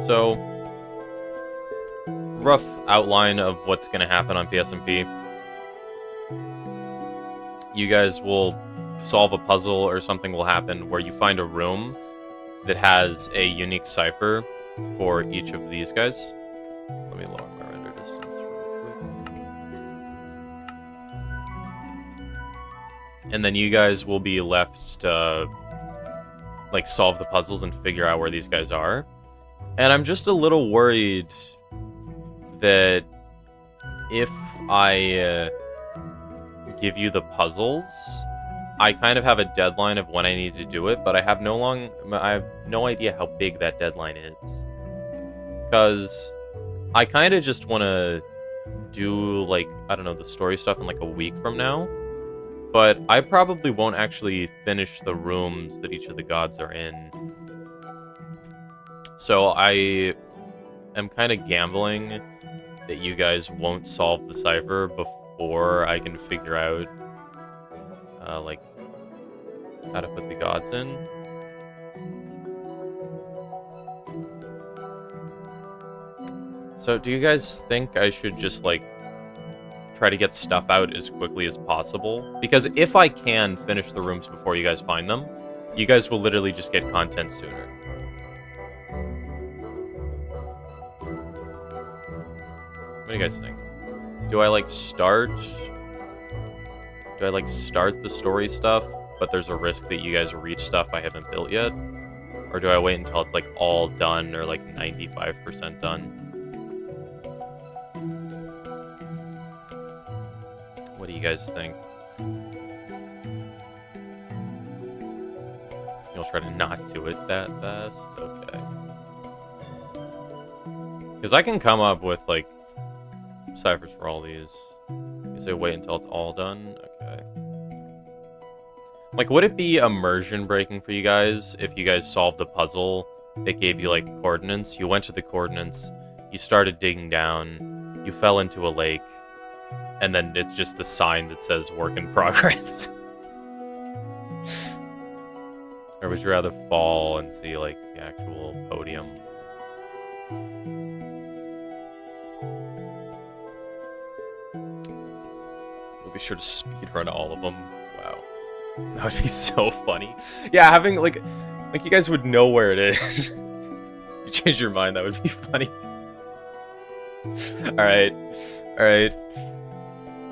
So, rough outline of what's going to happen on PSMP. You guys will solve a puzzle or something will happen where you find a room that has a unique cipher for each of these guys. Let me lower my render distance real quick. And then you guys will be left to like solve the puzzles and figure out where these guys are. And I'm just a little worried that if I give you the puzzles, I kind of have a deadline of when I need to do it, but I have no idea how big that deadline is. Because I kind of just want to do, like, I don't know, the story stuff in like a week from now. But I probably won't actually finish the rooms that each of the gods are in. So I am kind of gambling that you guys won't solve the cipher before I can figure out like how to put the gods in. So do you guys think I should just like try to get stuff out as quickly as possible? Because if I can finish the rooms before you guys find them, you guys will literally just get content sooner. What do you guys think? Do I like start? Do I like start the story stuff, but there's a risk that you guys reach stuff I haven't built yet? Or do I wait until it's like all done or like 95% done? What do you guys think? You'll try to not do it that fast? Okay. Because I can come up with like ciphers for all these. You say wait until it's all done? Okay. Like, would it be immersion breaking for you guys if you guys solved a puzzle that gave you like coordinates? You went to the coordinates, you started digging down, you fell into a lake, and then it's just a sign that says work in progress. Or would you rather fall and see like the actual podium? We'll be sure to speedrun all of them. Wow. That would be so funny. Yeah, having like you guys would know where it is. You change your mind, that would be funny. Alright. Alright.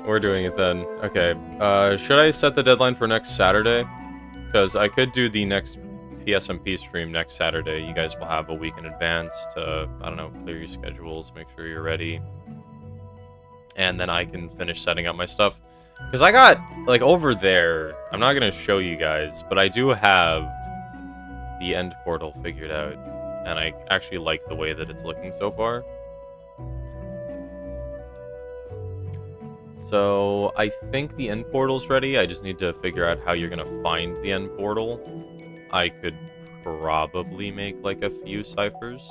We're doing it then. Okay. Should I set the deadline for next Saturday? Because I could do the next PSMP stream next Saturday. You guys will have a week in advance to, I don't know, clear your schedules, make sure you're ready. And then I can finish setting up my stuff. Because I got, like, over there, I'm not going to show you guys, but I do have the end portal figured out. And I actually like the way that it's looking so far. So, I think the end portal's ready. I just need to figure out how you're going to find the end portal. I could probably make, like, a few ciphers.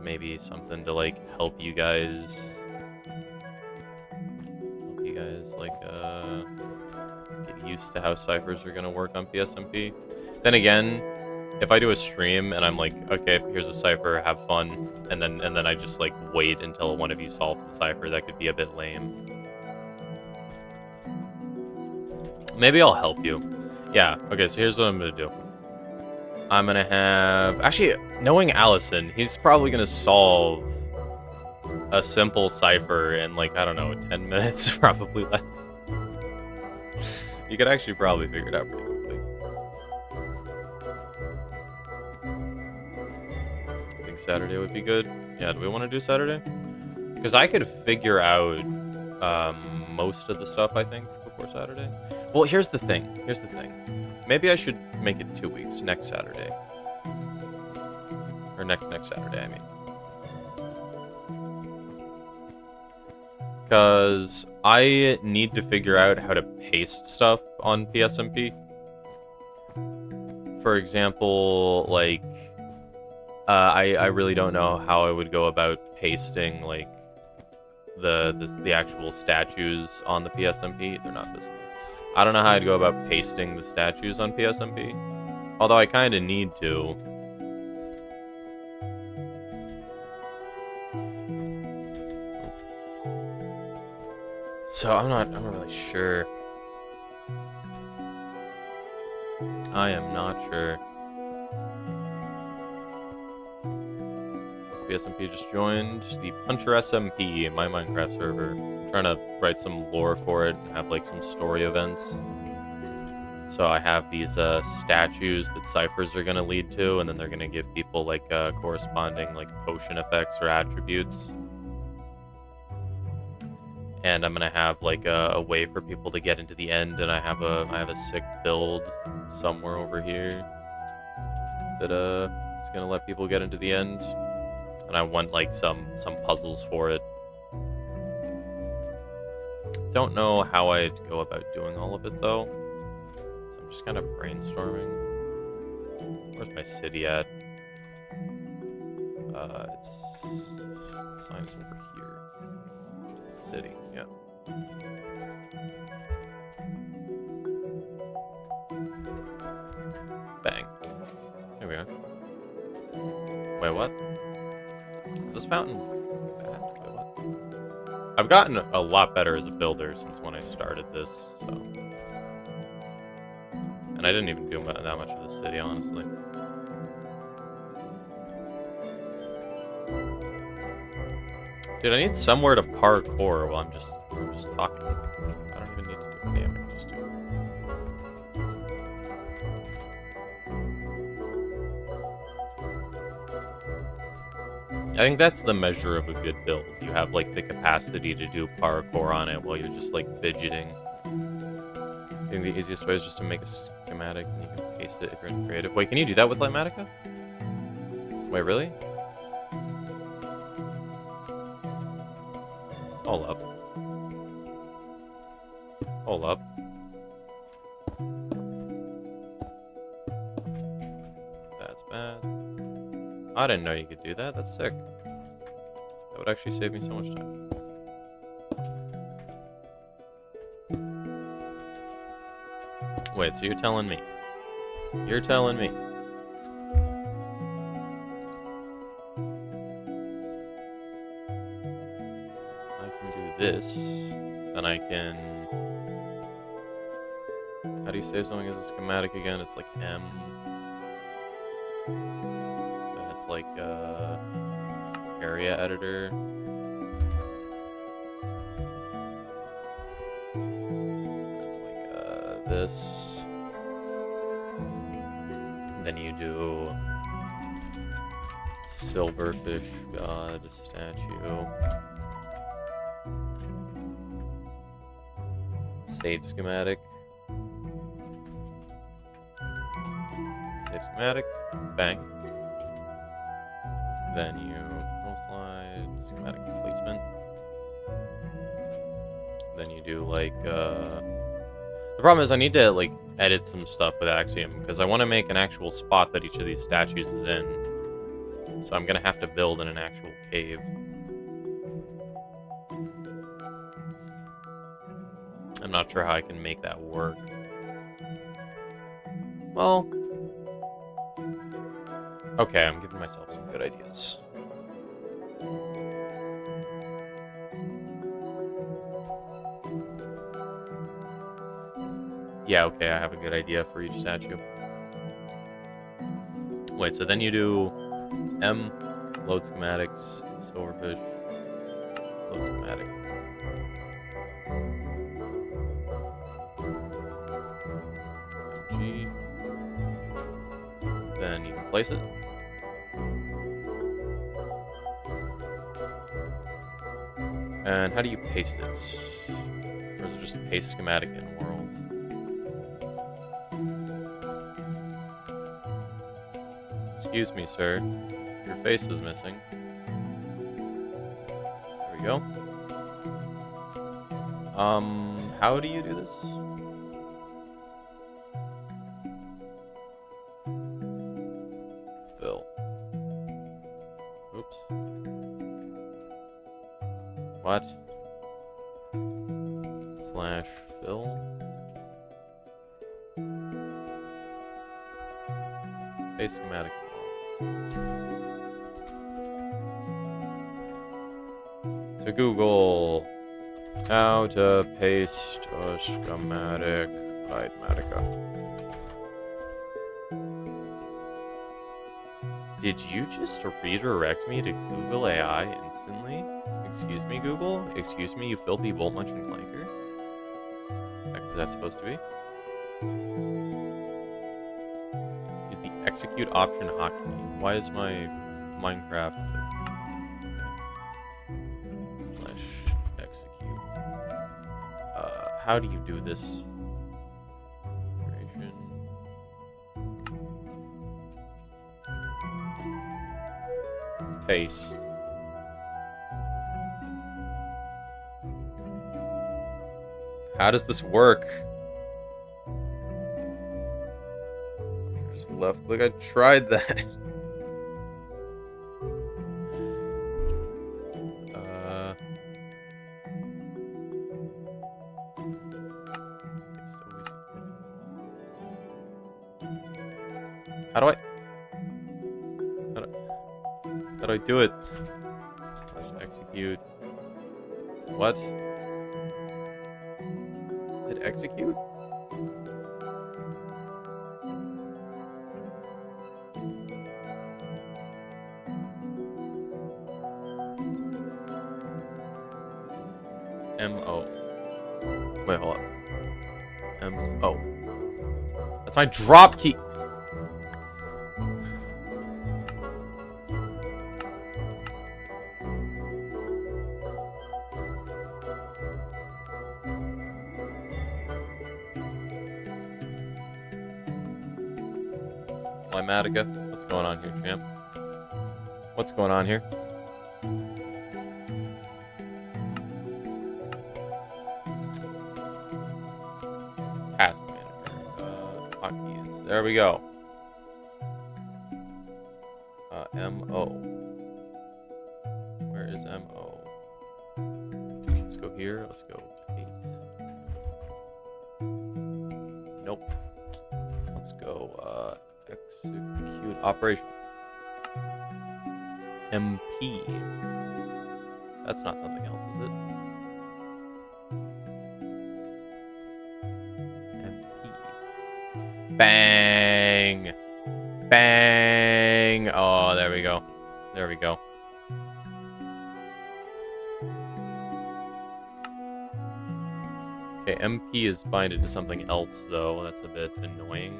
Maybe something to, like, help you guys... like, get used to how ciphers are going to work on PSMP. Then again, if I do a stream and I'm like, okay, here's a cipher, have fun, and then I just, like, wait until one of you solves the cipher, that could be a bit lame. Maybe I'll help you. Yeah, okay, so here's what I'm going to do. I'm going to have... Actually, knowing Allison, he's probably going to solve a simple cipher in, like, I don't know, 10 minutes, probably less. You could actually probably figure it out pretty quickly. I think Saturday would be good. Yeah, do we want to do Saturday? Because I could figure out most of the stuff, I think, before Saturday. Well, here's the thing. Here's the thing. Maybe I should make it 2 weeks, next Saturday. Or next Saturday, I mean. Because I need to figure out how to paste stuff on PSMP. For example, like, I really don't know how I would go about pasting, like, the actual statues on the PSMP. They're not visible. I don't know how I'd go about pasting the statues on PSMP. Although I kind of need to. So I'm not really sure. I am not sure. This PSMP just joined the Puncher SMP, my Minecraft server. I'm trying to write some lore for it and have like some story events. So I have these statues that ciphers are going to lead to, and then they're going to give people like corresponding like potion effects or attributes. And I'm gonna have like a way for people to get into the end, and I have a sick build somewhere over here that is gonna let people get into the end. And I want like some puzzles for it. Don't know how I'd go about doing all of it though. So I'm just kind of brainstorming. Where's my city at? It's the sign's over here. City, yeah. Bang. There we are. Wait, what? Is this fountain bad? Wait, what? I've gotten a lot better as a builder since when I started this, so... And I didn't even do that much of the city, honestly. Dude, I need somewhere to parkour while I'm just talking. I don't even need to do it. Yeah, I can just do it. I think that's the measure of a good build. You have like the capacity to do parkour on it while you're just like fidgeting. I think the easiest way is just to make a schematic and you can paste it if you're in creative. Wait, can you do that with Litematica? Wait, really? Hold up. Hold up. That's bad. I didn't know you could do that. That's sick. That would actually save me so much time. Wait, so you're telling me? You're telling me? I can do this, then I can... How do you save something as a schematic again? It's like M. Then it's like, area editor. It's like, this. Then you do silverfish god statue. Save schematic. Save schematic. Bang. Then you roll slide, schematic placement. Then you do like the problem is I need to like edit some stuff with Axiom because I want to make an actual spot that each of these statues is in. So I'm gonna have to build in an actual cave. I'm not sure how I can make that work. Well, okay, I'm giving myself some good ideas. Yeah, okay, I have a good idea for each statue. Wait, so then you do M, load schematics, silverfish, load schematic. G. Then you can place it. And how do you paste it? Or is it just paste schematic in world? Excuse me, sir. Your face is missing. There we go. How do you do this? Fill. Oops. What? Slash fill. Paste schematic. To Google how to paste a schematic Litematica. Did you just redirect me to Google AI instantly? Excuse me, Google? Excuse me, you filthy bolt-munching flanker? What is that supposed to be? Use the execute option hotkey. Why is my Minecraft... Slash execute. How do you do this? Creation. Paste. How does this work? Just left click. I tried that. How do I? How do I do it? Slash execute. What? Did it execute? M-O. Wait, hold up. M-O. That's my drop key. Climatica. What's going on here, champ? What's going on here? Task manager. Hotkeys. There we go. M-O. Where is M-O? Let's go here. Let's go paste. Nope. Let's go, execute operation. MP. That's not something else, is it? MP. Bang! Bang! Oh, there we go. There we go. Okay, MP is binded to something else, though. That's a bit annoying.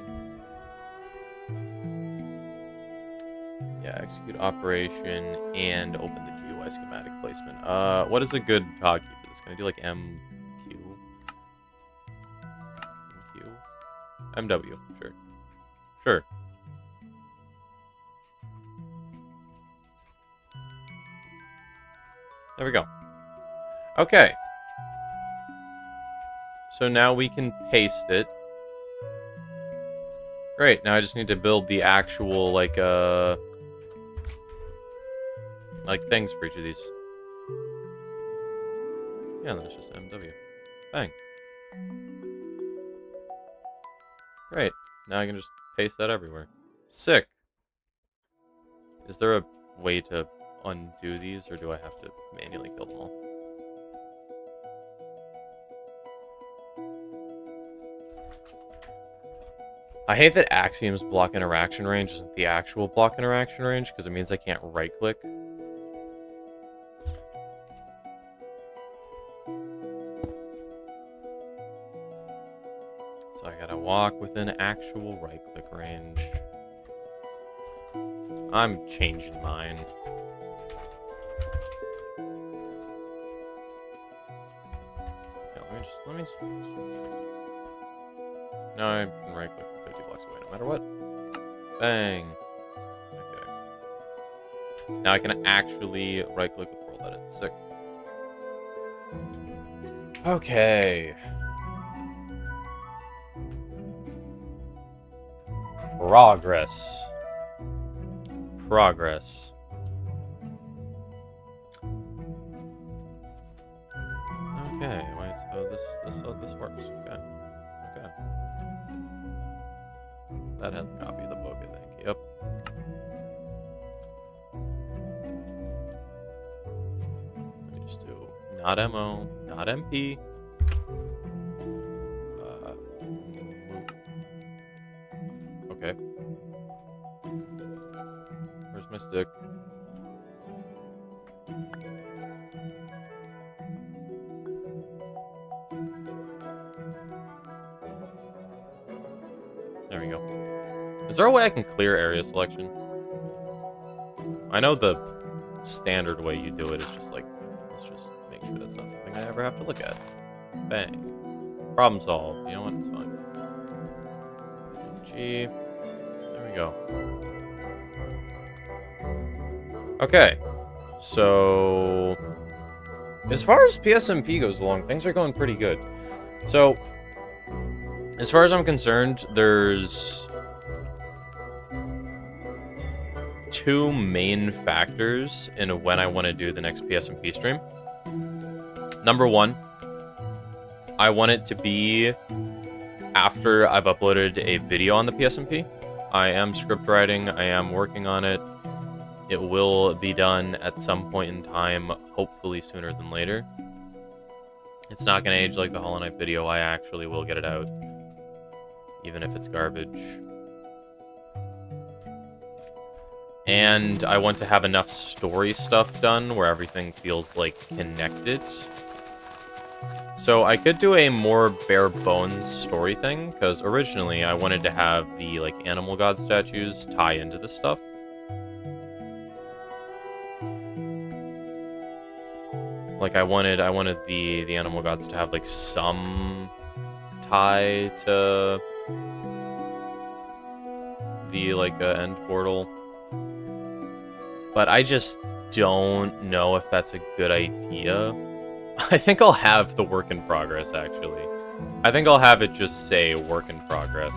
Yeah, execute operation and open the GUI schematic placement. What is a good hotkey for this? Can I do like MQ? MQ? MW, sure. Sure. There we go. Okay. So now we can paste it. Great, now I just need to build the actual, like things for each of these. Yeah, that's just MW. Bang. Great. Now I can just paste that everywhere. Sick. Is there a way to undo these, or do I have to manually kill them all? I hate that Axiom's block interaction range isn't the actual block interaction range, because it means I can't right-click. So I gotta walk within actual right-click range. I'm changing mine. Yeah, let me just... No, I can right-click 50 blocks away no matter what. Bang. Okay. Now I can actually right-click with world edit. Sick. Okay. Progress. Progress. Okay, wait, so this works. Okay. Okay. That has a copy of the book, I think. Yep. Let me just do not MO, not MP. Move. Okay. Where's my stick? There we go. Is there a way I can clear area selection? I know the standard way you do it is just like, let's just make sure that's not something I ever have to look at. Bang. Problem solved. You know what? It's fine. G. There we go. Okay. So, as far as PSMP goes along, things are going pretty good. So, as far as I'm concerned, there's two main factors in when I want to do the next PSMP stream. Number one, I want it to be after I've uploaded a video on the PSMP. I am script writing, I am working on it. It will be done at some point in time, hopefully sooner than later. It's not going to age like the Hollow Knight video. I actually will get it out, even if it's garbage. And I want to have enough story stuff done where everything feels like connected. So I could do a more bare bones story thing, because originally I wanted to have the like animal god statues tie into this stuff. Like I wanted the animal gods to have like some tie to the like end portal. But I just don't know if that's a good idea. I think I'll have the work in progress, actually. I think I'll have it just say work in progress.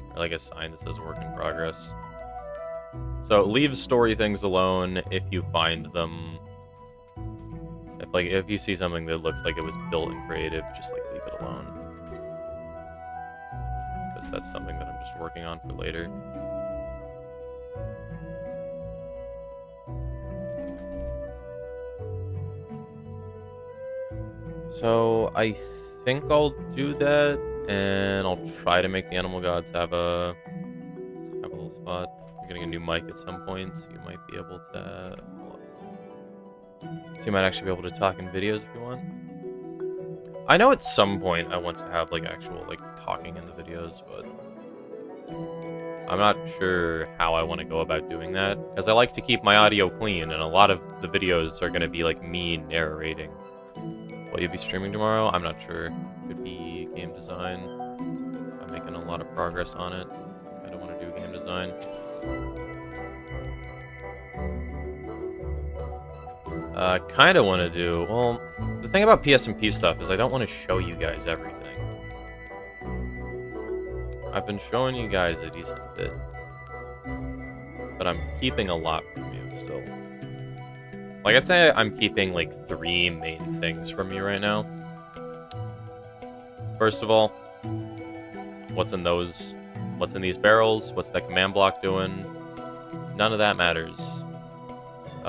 Or like a sign that says work in progress. So leave story things alone if you find them. If you see something that looks like it was built in creative, just like leave it alone. Because that's something that I'm just working on for later. So I think I'll do that, and I'll try to make the animal gods have a little spot. I'm getting a new mic at some point, so you might be able to. So you might actually be able to talk in videos if you want. I know at some point I want to have like actual like talking in the videos, but I'm not sure how I want to go about doing that, because I like to keep my audio clean, and a lot of the videos are going to be like me narrating. Will you be streaming tomorrow? I'm not sure. Could be game design. I'm making a lot of progress on it. I don't want to do game design. Kind of want to do... Well, the thing about PSMP stuff is I don't want to show you guys everything. I've been showing you guys a decent bit. But I'm keeping a lot from you still. Like, I'd say I'm keeping, like, 3 main things from you right now. First of all, what's in those? What's in these barrels? What's that command block doing? None of that matters.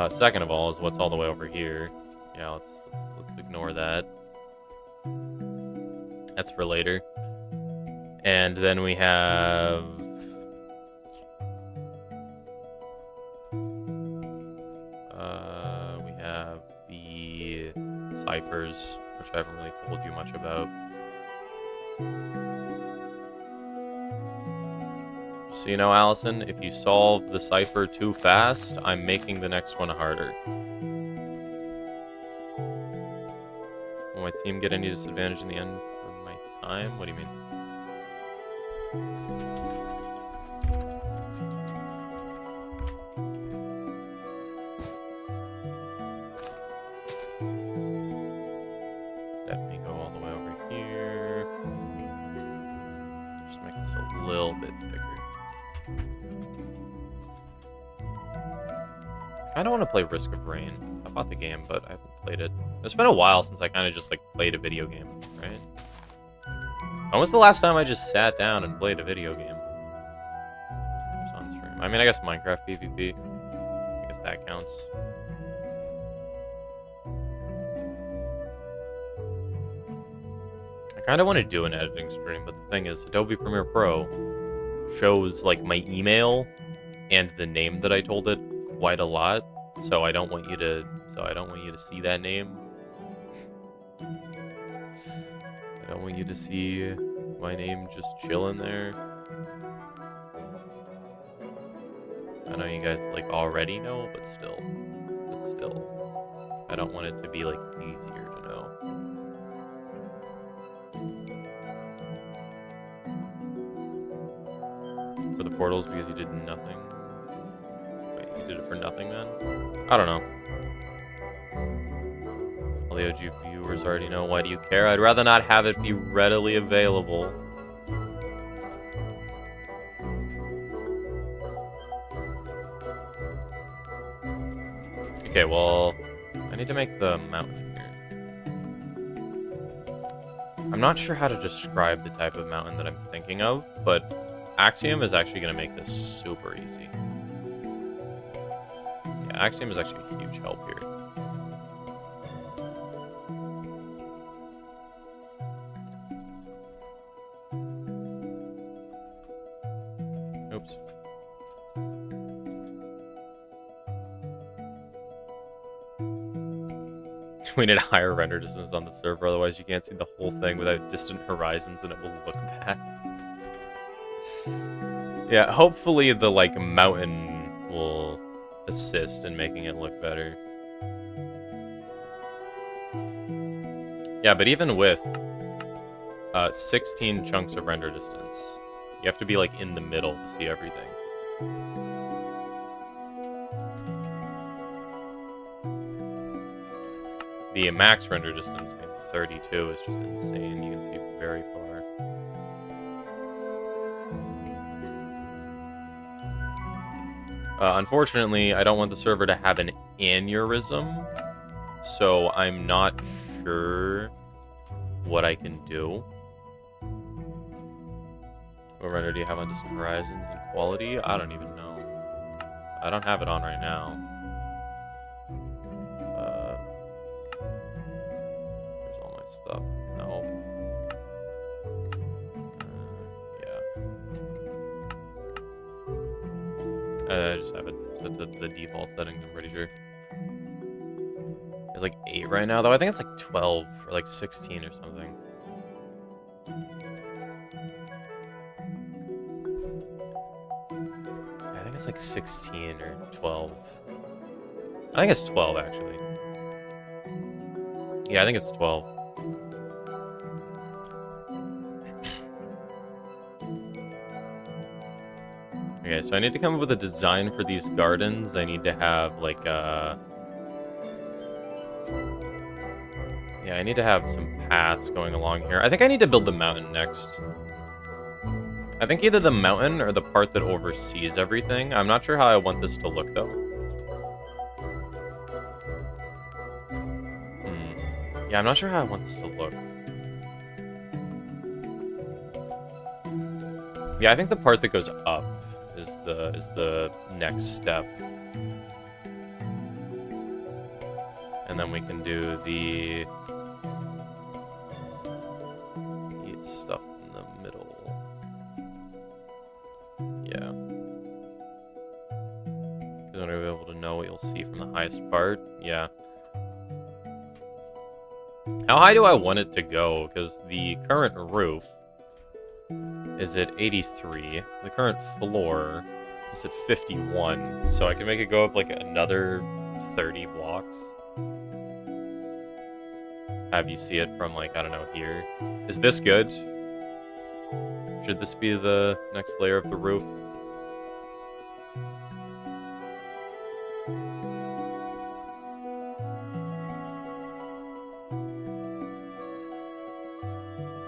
Second of all is what's all the way over here. Yeah, let's ignore that. That's for later. And then we have... the ciphers, which I haven't really told you much about. So you know, Allison, if you solve the cipher too fast, I'm making the next one harder. Will my team get any disadvantage in the end for my time? What do you mean? Let me go all the way over here. Just make this a little bit thicker. I don't want to play Risk of Rain. I bought the game, but I haven't played it. It's been a while since I kind of just like played a video game, right? When was the last time I just sat down and played a video game? Just on stream. I mean, I guess Minecraft PvP. I guess that counts. I kind of want to do an editing stream, but the thing is, Adobe Premiere Pro shows like my email and the name that I told it quite a lot, so I don't want you to see that name. I don't want you to see my name just chilling there. I know you guys like already know, but still, I don't want it to be like easier to know. For the portals, because you did nothing. Wait, you did it for nothing then? I don't know. All the OG viewers already know. Why do you care? I'd rather not have it be readily available. Okay, well, I need to make the mountain here. I'm not sure how to describe the type of mountain that I'm thinking of, but Axiom is actually going to make this super easy. Yeah, Axiom is actually a huge help here. Oops. We need a higher render distance on the server, otherwise you can't see the whole thing without distant horizons and it will look bad. Yeah, hopefully the, like, mountain will assist in making it look better. Yeah, but even with 16 chunks of render distance, you have to be, like, in the middle to see everything. The max render distance being 32 is just insane. You can see very far. Unfortunately, I don't want the server to have an aneurysm, so I'm not sure what I can do. What render do you have on distant horizons and quality? I don't even know. I don't have it on right now. Here's all my stuff. No. I just have it set to the default settings, I'm pretty sure. It's like 8 right now, though. I think it's like 12 or like 16 or something. I think it's like 16 or 12. I think it's 12, actually. Yeah, I think it's 12. Okay, so I need to come up with a design for these gardens. I need to have, like, yeah, I need to have some paths going along here. I think I need to build the mountain next. I think either the mountain or the part that oversees everything. I'm not sure how I want this to look, though. Yeah, I'm not sure how I want this to look. Yeah, I think the part that goes up is the next step. And then we can do the stuff in the middle. Yeah. Because I'm going to be able to know what you'll see from the highest part. Yeah. How high do I want it to go? Because the current roof is at 83. The current floor is at 51. So I can make it go up like another 30 blocks. Have you see it from, like, I don't know, here. Is this good? Should this be the next layer of the roof?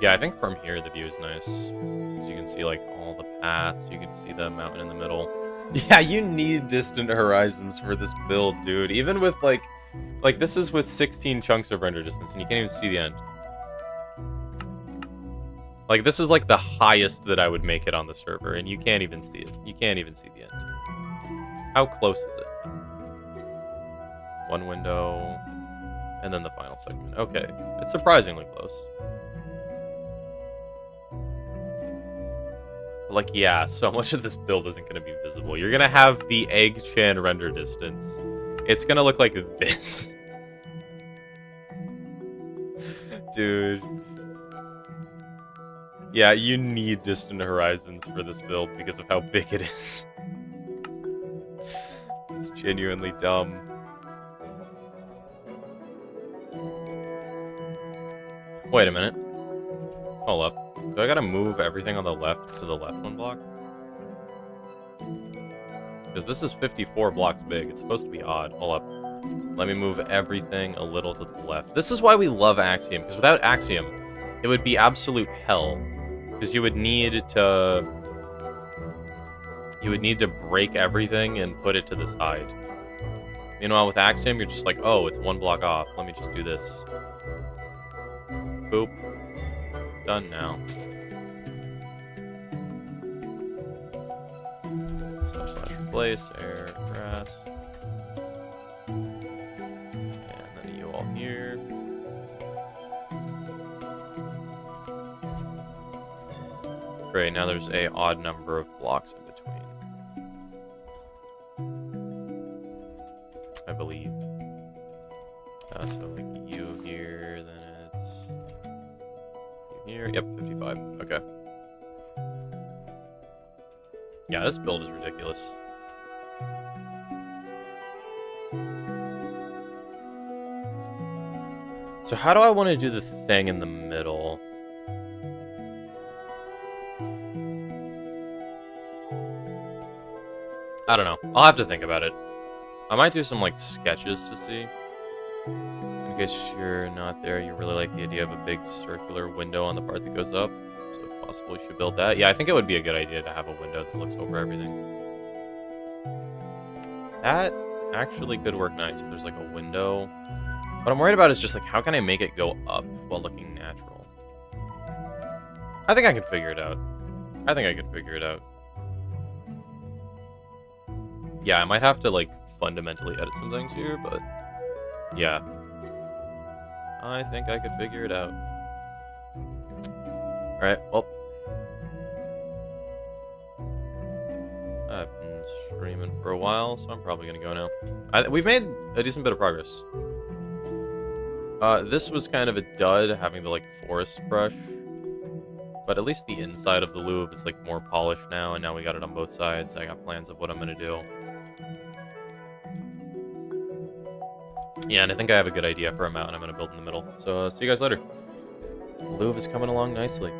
Yeah, I think from here the view is nice. Because you can see, like, all the paths. You can see the mountain in the middle. Yeah, you need distant horizons for this build, dude. Even with, like, this is with 16 chunks of render distance, and you can't even see the end. Like, this is, like, the highest that I would make it on the server, and you can't even see it. You can't even see the end. How close is it? One window, and then the final segment. Okay, it's surprisingly close. Like, yeah, so much of this build isn't going to be visible. You're going to have the egg-chan render distance. It's going to look like this. Dude. Yeah, you need distant horizons for this build because of how big it is. It's genuinely dumb. Wait a minute. Hold up. Do I gotta move everything on the left to the left one block? Because this is 54 blocks big. It's supposed to be odd. Hold up. Let me move everything a little to the left. This is why we love Axiom, because without Axiom, it would be absolute hell. Because you would need to break everything and put it to the side. Meanwhile, with Axiom, you're just like, oh, it's one block off. Let me just do this. Boop. Done now. Slash replace, air, grass. And then you all here. Great, now there's a odd number of blocks in between. I believe. So like you here. Yep, 55. Okay. Yeah, this build is ridiculous. So how do I want to do the thing in the middle? I don't know. I'll have to think about it. I might do some, like, sketches to see. In case you're not there, you really like the idea of a big circular window on the part that goes up. So if possible, you should build that. Yeah, I think it would be a good idea to have a window that looks over everything. That actually could work nice if there's, like, a window. What I'm worried about is just, like, how can I make it go up while looking natural? I think I could figure it out. Yeah, I might have to, like, fundamentally edit some things here, but yeah. I think I could figure it out. Alright, well. I've been streaming for a while, so I'm probably gonna go now. We've made a decent bit of progress. This was kind of a dud, having the, like, forest brush. But at least the inside of the louvre is, like, more polished now, and now we got it on both sides. I got plans of what I'm gonna do. Yeah, and I think I have a good idea for a mountain I'm gonna build in the middle. So, see you guys later. The louvre is coming along nicely.